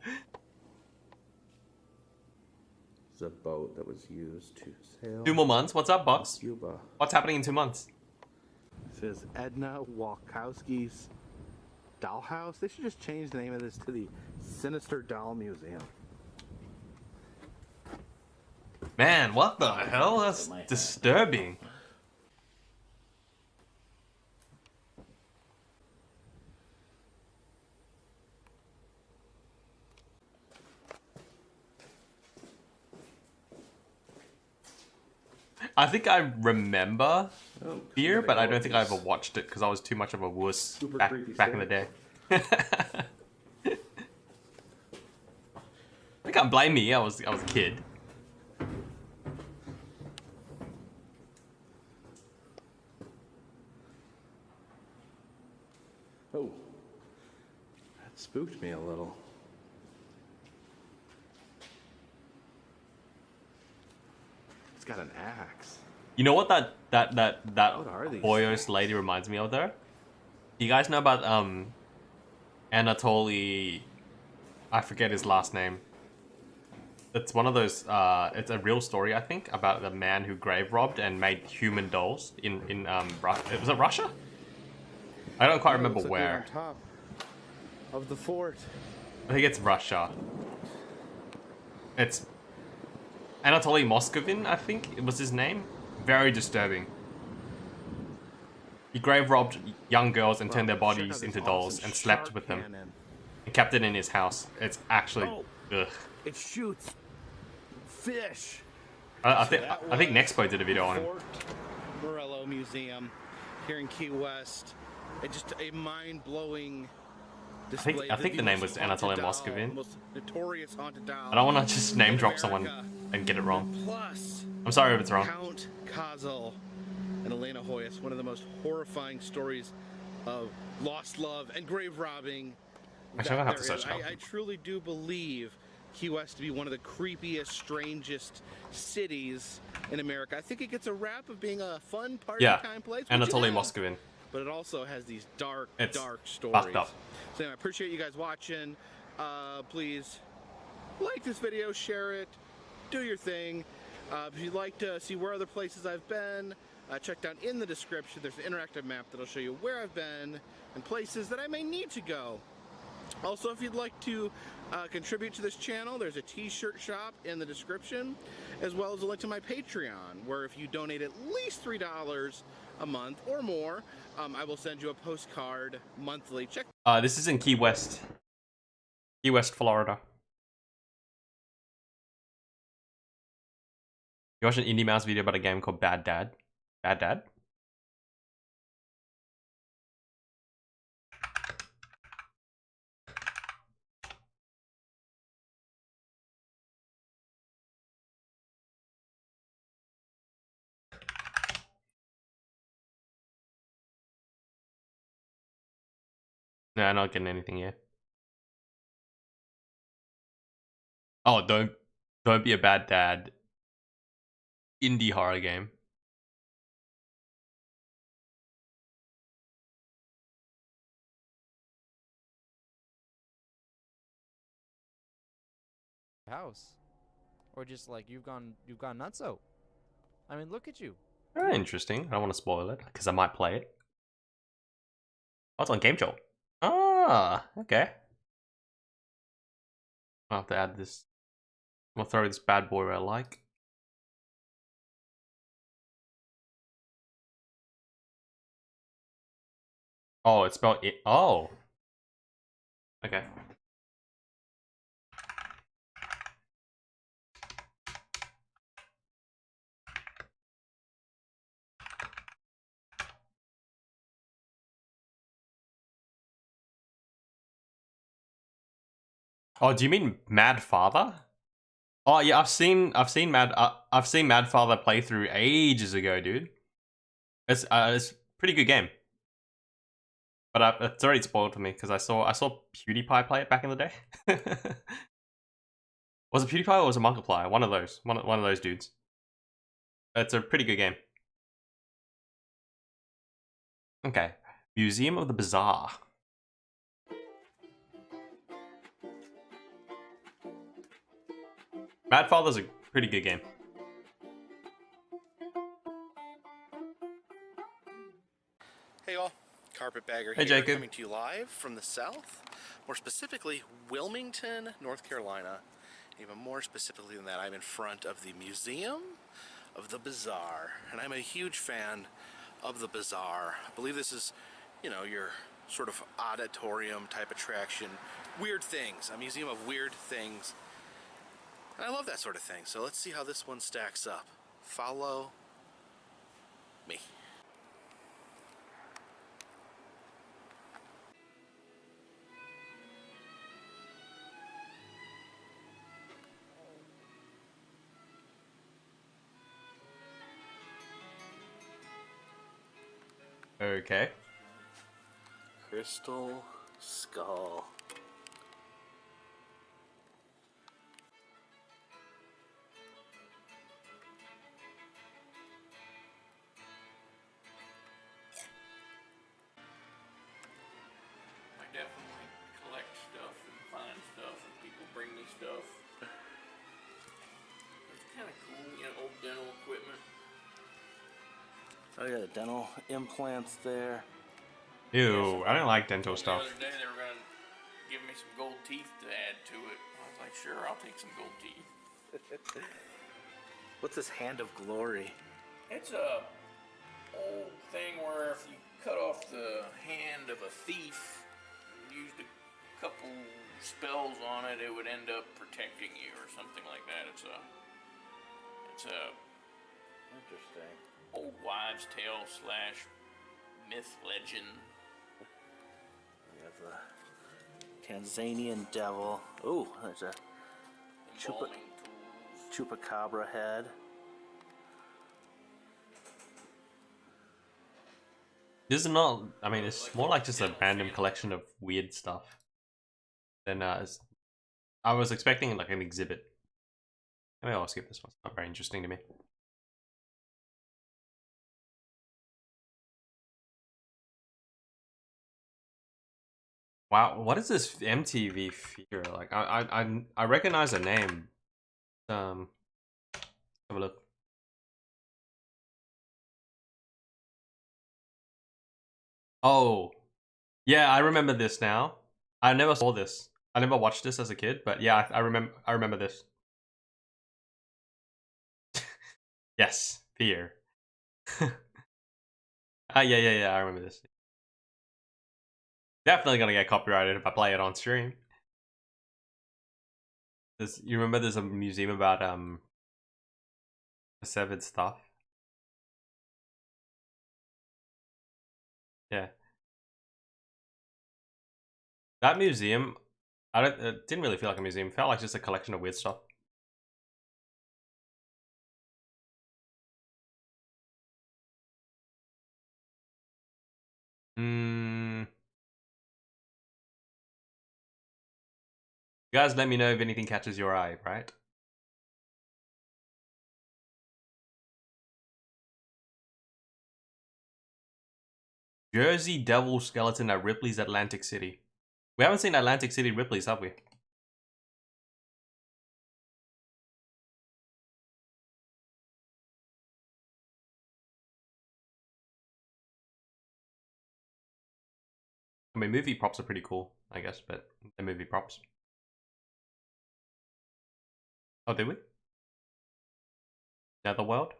It's a boat that was used to sail. 2 more months? What's up, Bucks? Cuba. What's happening in 2 months? This is Edna Walkowski's Dollhouse. They should just change the name of this to the Sinister Doll Museum. Man, what the hell? That's disturbing. I think I remember Fear, but I don't think I ever watched it because I was too much of a wuss back in the day. I can't blame me. I was a kid. Oh, that spooked me a little. It's got an axe. You know what that are these Hoyos lady reminds me of though? Do you guys know about Anatoly? I forget his last name. It's one of those. It's a real story, I think, about the man who grave robbed and made human dolls in Russia. Was it Russia? I don't quite remember Looks like we're where. on top of the fort. I think it's Russia. It's Anatoly Moscovin, I think it was his name. Very disturbing. He grave robbed young girls and turned their bodies into dolls and slept with them. And kept it in his house. It's actually... Ugh. It shoots fish. I think Nexpo did a video on him. Fort Morello Museum here in Key West. It's just a mind-blowing display. I think the name was Anatoly Moscovin. Most notorious haunted doll. I don't want to just name drop someone and get it wrong. Plus, I'm sorry if it's wrong. Count Cosel and Elena Hoyas, one of the most horrifying stories of lost love and grave robbing. Actually, I'm gonna have to there search is. it up. I truly do believe Key West to be one of the creepiest, strangest cities in America. I think it gets a rap of being a fun party time place. which Anatoly it has, Moscovin. but it also has these dark stories. fucked up. So anyway, I appreciate you guys watching. Please like this video, share it, do your thing. If you'd like to see where other places I've been, check down in the description. There's an interactive map that'll show you where I've been and places that I may need to go. Also, if you'd like to contribute to this channel, there's a t-shirt shop in the description, as well as a link to my Patreon, where if you donate at least $3 a month or more, I will send you a postcard monthly. Check. This is in Key West. Key West, Florida. You watched an Indie Mouse video about a game called Bad Dad? Bad Dad? No, I'm not getting anything yet. Oh, don't be a bad dad. Indie horror game. House, or just like you've gone nutso. I mean, look at you. Very interesting. I don't want to spoil it because I might play it. Oh, it's on Game Jolt. Ah, okay. I'll have to add this. I'm gonna throw this bad boy where I like. Oh, it's spelled it. Oh. Okay. Oh, do you mean Mad Father? Oh yeah, I've seen Mad Father playthrough ages ago, dude. It's pretty good game. But it's already spoiled for me because I saw PewDiePie play it back in the day. Was it PewDiePie or was it Markiplier? One of those. One of those dudes. It's a pretty good game. Okay. Museum of the Bizarre. Mad Father's a pretty good game. Hey all, Carpetbagger Hey, here, Jacob. coming to you live from the south, more specifically Wilmington, North Carolina. Even more specifically than that, I'm in front of the Museum of the Bizarre, and I'm a huge fan of the Bizarre. I believe this is, you know, your sort of auditorium type attraction. Weird things, a museum of weird things. And I love that sort of thing, so let's see how this one stacks up. Follow me. Okay. Crystal Skull. I definitely collect stuff and find stuff and people bring me stuff. It's kind of cool, you know, old dental equipment. Oh yeah, the dental implants there. Ew, I don't like dental The stuff. other day they were gonna give me some gold teeth to add to it. I was like, sure, I'll take some gold teeth. What's this Hand of Glory? It's a old thing where if you cut off the hand of a thief and used a couple spells on it, it would end up protecting you or something like that. It's a Interesting. old wives' tale / myth legend. We have the Tanzanian devil. Ooh, there's a chupacabra head. This is not. I mean, it's more like just a random collection of weird stuff. Than I was expecting like an exhibit. Maybe I'll skip this one. It's not very interesting to me. Wow, what is this MTV figure? Like, I recognize the name. Have a look. Oh, yeah, I remember this now. I never saw this. I never watched this as a kid, but yeah, I remember. I remember this. Yes, fear. Yeah. I remember this. Definitely gonna get copyrighted if I play it on stream. You remember there's a museum about severed stuff? Yeah. That museum, it didn't really feel like a museum. It felt like just a collection of weird stuff. Hmm. You guys let me know if anything catches your eye, right? Jersey Devil skeleton at Ripley's Atlantic City. We haven't seen Atlantic City Ripley's, have we? I mean, movie props are pretty cool, I guess, but they're movie props. Oh, did we? Netherworld?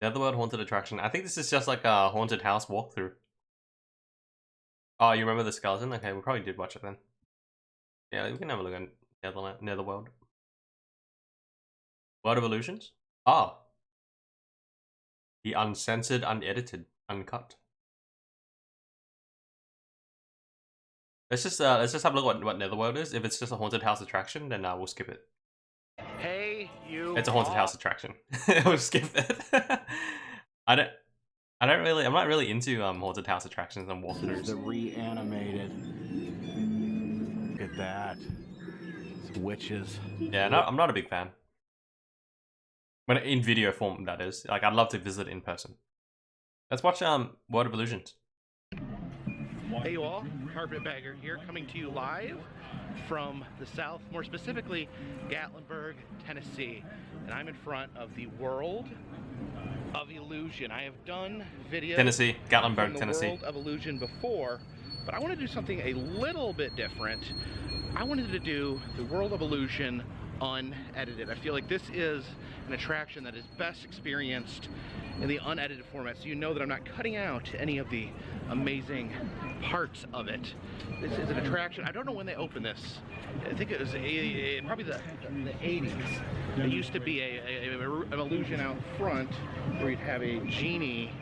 Netherworld haunted attraction. I think this is just like a haunted house walkthrough. Oh, you remember the skeleton? Okay, we probably did watch it then. Yeah, we can have a look at Netherworld. World of Illusions? Ah. The uncensored, unedited, uncut. Let's just have a look at what Netherworld is. If it's just a haunted house attraction, then we'll skip it. Hey, you. It's a haunted house attraction. We'll skip it. I'm not really into haunted house attractions and walkthroughs. The reanimated. Look at that. It's witches. Yeah, no, I'm not a big fan. But in video form, that is. Like, I'd love to visit in person. Let's watch World of Illusions. Hey you all, Carpetbagger here, coming to you live from the south, more specifically Gatlinburg, Tennessee. And I'm in front of the World of Illusion. I have done videos Tennessee, Gatlinburg, from the Tennessee. World of Illusion before, but I want to do something a little bit different. I wanted to do the World of Illusion unedited. I feel like this is an attraction that is best experienced in the unedited format, so you know that I'm not cutting out any of the amazing parts of it. This is an attraction. I don't know when they opened this. I think it was probably the 80s. There used to be an illusion out front where you'd have a genie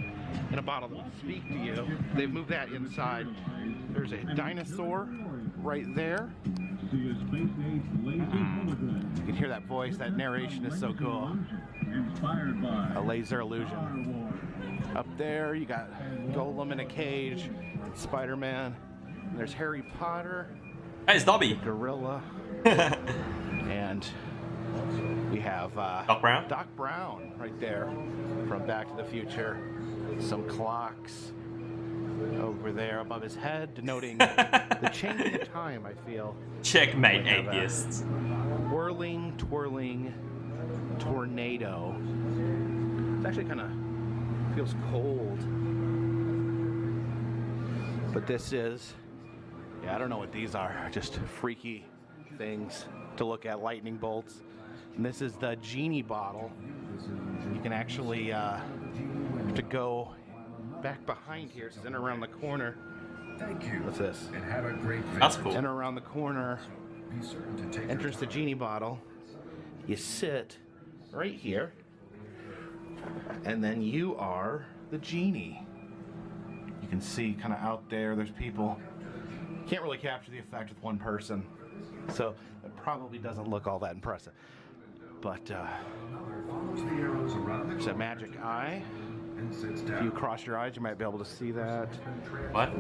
in a bottle that would speak to you. They've moved that inside. There's a dinosaur right there. You can hear that voice, that narration is so cool. A laser illusion. Up there, you got Golem in a cage, Spider-Man. There's Harry Potter. Hey, it's Dobby. Gorilla. And we have Doc Brown? Doc Brown right there from Back to the Future. Some clocks over there above his head, denoting the changing of time, I feel. Checkmate, atheists. Whirling, twirling tornado. It actually kind of feels cold. But this is, yeah, I don't know what these are. Just freaky things to look at, lightning bolts. And this is the genie bottle. You can actually have to go back behind here. It's in around the corner. Thank you. What's this? And have a great visit. That's cool. In around the corner. Be certain to take Enters the genie bottle. You sit right here. And then you are the genie. You can see kind of out there, there's people. Can't really capture the effect with one person. So it probably doesn't look all that impressive. But there's a magic eye. If you cross your eyes, you might be able to see that. What?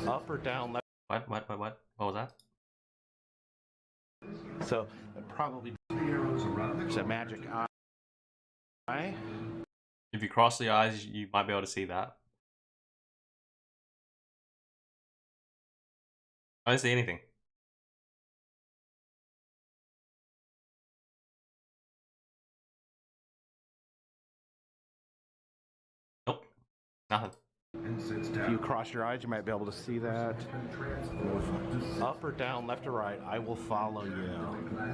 Up or down, left. What? What was that? So it probably there's a magic eye. If you cross the eyes, you might be able to see that. I don't see anything. Nope. Nothing. If you cross your eyes, you might be able to see that. Up or down, left or right, I will follow you.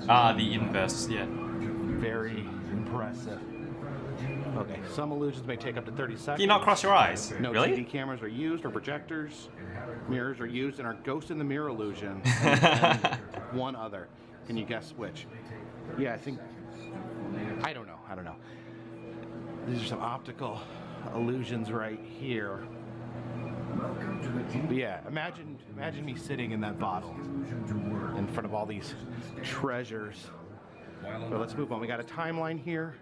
Ah, the inverse, yeah. Very impressive. Okay, some illusions may take up to 30 seconds. Can you not cross your eyes? No Really? TV cameras are used or projectors. Mirrors are used in our ghost in the mirror illusion. And one other. Can you guess which? Yeah, I don't know. These are some optical illusions right here. But yeah, imagine me sitting in that bottle in front of all these treasures. So let's move on. We got a timeline here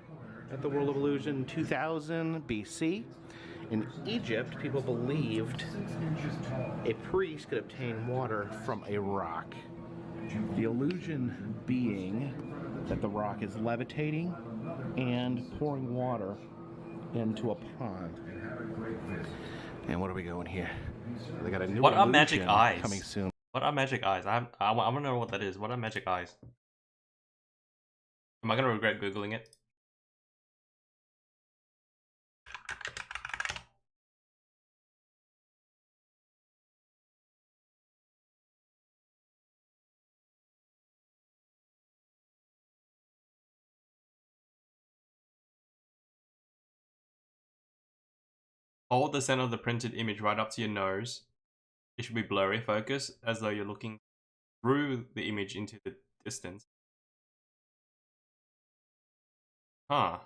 at the World of Illusion, 2000 BC. In Egypt, people believed a priest could obtain water from a rock. The illusion being that the rock is levitating and pouring water into a pond. And what are we going here? They got a new What are magic illusion eyes? coming soon. What are magic eyes? I want to know what that is. What are magic eyes? Am I gonna regret googling it? Hold the center of the printed image right up to your nose. It should be blurry focus, as though you're looking through the image into the distance. Huh.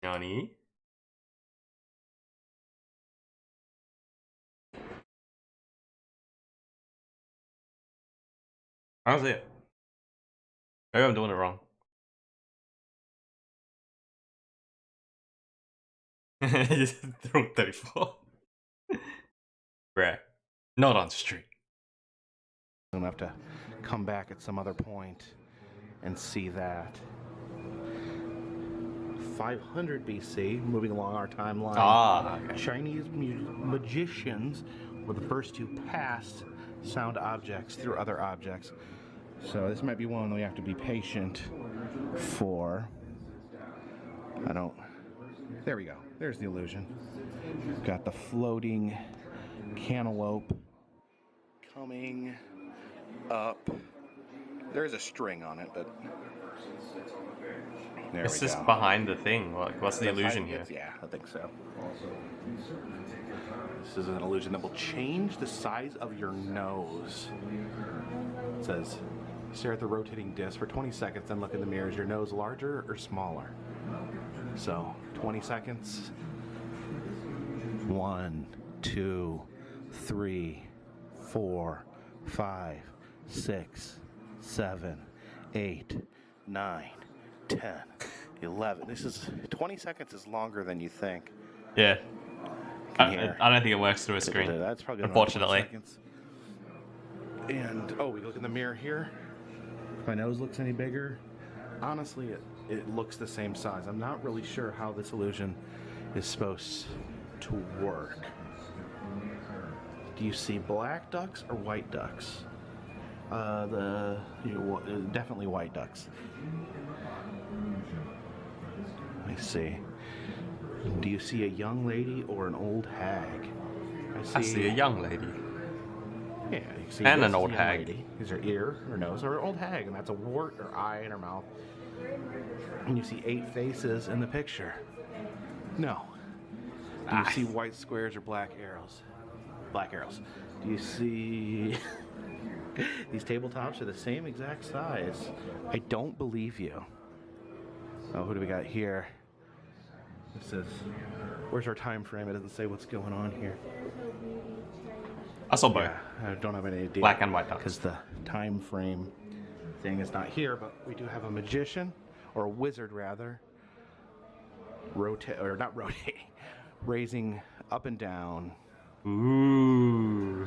Nani? I don't see it. Maybe I'm doing it wrong. Just throw 34. Bruh. Not on street. I'm gonna have to come back at some other point and see that. 500 BC, moving along our timeline. Ah, okay. Chinese magicians were the first to pass sound objects through other objects. So this might be one we have to be patient for. There we go. There's the illusion. Got the floating cantaloupe coming up. There's a string on it, but there It's we just go. behind the thing. What's the illusion here? Yeah, I think so. This is an illusion that will change the size of your nose. It says, stare at the rotating disc for 20 seconds, then look in the mirror. Is your nose larger or smaller? So, 20 seconds. 1, 2, 3, 4, 5, 6, 7, 8, 9, 10, 11. This is 20 seconds is longer than you think. Yeah. I don't think it works through a screen. That's probably unfortunately. 20 seconds. And we look in the mirror here. If my nose looks any bigger, honestly, it looks the same size. I'm not really sure how this illusion is supposed to work. Do you see black ducks or white ducks? Definitely white ducks. Let me see. Do you see a young lady or an old hag? I see a young lady. Yeah, you see and this an old young hag. lady. Is her ear, her nose, or an old hag, and that's a wart or eye in her mouth. And you see 8 faces in the picture. No. Do you see white squares or black arrows? Black arrows. Do you see these tabletops are the same exact size? I don't believe you. Oh, who do we got here? It says, where's our time frame? It doesn't say what's going on here. I saw both. Yeah, I don't have any idea. Black and white ducks. Because the time frame thing is not here, but we do have a magician, or a wizard rather, raising up and down. Ooh.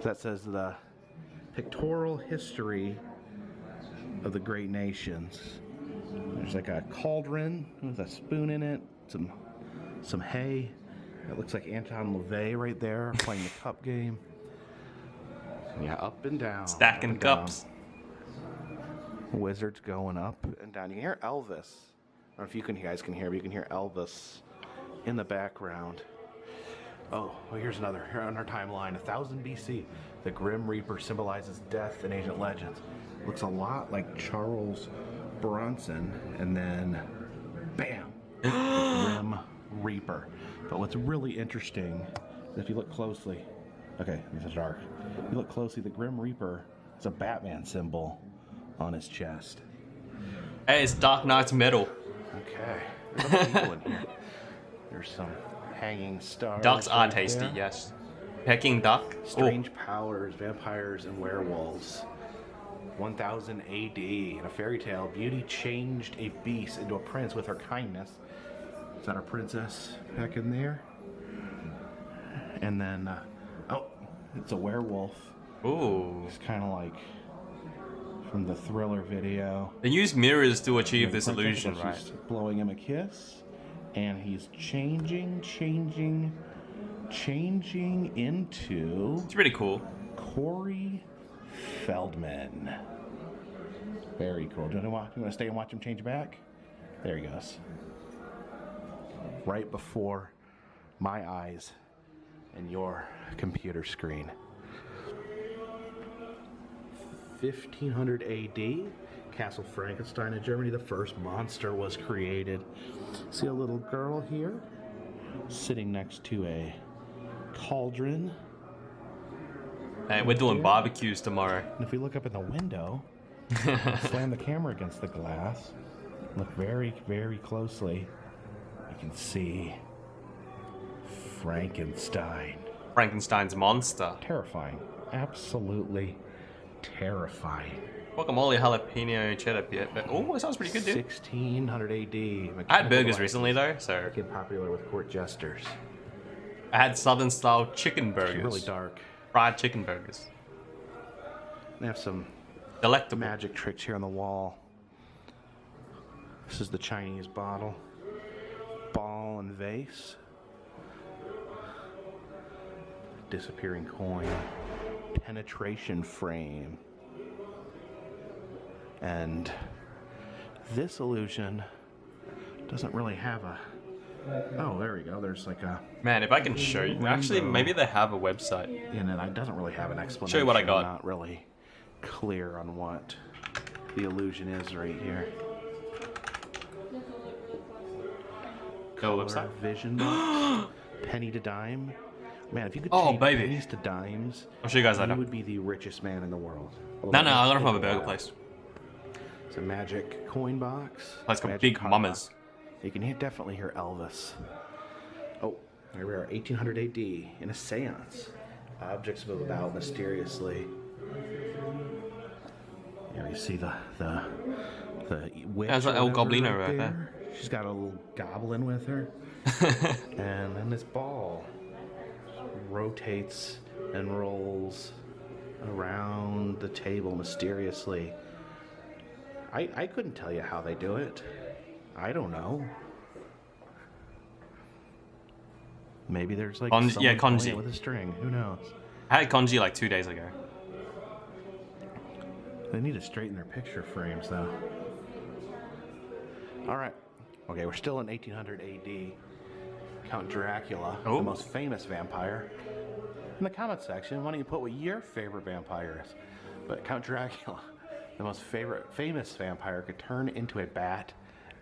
That says the pictorial history of the great nations. There's like a cauldron with a spoon in it, some hay. It looks like Anton LaVey right there playing the cup game. Yeah, up and down. Stacking up and cups. Down. Wizards going up and down. You can hear Elvis. I don't know if you guys can hear, but you can hear Elvis in the background. Oh, well, here's another. Here on our timeline, 1000 BC. The Grim Reaper symbolizes death in ancient legends. Looks a lot like Charles Bronson, and then bam, the Grim Reaper. But what's really interesting is if you look closely, okay, these are dark. If you look closely, the Grim Reaper is a Batman symbol on his chest. Hey, it's Dark Knight's metal. Okay, there's other people in here. There's some hanging stars. Ducks are right tasty, there. yes. Peking duck. Strange powers, vampires, and werewolves. 1000 AD. In a fairy tale, Beauty changed a beast into a prince with her kindness. Is that our princess back in there? And then, it's a werewolf Ooh. It's kind of like from the Thriller video. They use mirrors to achieve this Princess illusion, she's right? Blowing him a kiss, and he's changing into. It's pretty cool. Corey Feldman. Very cool. Do you want to stay and watch him change back? There he goes. Right before my eyes and your computer screen. 1500 AD, Castle Frankenstein in Germany, the first monster was created. See a little girl here sitting next to a cauldron. Hey, we're doing barbecues tomorrow. And if we look up in the window, slam the camera against the glass, look very, very closely, you can see Frankenstein. Frankenstein's monster. Terrifying. Absolutely terrifying. Guacamole, jalapeno, cheddar pit. Oh, it sounds pretty good, dude. 1600 AD. I had burgers recently though, so. Became popular with court jesters. I had southern style chicken burgers. Really dark. Fried chicken burgers. They have some delectable magic tricks here on the wall. This is the Chinese bottle, ball and vase, disappearing coin, penetration frame, and this illusion doesn't really have a. Oh, there we go. There's like a. Man, if I can show you. Actually, maybe they have a website. And it doesn't really have an explanation. Show you what I got. I'm not really clear on what the illusion is right here. Go website. Vision box. Penny to dime. Man, if you could change pennies to dimes, I'll show you guys later. You would be the richest man in the world. No, I got it from a burger place. It's a magic coin box. Let's go, big mamas. You can definitely hear Elvis. Oh, here we are, 1800 AD, in a seance. Objects move about mysteriously. Here you see the witch. That's like El Goblino right there. She's got a little goblin with her. And then this ball rotates and rolls around the table mysteriously. I couldn't tell you how they do it. I don't know. Maybe there's like kanji with a string. Who knows? I had kanji like 2 days ago. They need to straighten their picture frames though. All right. Okay, we're still in 1800 AD. Count Dracula, the most famous vampire. In the comment section, why don't you put what your favorite vampire is? But Count Dracula, the most famous vampire, could turn into a bat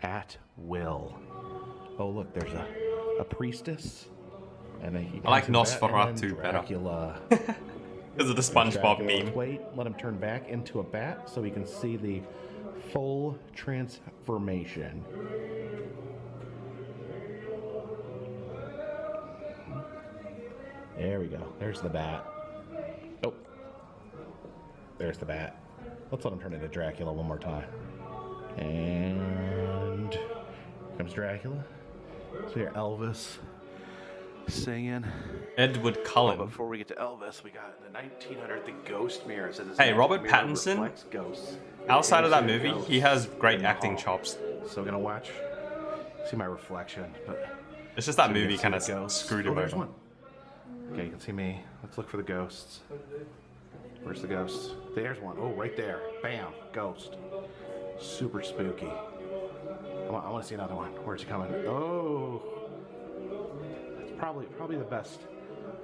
at will. Oh look, there's a priestess. And then I like Nosferatu better. Because of the SpongeBob meme. Wait, let him turn back into a bat so we can see the full transformation. There we go. There's the bat. Oh. There's the bat. Let's let him turn into Dracula one more time. And here comes Dracula. So here Elvis singing. Edward Cullen. Oh, before we get to Elvis, we got the 1900 The Ghost Mirror. So hey, Robert Pattinson, outside of that movie, he has great acting chops. So I'm going to watch, see my reflection. But it's just that movie kind of screwed him over. Okay, you can see me. Let's look for the ghosts. Where's the ghosts? There's one. Oh, right there. Bam. Ghost. Super spooky. I want to see another one. Where's he coming? Oh. That's probably the best.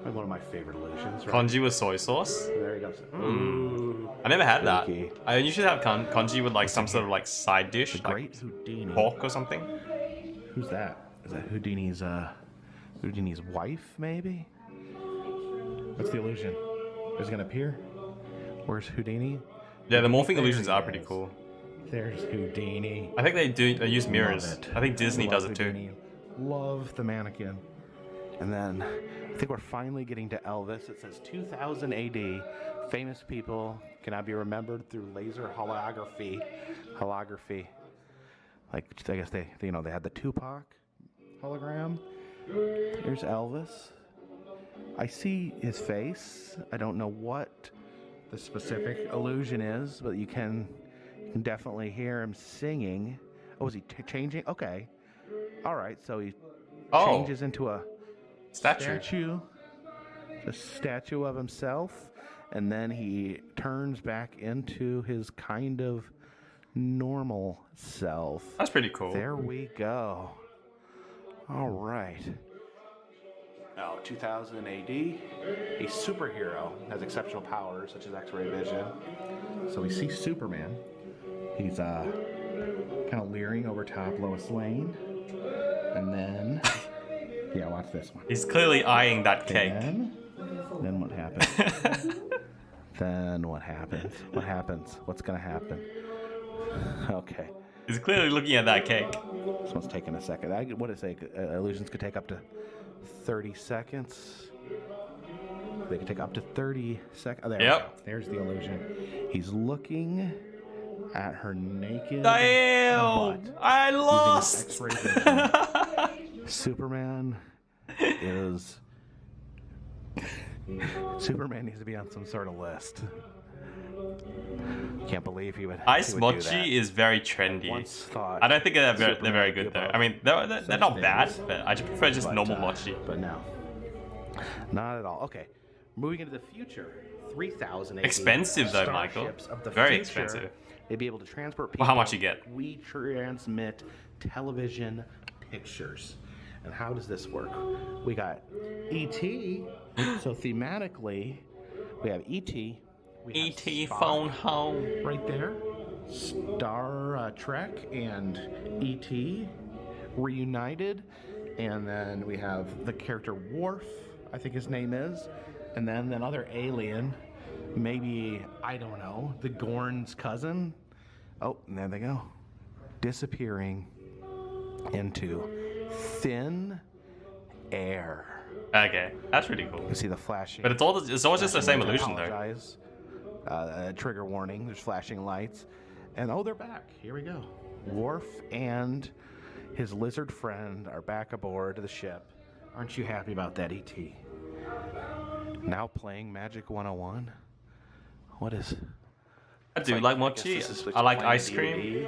Probably one of my favorite illusions. Right? Congee with soy sauce? There he goes. Ooh. I never had spooky. That. I usually have congee with like some sort of like side dish. The Great Houdini. Pork or something. Who's that? Is that Houdini's wife, maybe? What's the illusion? Is it gonna appear? Where's Houdini? Yeah, the morphing illusions are pretty cool. There's Houdini. I think they use mirrors. I think Disney does it too. Love the mannequin. And then I think we're finally getting to Elvis. It says 2000 AD. Famous people cannot be remembered through laser holography. Like I guess they had the Tupac hologram. Here's Elvis. I see his face. I don't know what the specific illusion is, but you can definitely hear him singing. Oh, is he changing? Okay. All right, so he changes into a statue. A statue of himself, and then he turns back into his kind of normal self. That's pretty cool. There we go. All right. Now, 2000 AD, a superhero has exceptional powers such as X-ray vision. So we see Superman. He's kind of leering over top Lois Lane, and then yeah, watch this one. He's clearly eyeing that cake. Then what happens? Then what happens? What happens? What's gonna happen? Okay. He's clearly looking at that cake. This one's taking a second. What did it say? Illusions could take up to 30 seconds. They could take up to 30 seconds. Oh, there we go. There's the illusion. He's looking at her naked butt. I lost! X-ray vision. Superman needs to be on some sort of list. Can't believe he would. Ice he would mochi is very trendy. I don't think they're very good though. I mean, they're not bad, but I just prefer just normal mochi. But no, not at all. Okay, moving into the future. 3000 AD. Expensive though, Michael. Of the Very future, expensive. They'd be able to transport people. Well, how much you get? We transmit television pictures. And how does this work? We got E.T. So thematically, we have E.T. E.T. phone home. Right there. Star Trek and E.T. reunited. And then we have the character Worf, I think his name is. And then another alien. Maybe, I don't know, the Gorn's cousin. Oh, and there they go. Disappearing into thin air. Okay, that's pretty cool. You see the flashing. But it's always just the same illusion though. Trigger warning. There's flashing lights, and oh, they're back. Here we go. Worf and his lizard friend are back aboard the ship. Aren't you happy about that, E.T.? Now playing Magic 101. What is? I do like mochi. I like ice cream.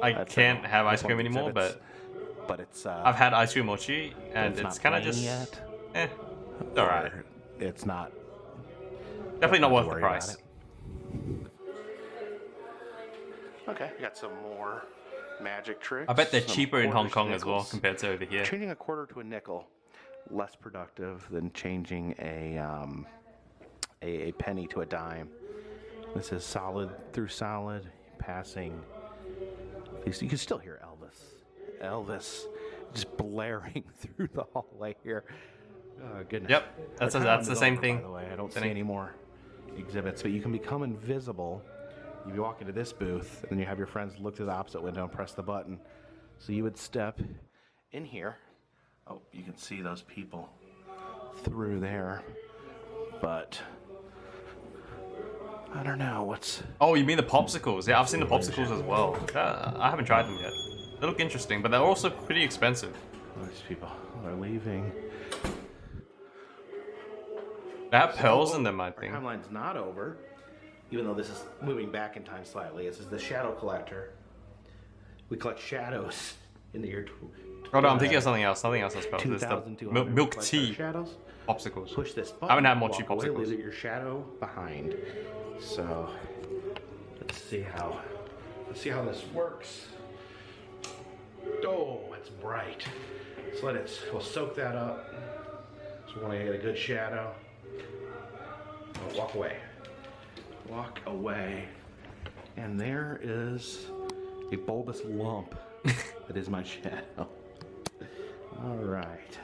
I can't have ice cream anymore, but it's I've had ice cream mochi, and it's kind of just it's alright. It's not. Definitely not worth the price. Okay, we got some more magic tricks. I bet they're cheaper in Hong Kong as well compared to over here. Changing a quarter to a nickel, less productive than changing a penny to a dime. This is solid through solid, passing. You can still hear Elvis just blaring through the hallway here. Oh, goodness. Yep, that's the same thing. By the way, I don't see any more exhibits, but you can become invisible. You walk into this booth, and then you have your friends look to the opposite window and press the button. So you would step in here. Oh, you can see those people through there, but I don't know what's. Oh, you mean the popsicles? Yeah, I've seen the popsicles as well. I haven't tried them yet. They look interesting, but they're also pretty expensive. These people are leaving. They have pearls in them, I think. Our timeline's not over, even though this is moving back in time slightly. This is the shadow collector. We collect shadows in the year. Oh no, I'm thinking of something else. Something else I suppose. There's the milk tea shadows. Popsicles. Push this button. I haven't had mochi walk away, popsicles. leave your shadow behind. So let's see how this works. Oh, it's bright. So we'll soak that up. So we want to get a good shadow. Oh, walk away. Walk away. And there is a bulbous lump that is my shadow. All right.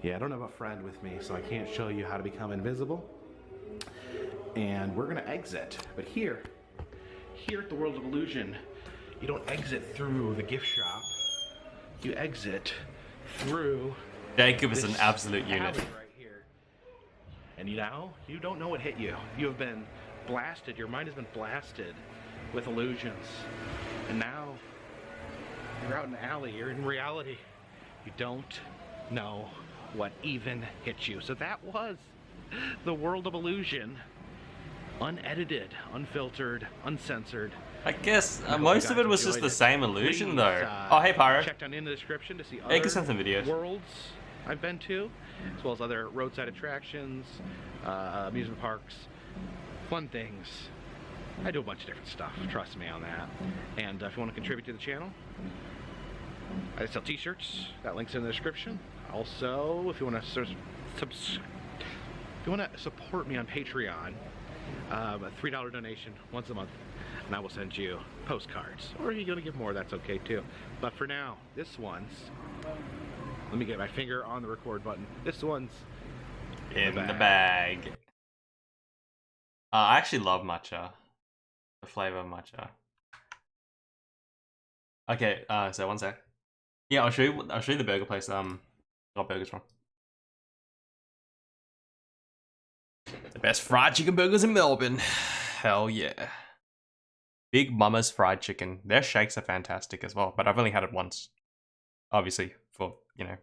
Yeah, I don't have a friend with me, so I can't show you how to become invisible. And we're gonna exit. But here at the World of Illusion, you don't exit through the gift shop. You exit through. Jacob is an absolute unit. Right here. And you don't know what hit you. You have been blasted. Your mind has been blasted with illusions. And now you're out in the alley. You're in reality. You don't know what even hit you. So that was the World of Illusion. unedited, unfiltered, uncensored. I guess I hope most you of guys it was just enjoyed the it. same illusion, Please, though. Oh, hey, Pyro. Check down in the description to see Yeah, you can other send some videos. worlds I've been to, as well as other roadside attractions, amusement parks, fun things. I do a bunch of different stuff, trust me on that. And if you want to contribute to the channel, I sell t-shirts. That link's in the description. Also, if you want to support me on Patreon, a $3 donation once a month, and I will send you postcards. Or if you're going to give more, that's okay too. But for now, this one's, let me get my finger on the record button. This one's in the bag. I actually love matcha. The flavor of matcha. Okay, so one sec. Yeah, I'll show you the burger place got burgers from. The best fried chicken burgers in Melbourne. Hell yeah. Big Mama's Fried Chicken. Their shakes are fantastic as well, but I've only had it once. Obviously, for, you know,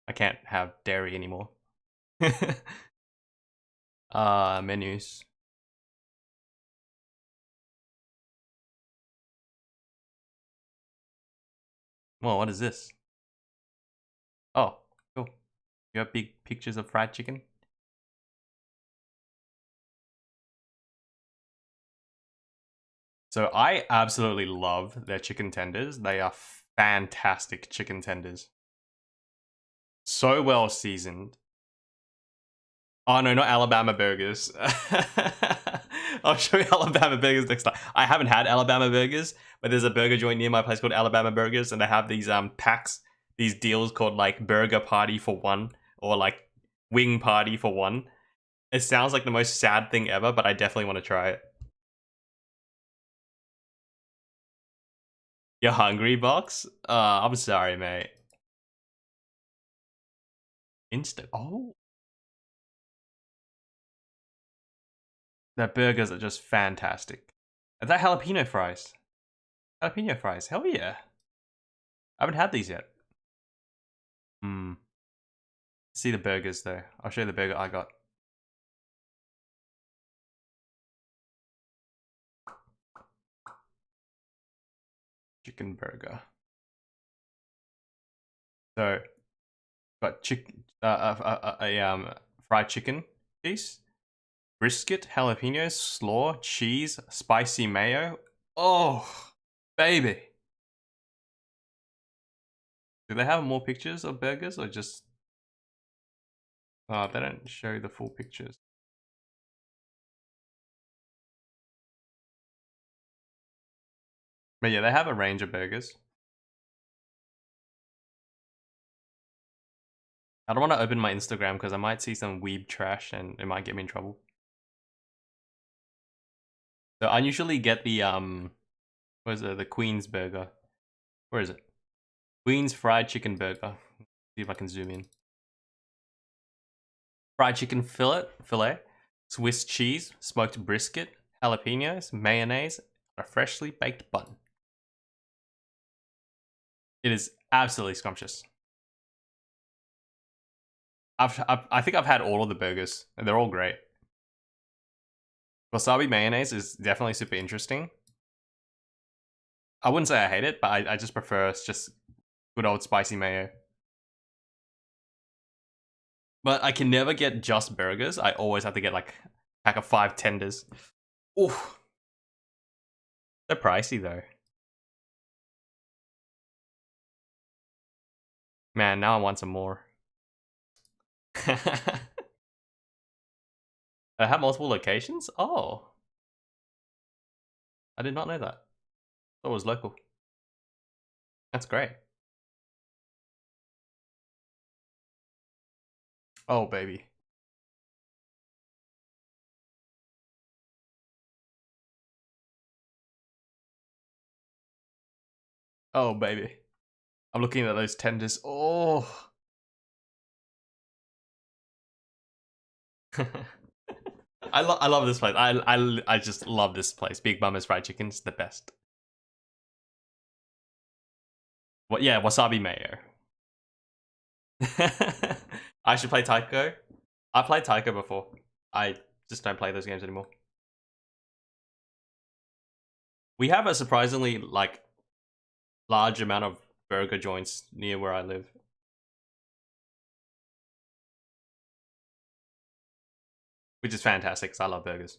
I can't have dairy anymore. Menus. Well, what is this? Oh, cool. You have big pictures of fried chicken? So I absolutely love their chicken tenders. They are fantastic chicken tenders. So well seasoned. Oh no, not Alabama burgers. I'll show you Alabama burgers next time. I haven't had Alabama burgers, but there's a burger joint near my place called Alabama Burgers, and they have these packs, these deals called like Burger Party for One, or like Wing Party for One. It sounds like the most sad thing ever, but I definitely want to try it. You're hungry, Box? I'm sorry, mate. Instant. Oh. Their burgers are just fantastic. Are that jalapeno fries? Jalapeno fries, hell yeah. I haven't had these yet. See the burgers though. I'll show you the burger I got. Chicken burger. So, got chicken, fried chicken piece, brisket, jalapenos, slaw, cheese, spicy mayo. Oh, baby. Do they have more pictures of burgers or just? They don't show the full pictures. But yeah, they have a range of burgers. I don't want to open my Instagram because I might see some weeb trash and it might get me in trouble. So I usually get the what is it? The Queen's burger. Where is it? Queen's fried chicken burger. See if I can zoom in. Fried chicken fillet, Swiss cheese, smoked brisket, jalapenos, mayonnaise, and a freshly baked bun. It is absolutely scrumptious. I think I've had all of the burgers, and they're all great. Wasabi mayonnaise is definitely super interesting. I wouldn't say I hate it, but I just prefer just good old spicy mayo. But I can never get just burgers. I always have to get like a pack of 5 tenders. Oof. They're pricey though. Man, now I want some more. I have multiple locations? Oh. I did not know that. Thought it was local. That's great. Oh, baby. Oh, baby. I'm looking at those tenders. Oh. I love this place. I just love this place. Big Mama's Fried Chicken's the best. What? Yeah, wasabi mayo. I should play Taiko. I played Taiko before. I just don't play those games anymore. We have a surprisingly like large amount of burger joints near where I live. Which is fantastic because I love burgers.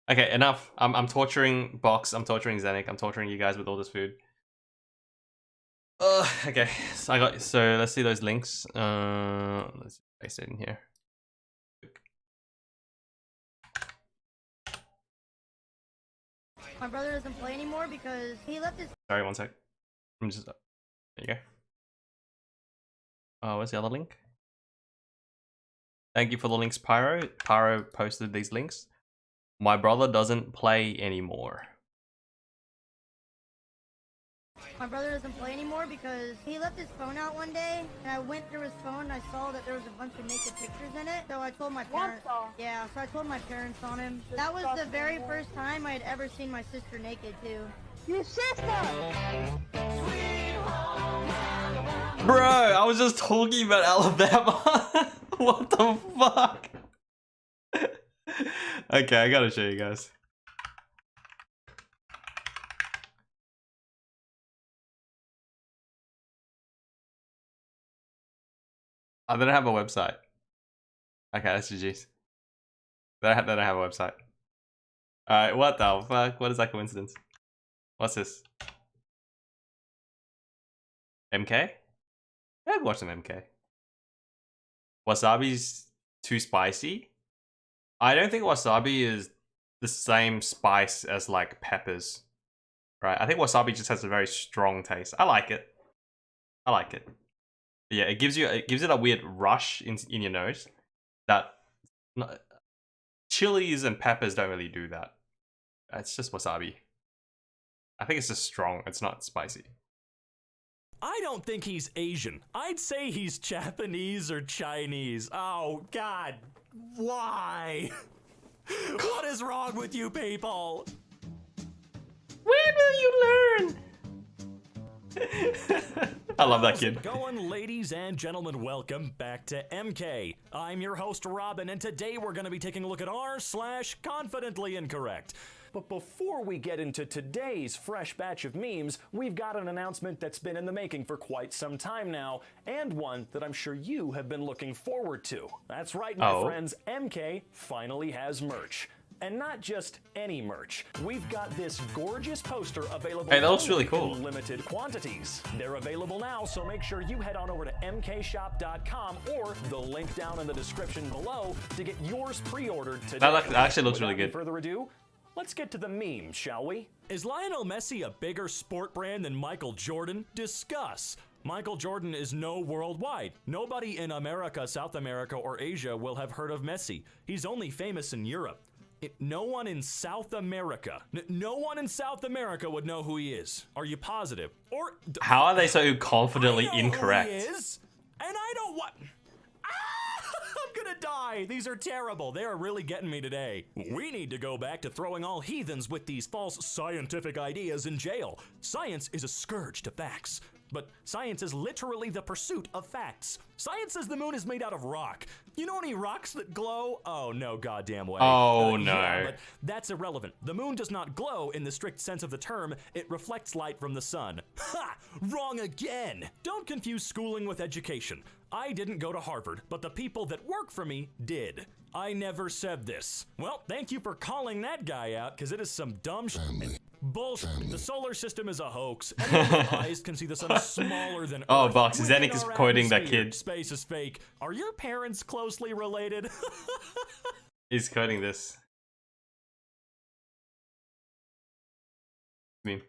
Okay, enough. I'm torturing Box, I'm torturing Zenik, I'm torturing you guys with all this food. Okay, so let's see those links. Let's paste it in here. My brother doesn't play anymore because he left his. Sorry, one sec. I'm just there you go. Oh, where's the other link? Thank you for the links, Pyro. Pyro posted these links. My brother doesn't play anymore. My brother doesn't play anymore because he left his phone out one day, and I went through his phone and I saw that there was a bunch of naked pictures in it. So I told my parents. Yeah, so I told my parents on him. That was the very first time I had ever seen my sister naked too. Your sister! Bro, I was just talking about Alabama. What the fuck? Okay, I gotta show you guys. I don't have a website. Okay, that's GG's. They don't have a website. Alright, what the fuck? What is that coincidence? What's this? MK? I've watched some MK. Wasabi's too spicy? I don't think wasabi is the same spice as like peppers. Right? I think wasabi just has a very strong taste. I like it. I like it. Yeah, it gives it a weird rush in your nose that chilies and peppers don't really do that. It's just wasabi. I think it's just strong. It's not spicy. I don't think he's Asian. I'd say he's Japanese or Chinese. Oh, God. Why? What is wrong with you people? When will you learn? I love that kid. How's it going, ladies and gentlemen? Welcome back to MK. I'm your host, Robin, and today we're going to be taking a look at r/confidently incorrect. But before we get into today's fresh batch of memes, we've got an announcement that's been in the making for quite some time now, and one that I'm sure you have been looking forward to. That's right, my friends, MK finally has merch. And not just any merch. We've got this gorgeous poster available that looks really cool. in limited quantities. They're available now, so make sure you head on over to mkshop.com or the link down in the description below to get yours pre-ordered today. That actually looks really Without any good. further ado, let's get to the memes, shall we? Is Lionel Messi a bigger sport brand than Michael Jordan? Discuss. Michael Jordan is known worldwide. Nobody in America, South America, or Asia will have heard of Messi. He's only famous in Europe. No one in South America, no one in South America would know who he is. Are you positive? Or how are they so confidently incorrect? Who he is, and I don't want. I'm gonna die. These are terrible. They are really getting me today. We need to go back to throwing all heathens with these false scientific ideas in jail. Science is a scourge to facts. But science is literally the pursuit of facts. Science says the moon is made out of rock. You know any rocks that glow? Oh, no goddamn way. Oh, no. Yeah, but that's irrelevant. The moon does not glow in the strict sense of the term. It reflects light from the sun. Ha! Wrong again. Don't confuse schooling with education. I didn't go to Harvard, but the people that work for me did. I never said this. Well, thank you for calling that guy out, because it is some dumb bullshit. The solar system is a hoax. Anyone with eyes can see the sun is smaller than Oh, Earth. Box, Within Zenik is our quoting that atmosphere, kid. Space is fake. Are your parents closely related? He's quoting this. Meme.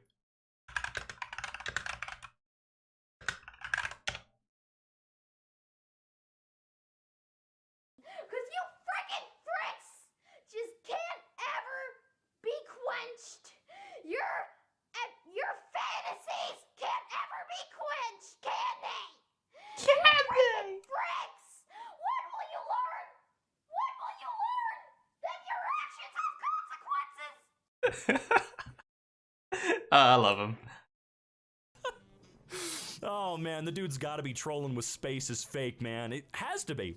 Cause you frickin' pricks just can't ever be quenched. Your fantasies can't ever be quenched, can they? Can they? Pricks! When will you learn? When will you learn that your actions have consequences? I love him. Oh man, the dude's gotta be trolling with space is fake, man. It has to be.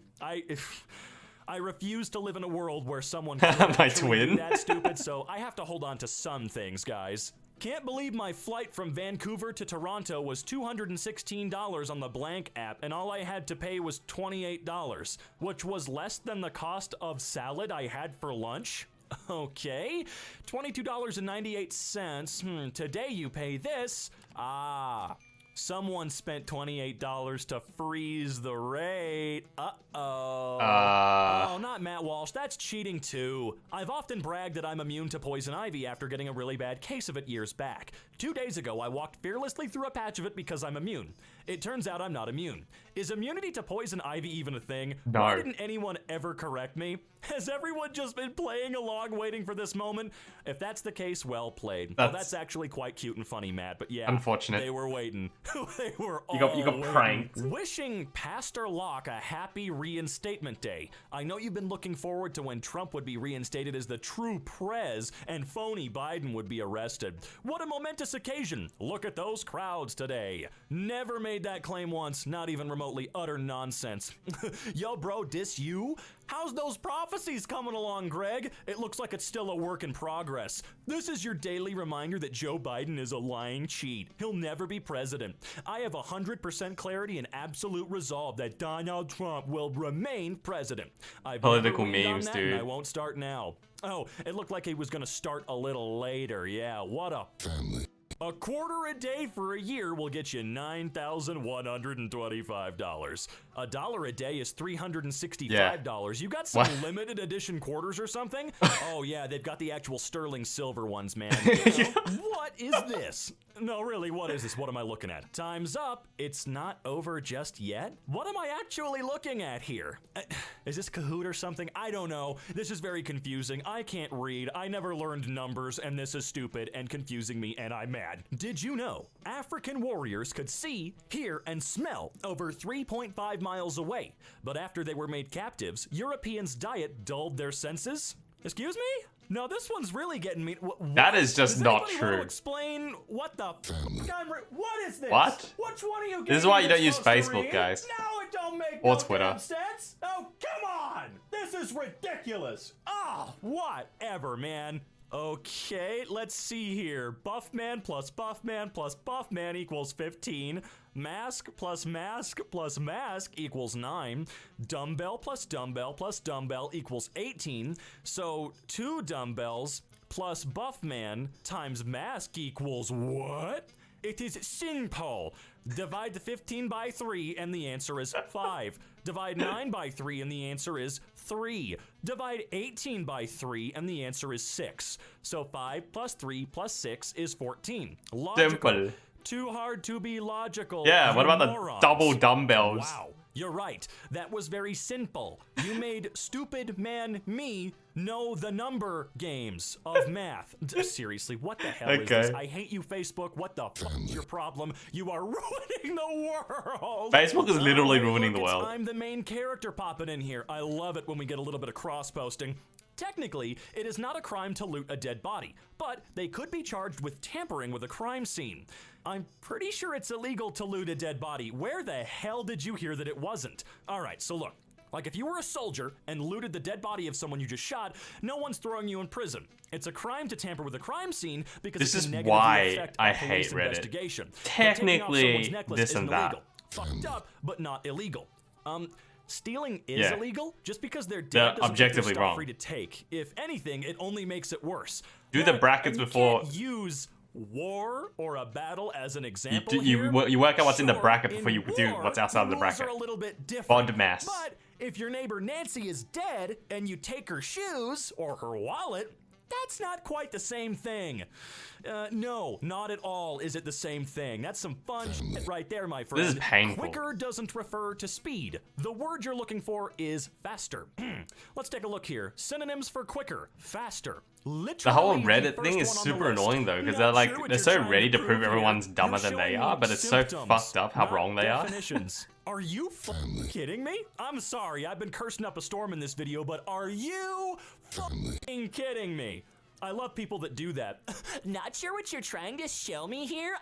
I refuse to live in a world where someone My could actually twin. be that stupid, so I have to hold on to some things, guys. Can't believe my flight from Vancouver to Toronto was $216 on the Blank app, and all I had to pay was $28, which was less than the cost of salad I had for lunch. Okay, $22.98. Today you pay this. Someone spent $28 to freeze the rate. Uh-oh. Oh, not Matt Walsh. That's cheating too. I've often bragged that I'm immune to poison ivy after getting a really bad case of it years back. 2 days ago, I walked fearlessly through a patch of it because I'm immune. It turns out I'm not immune. Is immunity to poison ivy even a thing? No. Why didn't anyone ever correct me? Has everyone just been playing along waiting for this moment? If that's the case, well played. Well, that's actually quite cute and funny, Matt, but yeah. Unfortunate. They were waiting. They were You got waiting. pranked. Wishing Pastor Locke a happy reinstatement day. I know you've been looking forward to when Trump would be reinstated as the true prez and phony Biden would be arrested. What a momentous occasion. Look at those crowds today. Never made that claim once, not even remotely. Utter nonsense. Yo, bro, diss you? How's those prophecies coming along, Greg? It looks like it's still a work in progress. This is your daily reminder that Joe Biden is a lying cheat. He'll never be president. I have 100% clarity and absolute resolve that Donald Trump will remain president. I've Political never leaned on memes, that, dude. and I won't start now. Oh, it looked like he was gonna start a little later. Yeah, what a family. A quarter a day for a year will get you $9,125. $1 a day is $365. You got some What? limited edition quarters or something? Oh yeah, they've got the actual sterling silver ones, man. What is this? No, really, what is this? What am I looking at? Time's up. It's not over just yet. What am I actually looking at here? Is this Kahoot or something? I don't know. This is very confusing. I can't read. I never learned numbers, and this is stupid and confusing me, and I'm mad. Did you know African warriors could see, hear, and smell over 3.5 miles away? But after they were made captives, Europeans' diet dulled their senses? Excuse me? No, this one's really getting me. That is just Does not anybody want true. to explain what the what is this? What? Which one of you This is gave why me you don't use supposed to Facebook, read? guys. No, it don't make Or no Twitter. damn sense. Oh, come on! This is ridiculous. Whatever, man. Okay, let's see here. Buffman plus Buffman plus Buffman equals 15. Mask plus mask plus mask equals 9. Dumbbell plus dumbbell plus dumbbell equals 18. So 2 dumbbells plus Buffman times mask equals what? It is simple. Divide the 15 by 3 and the answer is 5. Divide 9 by 3 and the answer is 3. Divide 18 by 3 and the answer is 6. So 5 plus 3 plus 6 is 14. Logical. Simple. Too hard to be logical. Yeah, what you about the morons. double dumbbells? Wow, you're right. That was very simple. You made stupid man me know the number games of math. Seriously, what the hell is this? Okay. I hate you, Facebook. What the fuck is your problem? You are ruining the world. Facebook is literally ruining the Look, world. I'm the main character popping in here. I love it when we get a little bit of cross-posting. Technically, it is not a crime to loot a dead body, but they could be charged with tampering with a crime scene. I'm pretty sure it's illegal to loot a dead body. Where the hell did you hear that it wasn't? All right, so look. Like if you were a soldier and looted the dead body of someone you just shot, no one's throwing you in prison. It's a crime to tamper with a crime scene because This it is can negatively why affect a I police hate Reddit. investigation. But taking off Technically, someone's necklace this and isn't that. illegal. Fucked up, but not illegal. Stealing is Yeah. illegal. Just because they're dead They're doesn't make their objectively stuff wrong. free to take. If anything, it only makes it worse. Do the But brackets you before- can't use war or a battle as an You, example do, here. you work out what's in the Sure, bracket before you do war, what's outside of the rules bracket. are a little bit different. Bond mass. But if your neighbor Nancy is dead and you take her shoes or her wallet, that's not quite the same thing. No, not at all is it the same thing. That's some fun shit right there, my friend. This is painful. Quicker doesn't refer to speed. The word you're looking for is faster. Let's take a look here. Synonyms for quicker, faster. Literally The whole the Reddit first thing is one on the super list. annoying though, because Not they're like sure what they're you're so trying ready to prove here. everyone's dumber You're than they showing are, me but it's so symptoms, fucked up how not wrong they are. definitions. Are you kidding me? I'm sorry, I've been cursing up a storm in this video, but are you kidding me? I love people that do that. Not sure what you're trying to show me here?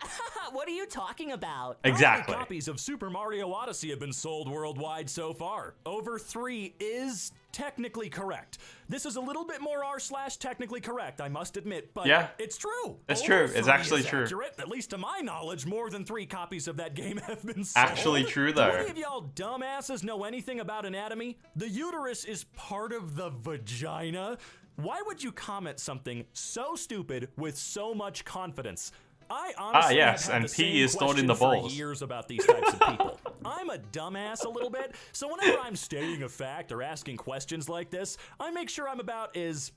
What are you talking about? Exactly. How many copies of Super Mario Odyssey have been sold worldwide so far? Over 3 is technically correct. This is a little bit more r/technically correct, I must admit, but yeah, it's true. It's Over true. 3 It's actually is true. Accurate. At least to my knowledge, more than 3 copies of that game have been sold. Actually true, though. Do any of y'all dumbasses know anything about anatomy? The uterus is part of the vagina. Why would you comment something so stupid with so much confidence? I honestly yes, have had and the pee same is stored in the question for balls. years about these types of people. I'm a dumbass a little bit, so whenever I'm stating a fact or asking questions like this, I make sure I'm about as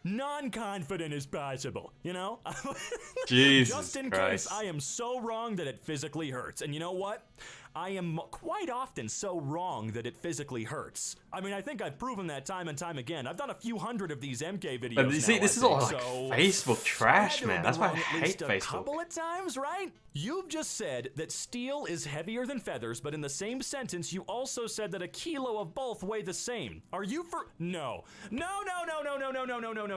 non-confident as possible, you know? Jesus Just in Christ. case I am so wrong that it physically hurts. And you know what? I am quite often so wrong that it physically hurts. I mean, I think I've proven that time and time again. I've done a few hundred of these MK videos. But you see, now, this I is all think, like so Facebook trash, I had to man. have That's been why I wrong at hate least a Facebook. couple of times, right? You've just said that steel is heavier than feathers, but in the same sentence, you also said that a kilo of both weigh the same. Are you for? No.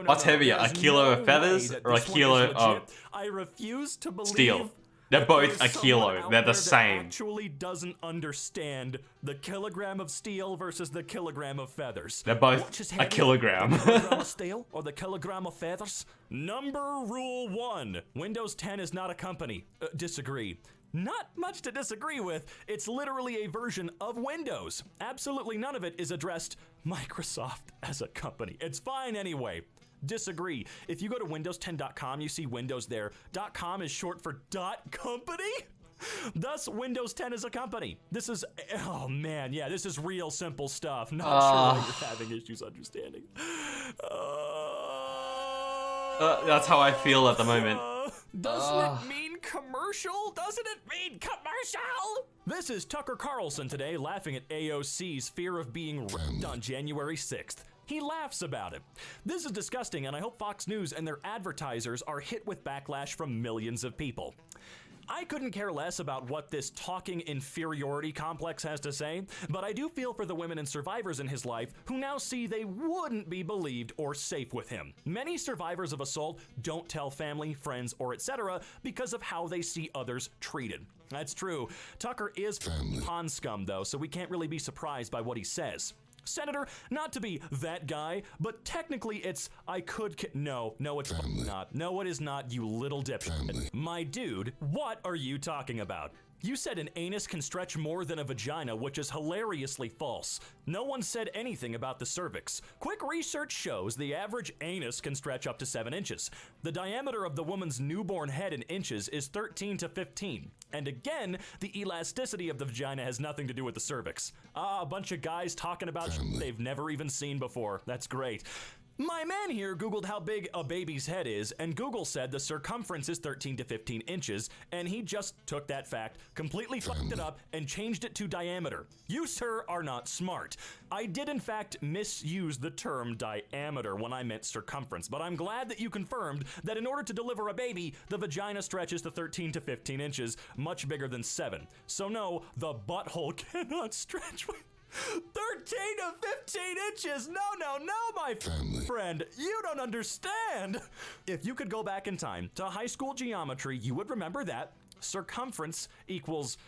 What's heavier, a kilo of feathers or a kilo of I refuse to believe steel? They're both a kilo. They're the same. Actually doesn't understand the kilogram of steel versus the kilogram of feathers. They're both Which is a heavier, kilogram. the kilogram of steel or the kilogram of feathers? Number rule 1. Windows 10 is not a company. Disagree. Not much to disagree with. It's literally a version of Windows. Absolutely none of it is addressed Microsoft as a company. It's fine anyway. Disagree. If you go to windows10.com, you see Windows there. .com is short for .company? Thus, Windows 10 is a company. This is, oh man, yeah, this is real simple stuff. Not sure why you're having issues understanding. That's how I feel at the moment. Doesn't it mean commercial? Doesn't it mean commercial? This is Tucker Carlson today laughing at AOC's fear of being raped on January 6th. He laughs about it. This is disgusting, and I hope Fox News and their advertisers are hit with backlash from millions of people. I couldn't care less about what this talking inferiority complex has to say, but I do feel for the women and survivors in his life who now see they wouldn't be believed or safe with him. Many survivors of assault don't tell family, friends, or etc. because of how they see others treated. That's true. Tucker is pond scum, though, so we can't really be surprised by what he says. Senator, not to be that guy, but technically it's no, it's not. No, it is not, you little dipshit. My dude, what are you talking about? You said an anus can stretch more than a vagina, which is hilariously false. No one said anything about the cervix. Quick research shows the average anus can stretch up to 7 inches. The diameter of the woman's newborn head in inches is 13 to 15. And again, the elasticity of the vagina has nothing to do with the cervix. A bunch of guys talking about shit they've never even seen before. That's great. My man here Googled how big a baby's head is, and Google said the circumference is 13 to 15 inches, and he just took that fact, completely fucked it up, and changed it to diameter. You, sir, are not smart. I did, in fact, misuse the term diameter when I meant circumference, but I'm glad that you confirmed that in order to deliver a baby, the vagina stretches to 13 to 15 inches, much bigger than 7. So no, the butthole cannot stretch 13 to 15 inches! No, my friend, you don't understand! If you could go back in time to high school geometry, you would remember that circumference equals...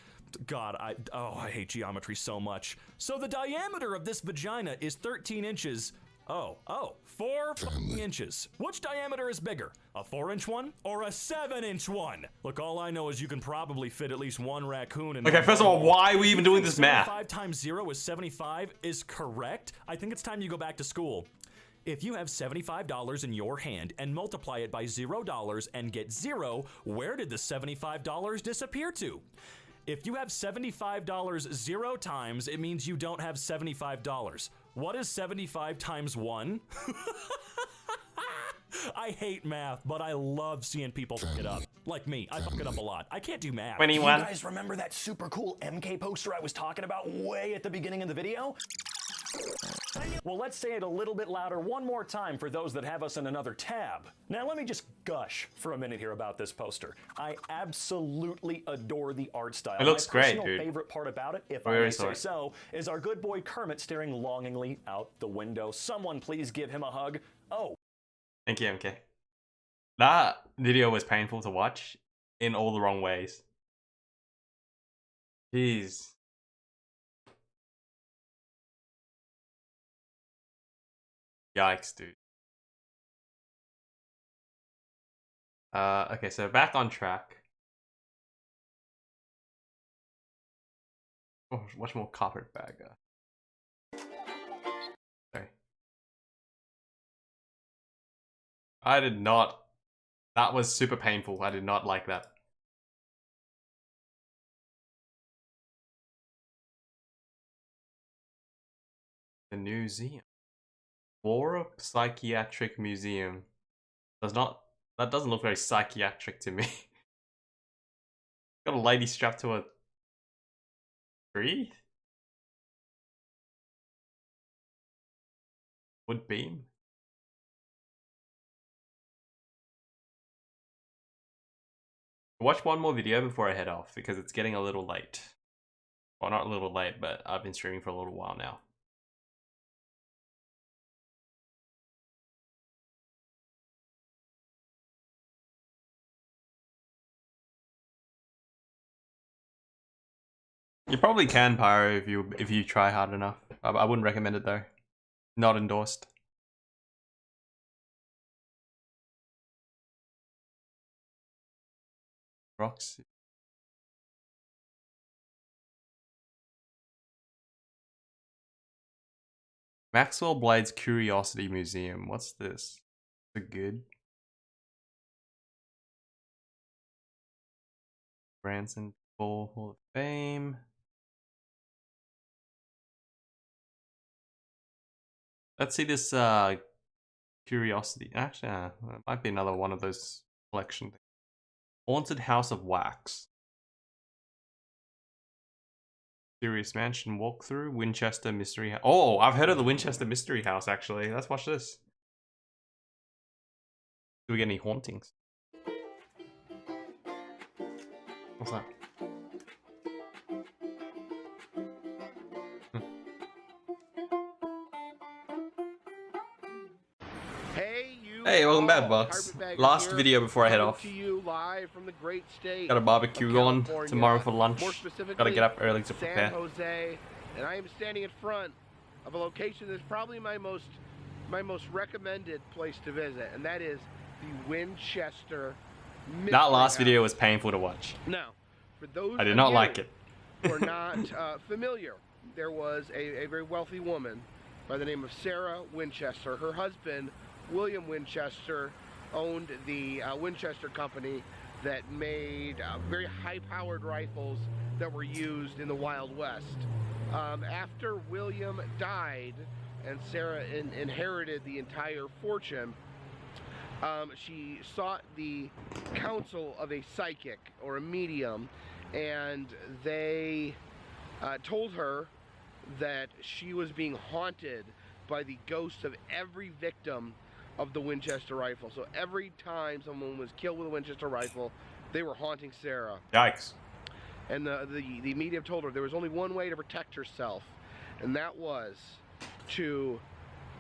God, I hate geometry so much. So the diameter of this vagina is 13 inches. 4 inches. Which diameter is bigger? A 4-inch one or a 7-inch one? Look, all I know is you can probably fit at least one raccoon in. Okay, first of all, why are we even doing this math? 75 times 0 is 75 is correct. I think it's time you go back to school. If you have $75 in your hand and multiply it by $0 and get 0, where did the $75 disappear to? If you have $75 0 times, it means you don't have $75. What is 75 times 1? I hate math, but I love seeing people fuck it up. Like me, I fuck it up a lot. I can't do math. 21. You guys remember that super cool MK poster I was talking about way at the beginning of the video? Well, let's say it a little bit louder one more time for those that have us in another tab. Now, let me just gush for a minute here about this poster. I absolutely adore the art style. It looks great, My dude. favorite part about it, if Oh, I yeah, may sorry. say so, is our good boy Kermit staring longingly out the window. Someone please give him a hug. Oh. Thank you, MK. That video was painful to watch in all the wrong ways. Jeez. Yikes, dude. Okay, so back on track. Oh, much more carpetbagger. Sorry. I did not. That was super painful. I did not like that. The museum. Flora Psychiatric Museum. That doesn't look very psychiatric to me. Got a lady strapped to a tree? Wood beam? Watch one more video before I head off because it's getting a little late. Well, not a little late, but I've been streaming for a little while now. You probably can pyro if you try hard enough. I wouldn't recommend it though. Not endorsed. Rocks. Maxwell Blade's Curiosity Museum. What's this? Is it good? Branson Hall of Fame. Let's see this Curiosity. Actually, it might be another one of those collection things. Haunted House of Wax. Serious Mansion walkthrough. Winchester Mystery House. Oh, I've heard of the Winchester Mystery House actually. Let's watch this. Do we get any hauntings? What's that? Hey, welcome back, Bucks. Last video before I head off. Got a barbecue on tomorrow for lunch. Gotta get up early to prepare. San Jose, and I am standing in front of a location that's probably my most recommended place to visit, and that is the Winchester Mystery That last House. video was painful to watch. Now, for those I did not of like you it. who are not familiar, there was a very wealthy woman by the name of Sarah Winchester. Her husband, William Winchester, owned the Winchester company that made very high-powered rifles that were used in the Wild West. After William died and Sarah inherited the entire fortune, she sought the counsel of a psychic or a medium, and they told her that she was being haunted by the ghosts of every victim of the Winchester rifle. So every time someone was killed with a Winchester rifle, they were haunting Sarah. Yikes. And the medium told her there was only one way to protect herself, and that was to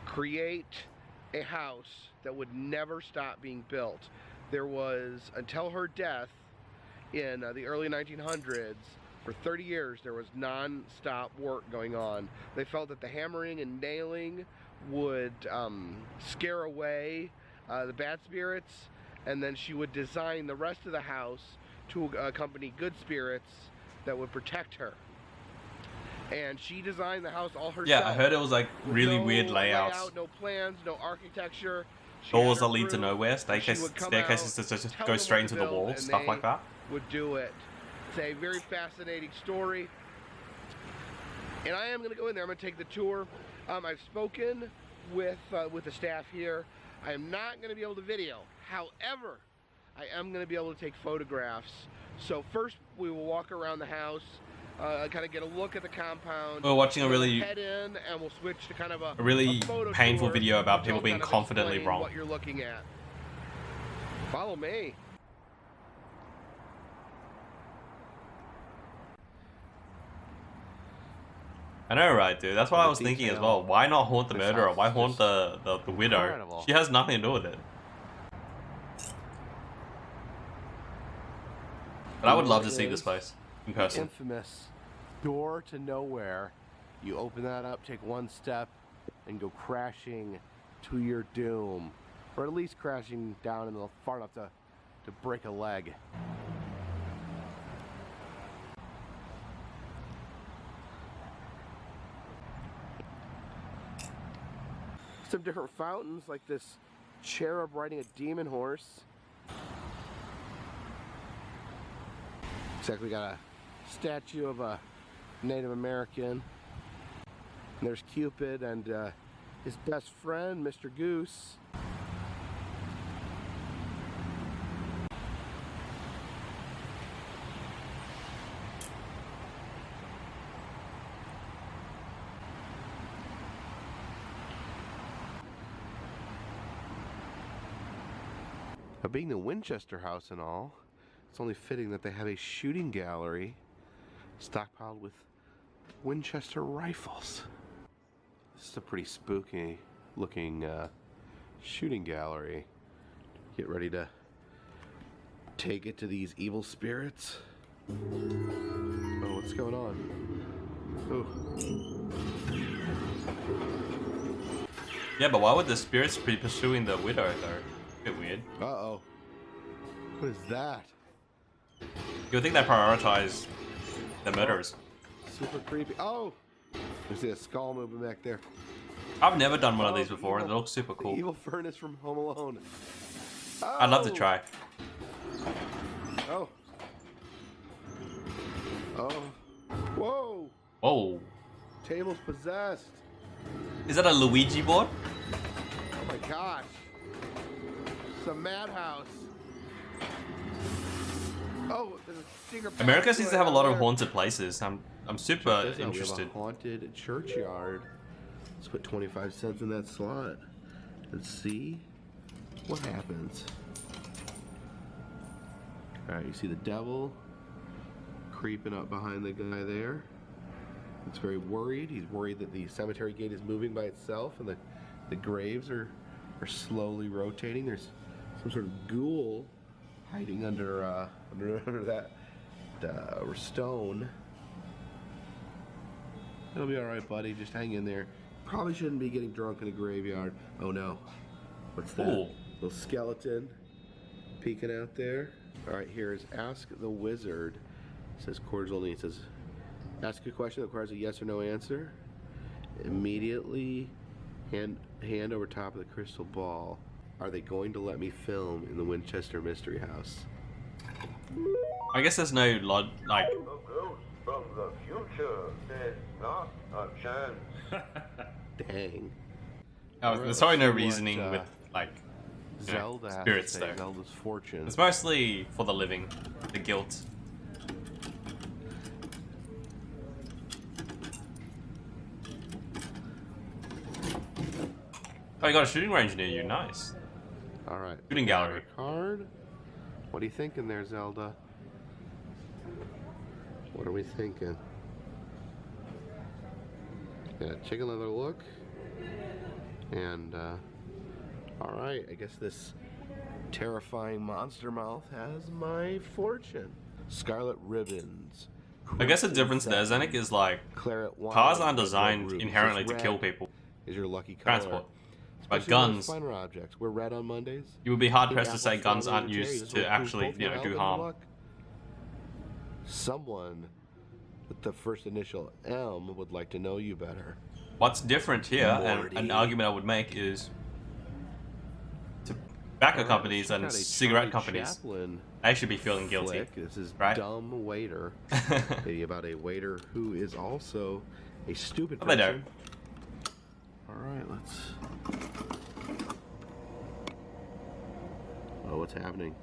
create a house that would never stop being built. There was, until her death in the early 1900s, for 30 years there was non-stop work going on. They felt that the hammering and nailing would scare away the bad spirits, and then she would design the rest of the house to accompany good spirits that would protect her. And she designed the house all herself. Yeah, I heard it was like really no weird layouts. layout, no plans, no architecture. She Doors had her that lead to crew, nowhere, and she would come staircases out, that just tell go them straight what into to the build, wall, and stuff they like that. would do it. It's a very fascinating story. And I am going to go in there. I'm going to take the tour. I've spoken with the staff here. I am not going to be able to video. However, I am going to be able to take photographs. So first we will walk around the house, kind of get a look at the compound. We're watching a really head in, and we'll switch to kind of a photo painful tour, video about which people will being kind of confidently explain wrong. What you're looking at. Follow me. I know, right, dude? That's what I was thinking as well. Why not haunt the This murderer? house Why is haunt the widow? incredible. She has nothing to do with it. But I would love to see this place in the person. infamous door to nowhere. You open that up, take one step, and go crashing to your doom. Or at least crashing down in the far enough to break a leg. Some different fountains, like this cherub riding a demon horse. Looks like we got a statue of a Native American. And there's Cupid and his best friend, Mr. Goose. Now, being the Winchester House and all, it's only fitting that they have a shooting gallery stockpiled with Winchester rifles. This is a pretty spooky looking shooting gallery. Get ready to take it to these evil spirits. Oh, what's going on? Oh. Yeah, but why would the spirits be pursuing the widow though? Bit weird. Uh-oh. What is that? You would think they prioritize the murderers. Super creepy. Oh! I see a skull moving back there. I've never done one of these before, and it looks super cool. The evil furnace from Home Alone. Oh! I'd love to try. Oh. Oh. Whoa! Whoa. Table's possessed. Is that a Luigi board? Oh my gosh. It's a madhouse. Oh, there's a secret. America seems to have a lot of haunted places. I'm super Check this out. interested. We have a haunted churchyard. Let's put 25 cents in that slot. Let's see what happens. Alright, you see the devil creeping up behind the guy there. He's very worried. He's worried that the cemetery gate is moving by itself and the graves are slowly rotating. There's some sort of ghoul hiding under that stone. It'll be alright, buddy. Just hang in there. Probably shouldn't be getting drunk in a graveyard. Oh no. What's that? Ooh. Little skeleton peeking out there. Alright, here is Ask the Wizard. It says cordial only. It says, ask a question that requires a yes or no answer. Immediately hand over top of the crystal ball. Are they going to let me film in the Winchester Mystery House? I guess there's no like. A ghost from the future says not a chance. Dang. Oh, there's probably no reasoning with like Zelda has to spirits say there. Zelda's fortune. It's mostly for the living, the guilt. Oh, you got a shooting range near you. Nice. All right. Shooting gallery. Card. What are you thinking there, Zelda? What are we thinking? Yeah, take another look. And, all right. I guess this terrifying monster mouth has my fortune. Scarlet ribbons. I guess the difference there, Zenik, is like Claret wine, cars aren't red designed rubies. inherently to Red kill people. Is your lucky color. Transport. But Especially when guns, it's finer objects. We're red on Mondays. you would be hard Pink pressed to say apples, guns strawberry, aren't cherries. used This to will actually, prove you know, both do well. harm. Good luck. Someone with the first initial M would like to know you better. What's different here, and an argument I would make, is tobacco companies and cigarette companies, they should be feeling guilty. Flick. This is right? Dumb Waiter. Maybe about a waiter who is also a stupid Well, they person. don't. Alright, let's... Oh, what's happening?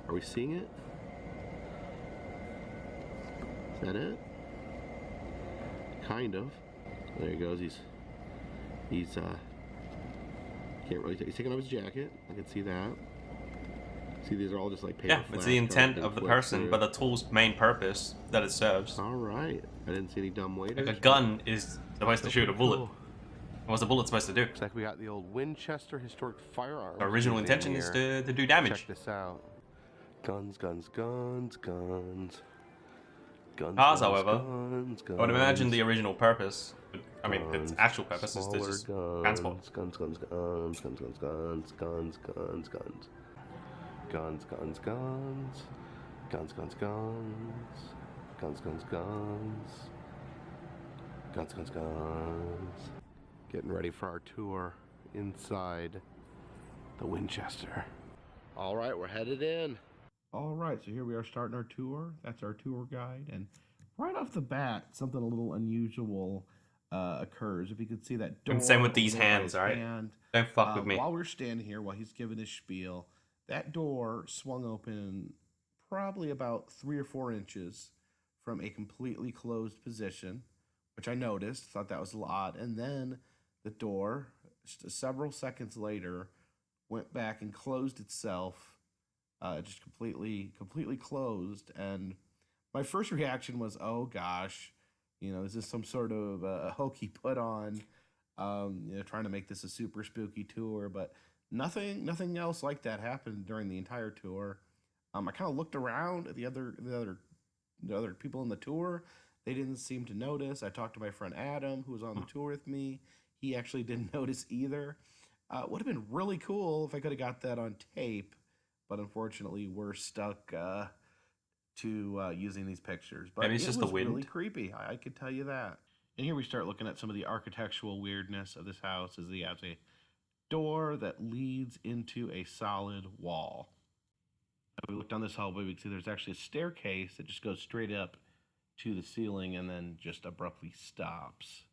Are we seeing it? Is that it? Kind of. There he goes. He's can't really he's taking off his jacket. I can see that. See, these are all just like paper. Yeah, it's the intent of the person, but the tool's main purpose that it serves. Alright. I didn't see any dumb waiters. Like a gun is supposed to shoot a bullet. Cool. What's a bullet supposed to do? Looks like we got the old Winchester Historic Firearms. The original Museum intention is here. to do damage. Check this out. Guns, guns, guns, guns. Guns, Cars, guns, however, guns, I would imagine guns. the original purpose, I mean, its Guns, actual purpose is to smaller just transport. guns, guns, guns, guns, guns, guns, guns, guns, guns. Guns, guns, guns. Guns, guns, guns. Guns, guns, guns. Guns, guns, guns. Getting ready for our tour inside the Winchester. All right, we're headed in. All right, so here we are starting our tour. That's our tour guide. And right off the bat, something a little unusual occurs. If you could see that door. And same with these over there by hands, his alright? hand. Don't fuck with me. While we're standing here, while he's giving his spiel, that door swung open probably about 3 or 4 inches from a completely closed position, which I noticed, thought that was a lot. And then the door, several seconds later, went back and closed itself, just completely closed. And my first reaction was, oh gosh, is this some sort of hokey put on, trying to make this a super spooky tour? But nothing else like that happened during the entire tour. I kind of looked around at the other people in the tour. They didn't seem to notice. I talked to my friend Adam, who was on the tour with me. He actually didn't notice either. Would have been really cool if I could have got that on tape, but unfortunately we're stuck to using these pictures. But Maybe it's just the wind. Really creepy. I could tell you that. And here we start looking at some of the architectural weirdness of this house. As he has a door that leads into a solid wall. If we look down this hallway, we can see there's actually a staircase that just goes straight up to the ceiling and then just abruptly stops.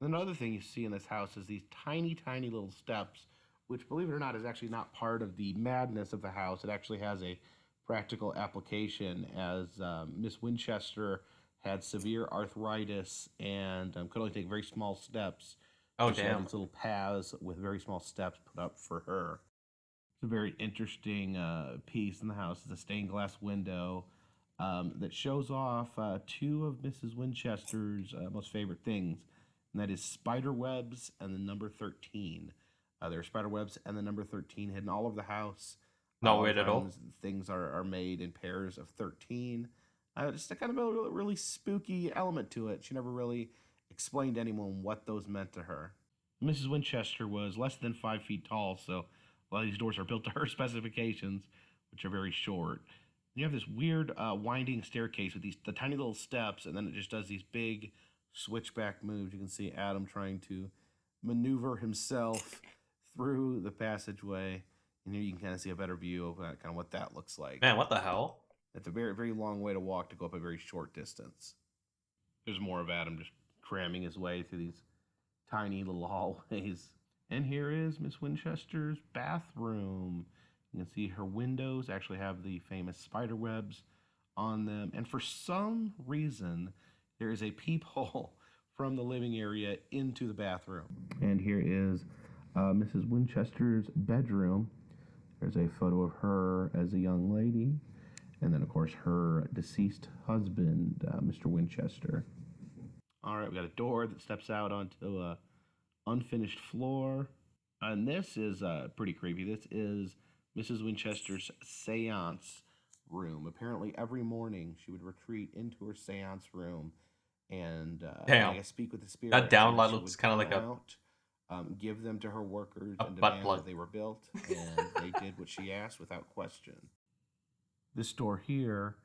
Another thing you see in this house is these tiny, tiny little steps, which, believe it or not, is actually not part of the madness of the house. It actually has a practical application, as Miss Winchester had severe arthritis and could only take very small steps. Oh, So she had damn. these little paths with very small steps put up for her. It's a very interesting piece in the house. It's a stained glass window that shows off 2 of Mrs. Winchester's most favorite things, and that is spider webs and the number 13. There are spider webs and the number 13 hidden all over the house. Not weird at all. Things are made in pairs of 13. Just a kind of a really spooky element to it. She never really explained to anyone what those meant to her. Mrs. Winchester was less than 5 feet tall, so a lot of these doors are built to her specifications, which are very short. You have this weird winding staircase with the tiny little steps, and then it just does these big switchback moves. You can see Adam trying to maneuver himself through the passageway, and here you can kind of see a better view of kind of what that looks like. Man, what the hell? It's a very, very long way to walk to go up a very short distance. There's more of Adam just cramming his way through these tiny little hallways. And here is Miss Winchester's bathroom. You can see her windows actually have the famous spider webs on them. And for some reason, there is a peephole from the living area into the bathroom. And here is Mrs. Winchester's bedroom. There's a photo of her as a young lady. And then, of course, her deceased husband, Mr. Winchester. All right, we got a door that steps out onto a unfinished floor. And this is pretty creepy. This is Mrs. Winchester's seance room. Apparently, every morning she would retreat into her seance room and I guess speak with the spirits. That downlight She looks would kind of come like out, give them to her workers a and butt demand plug. that they were built, and they did what she asked without question. This door here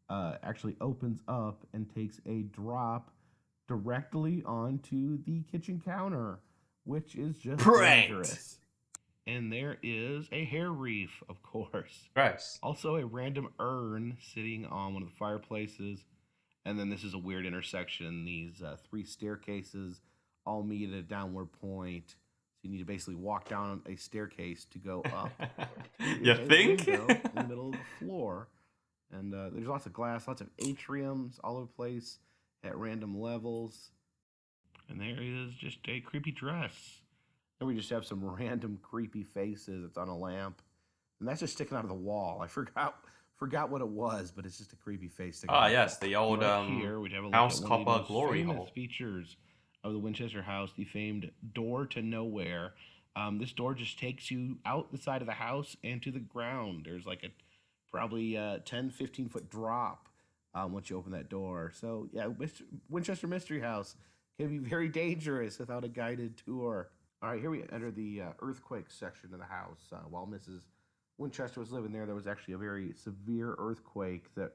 actually opens up and takes a drop directly onto the kitchen counter, which is just dangerous. And there is a hair wreath, of course. Gross. Also a random urn sitting on one of the fireplaces. And then this is a weird intersection. These 3 staircases all meet at a downward point. So you need to basically walk down a staircase to go up. You There's a think? window in the middle of the floor. And there's lots of glass, lots of atriums all over the place at random levels. And there is just a creepy dress. And we just have some random creepy faces. It's on a lamp. And that's just sticking out of the wall. I forgot what it was, but it's just a creepy face sticking out. Ah, yes, the old here, we'd have a look House at one of the Copper most glory famous hole. features of the Winchester house, the famed door to nowhere. This door just takes you out the side of the house and to the ground. There's like a probably 10, 15-foot drop once you open that door. So yeah, Winchester Mystery House can be very dangerous without a guided tour. All right, here we enter the earthquake section of the house. While Mrs. Winchester was living there was actually a very severe earthquake that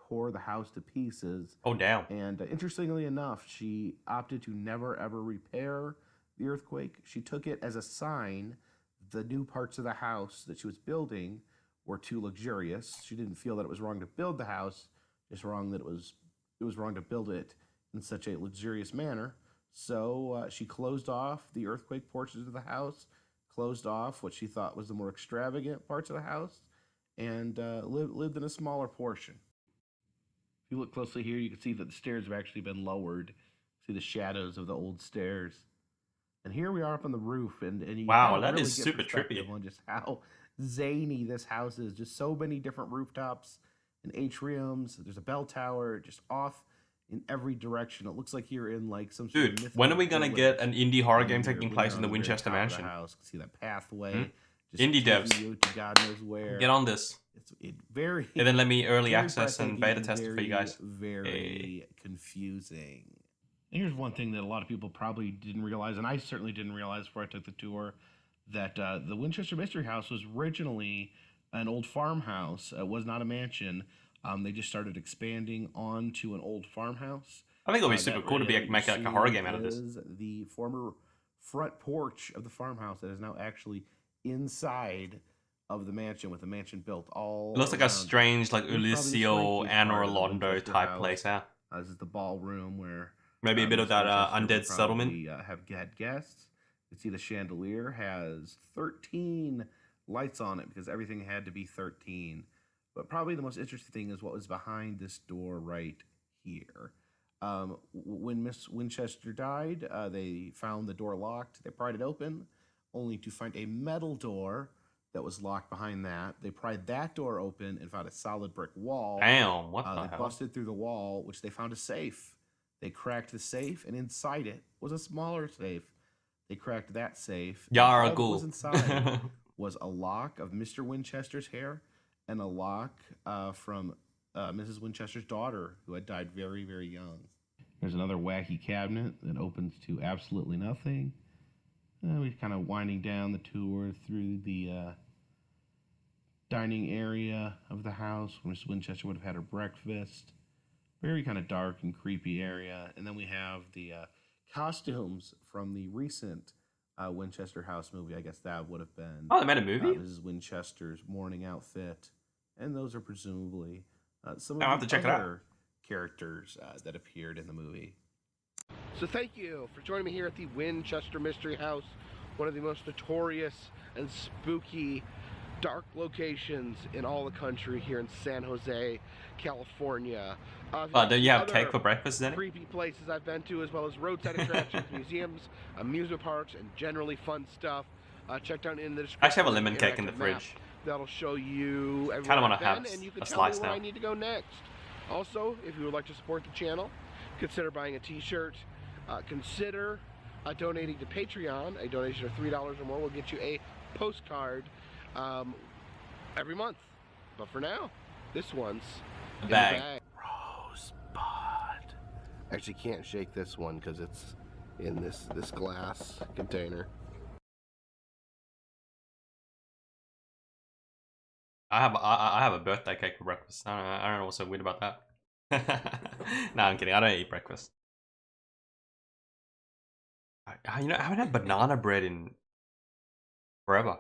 tore the house to pieces. Oh, damn. And interestingly enough, she opted to never ever repair the earthquake. She took it as a sign the new parts of the house that she was building were too luxurious. She didn't feel that it was wrong to build the house, just wrong that it was wrong to build it in such a luxurious manner. So she closed off the earthquake portions of the house, closed off what she thought was the more extravagant parts of the house, and lived in a smaller portion. If you look closely here, you can see that the stairs have actually been lowered. See the shadows of the old stairs. And here we are up on the roof, and you wow, kind of that really is get super perspective trippy. on just how zany this house is. Just so many different rooftops and atriums. There's a bell tower just off in every direction. It looks like you're in like some sort of Dude, mythical when are we gonna get an indie horror game when taking you're place in on the very Winchester top of Mansion? The house. See that pathway. Hmm? Just Indie taking devs, you to God knows where. get on this. It's very. And then let me early very access and breathtaking beta test it for you very, guys. Very confusing. And here's one thing that a lot of people probably didn't realize, and I certainly didn't realize before I took the tour, that the Winchester Mystery House was originally an old farmhouse. It was not a mansion. They just started expanding onto an old farmhouse. I think it'll be super That cool to area that make you like a horror see game out of this. is the former front porch of the farmhouse that is now actually inside of the mansion, with the mansion built all It looks like a around. strange, like This is probably the Ulysio, swankiest Anne part of the Orlando Winchester type house. place, huh? This is the ballroom where Maybe a bit of Mr. that Winchester would undead settlement. probably, have had guests. You can see the chandelier has 13 lights on it because everything had to be 13. But probably the most interesting thing is what was behind this door right here. When Miss Winchester died, they found the door locked. They pried it open, only to find a metal door that was locked behind that. They pried that door open and found a solid brick wall. Damn, what the They hell? busted through the wall, which they found a safe. They cracked the safe, and inside it was a smaller safe. They cracked that safe. And Yara all that was Ghoul. inside was a lock of Mr. Winchester's hair and a lock from Mrs. Winchester's daughter, who had died very, very young. There's another wacky cabinet that opens to absolutely nothing. We're kind of winding down the tour through the dining area of the house where Mrs. Winchester would have had her breakfast. Very kind of dark and creepy area. And then we have the costumes from the recent Winchester House movie. I guess that would have been... Oh, they made a movie? Mrs. Winchester's morning outfit. And those are presumably some I'll have of to the check it out. other characters that appeared in the movie. So thank you for joining me here at the Winchester Mystery House, one of the most notorious and spooky dark locations in all the country here in San Jose, California. Don't you have cake for breakfast, Zenny? Creepy places I've been to, as well as roadside attractions, museums, amusement parks, and generally fun stuff. Check down in the description. I actually have a lemon cake in the interactive map fridge. That'll show you everywhere Kinda wanna I've have been, and you can a tell slice me where now. I need to go next. Also, if you would like to support the channel, consider buying a t-shirt. Consider donating to Patreon. A donation of $3 or more will get you a postcard every month. But for now, this one's in the Bag. bag. Rosebud. Actually, can't shake this one because it's in this glass container. I have a birthday cake for breakfast. I don't know what's so weird about that. No, I'm kidding. I don't eat breakfast. I haven't had banana bread in forever.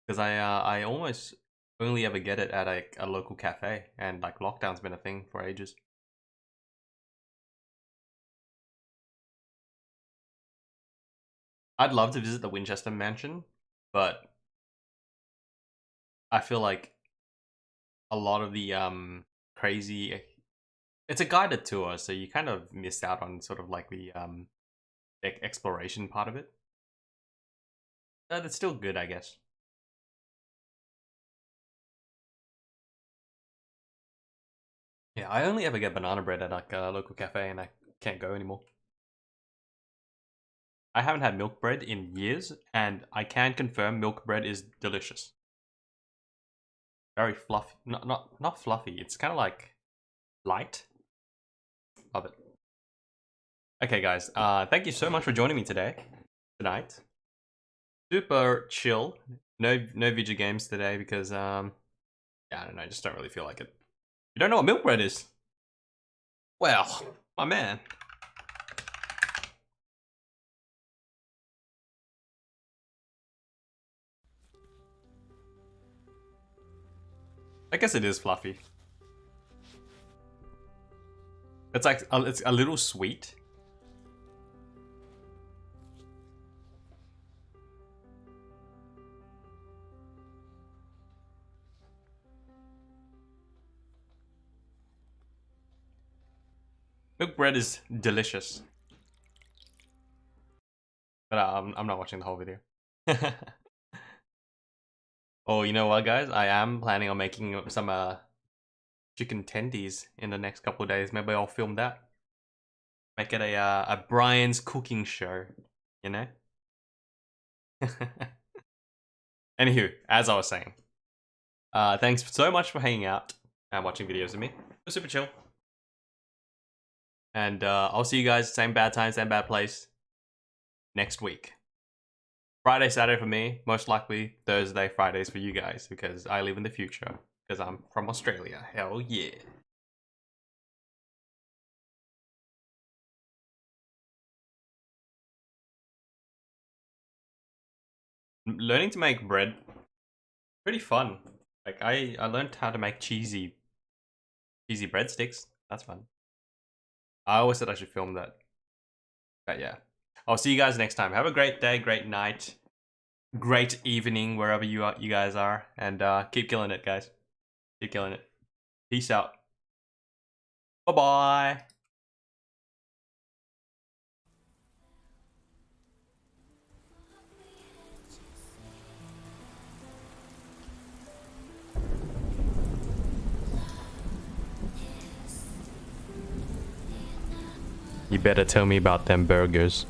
Because I almost only ever get it at a local cafe, and like lockdown's been a thing for ages. I'd love to visit the Winchester Mansion, but I feel like a lot of the crazy... It's a guided tour, so you kind of miss out on sort of like the exploration part of it. But it's still good, I guess. Yeah, I only ever get banana bread at like a local cafe, and I can't go anymore. I haven't had milk bread in years, and I can confirm milk bread is delicious. Very fluffy. Not fluffy. It's kind of like light. Love it. Okay, guys. Thank you so much for joining me tonight. Super chill. No video games today because yeah, I don't know. I just don't really feel like it. You don't know what milk bread is? Well, my man. I guess it is fluffy. It's like it's a little sweet. Milk bread is delicious. But I'm not watching the whole video. Oh, you know what, guys? I am planning on making some chicken tendies in the next couple of days. Maybe I'll film that. Make it a Brian's cooking show, you know? Anywho, as I was saying, thanks so much for hanging out and watching videos with me. It was super chill. And I'll see you guys, same bad time, same bad place, next week. Friday, Saturday for me, most likely Thursday, Fridays for you guys, because I live in the future, because I'm from Australia. Hell yeah. Learning to make bread, pretty fun. Like I learned how to make cheesy breadsticks. That's fun. I always said I should film that. But yeah. I'll see you guys next time. Have a great day, great night, great evening wherever you guys are, and keep killing it, guys. Keep killing it. Peace out. Bye-bye. You better tell me about them burgers.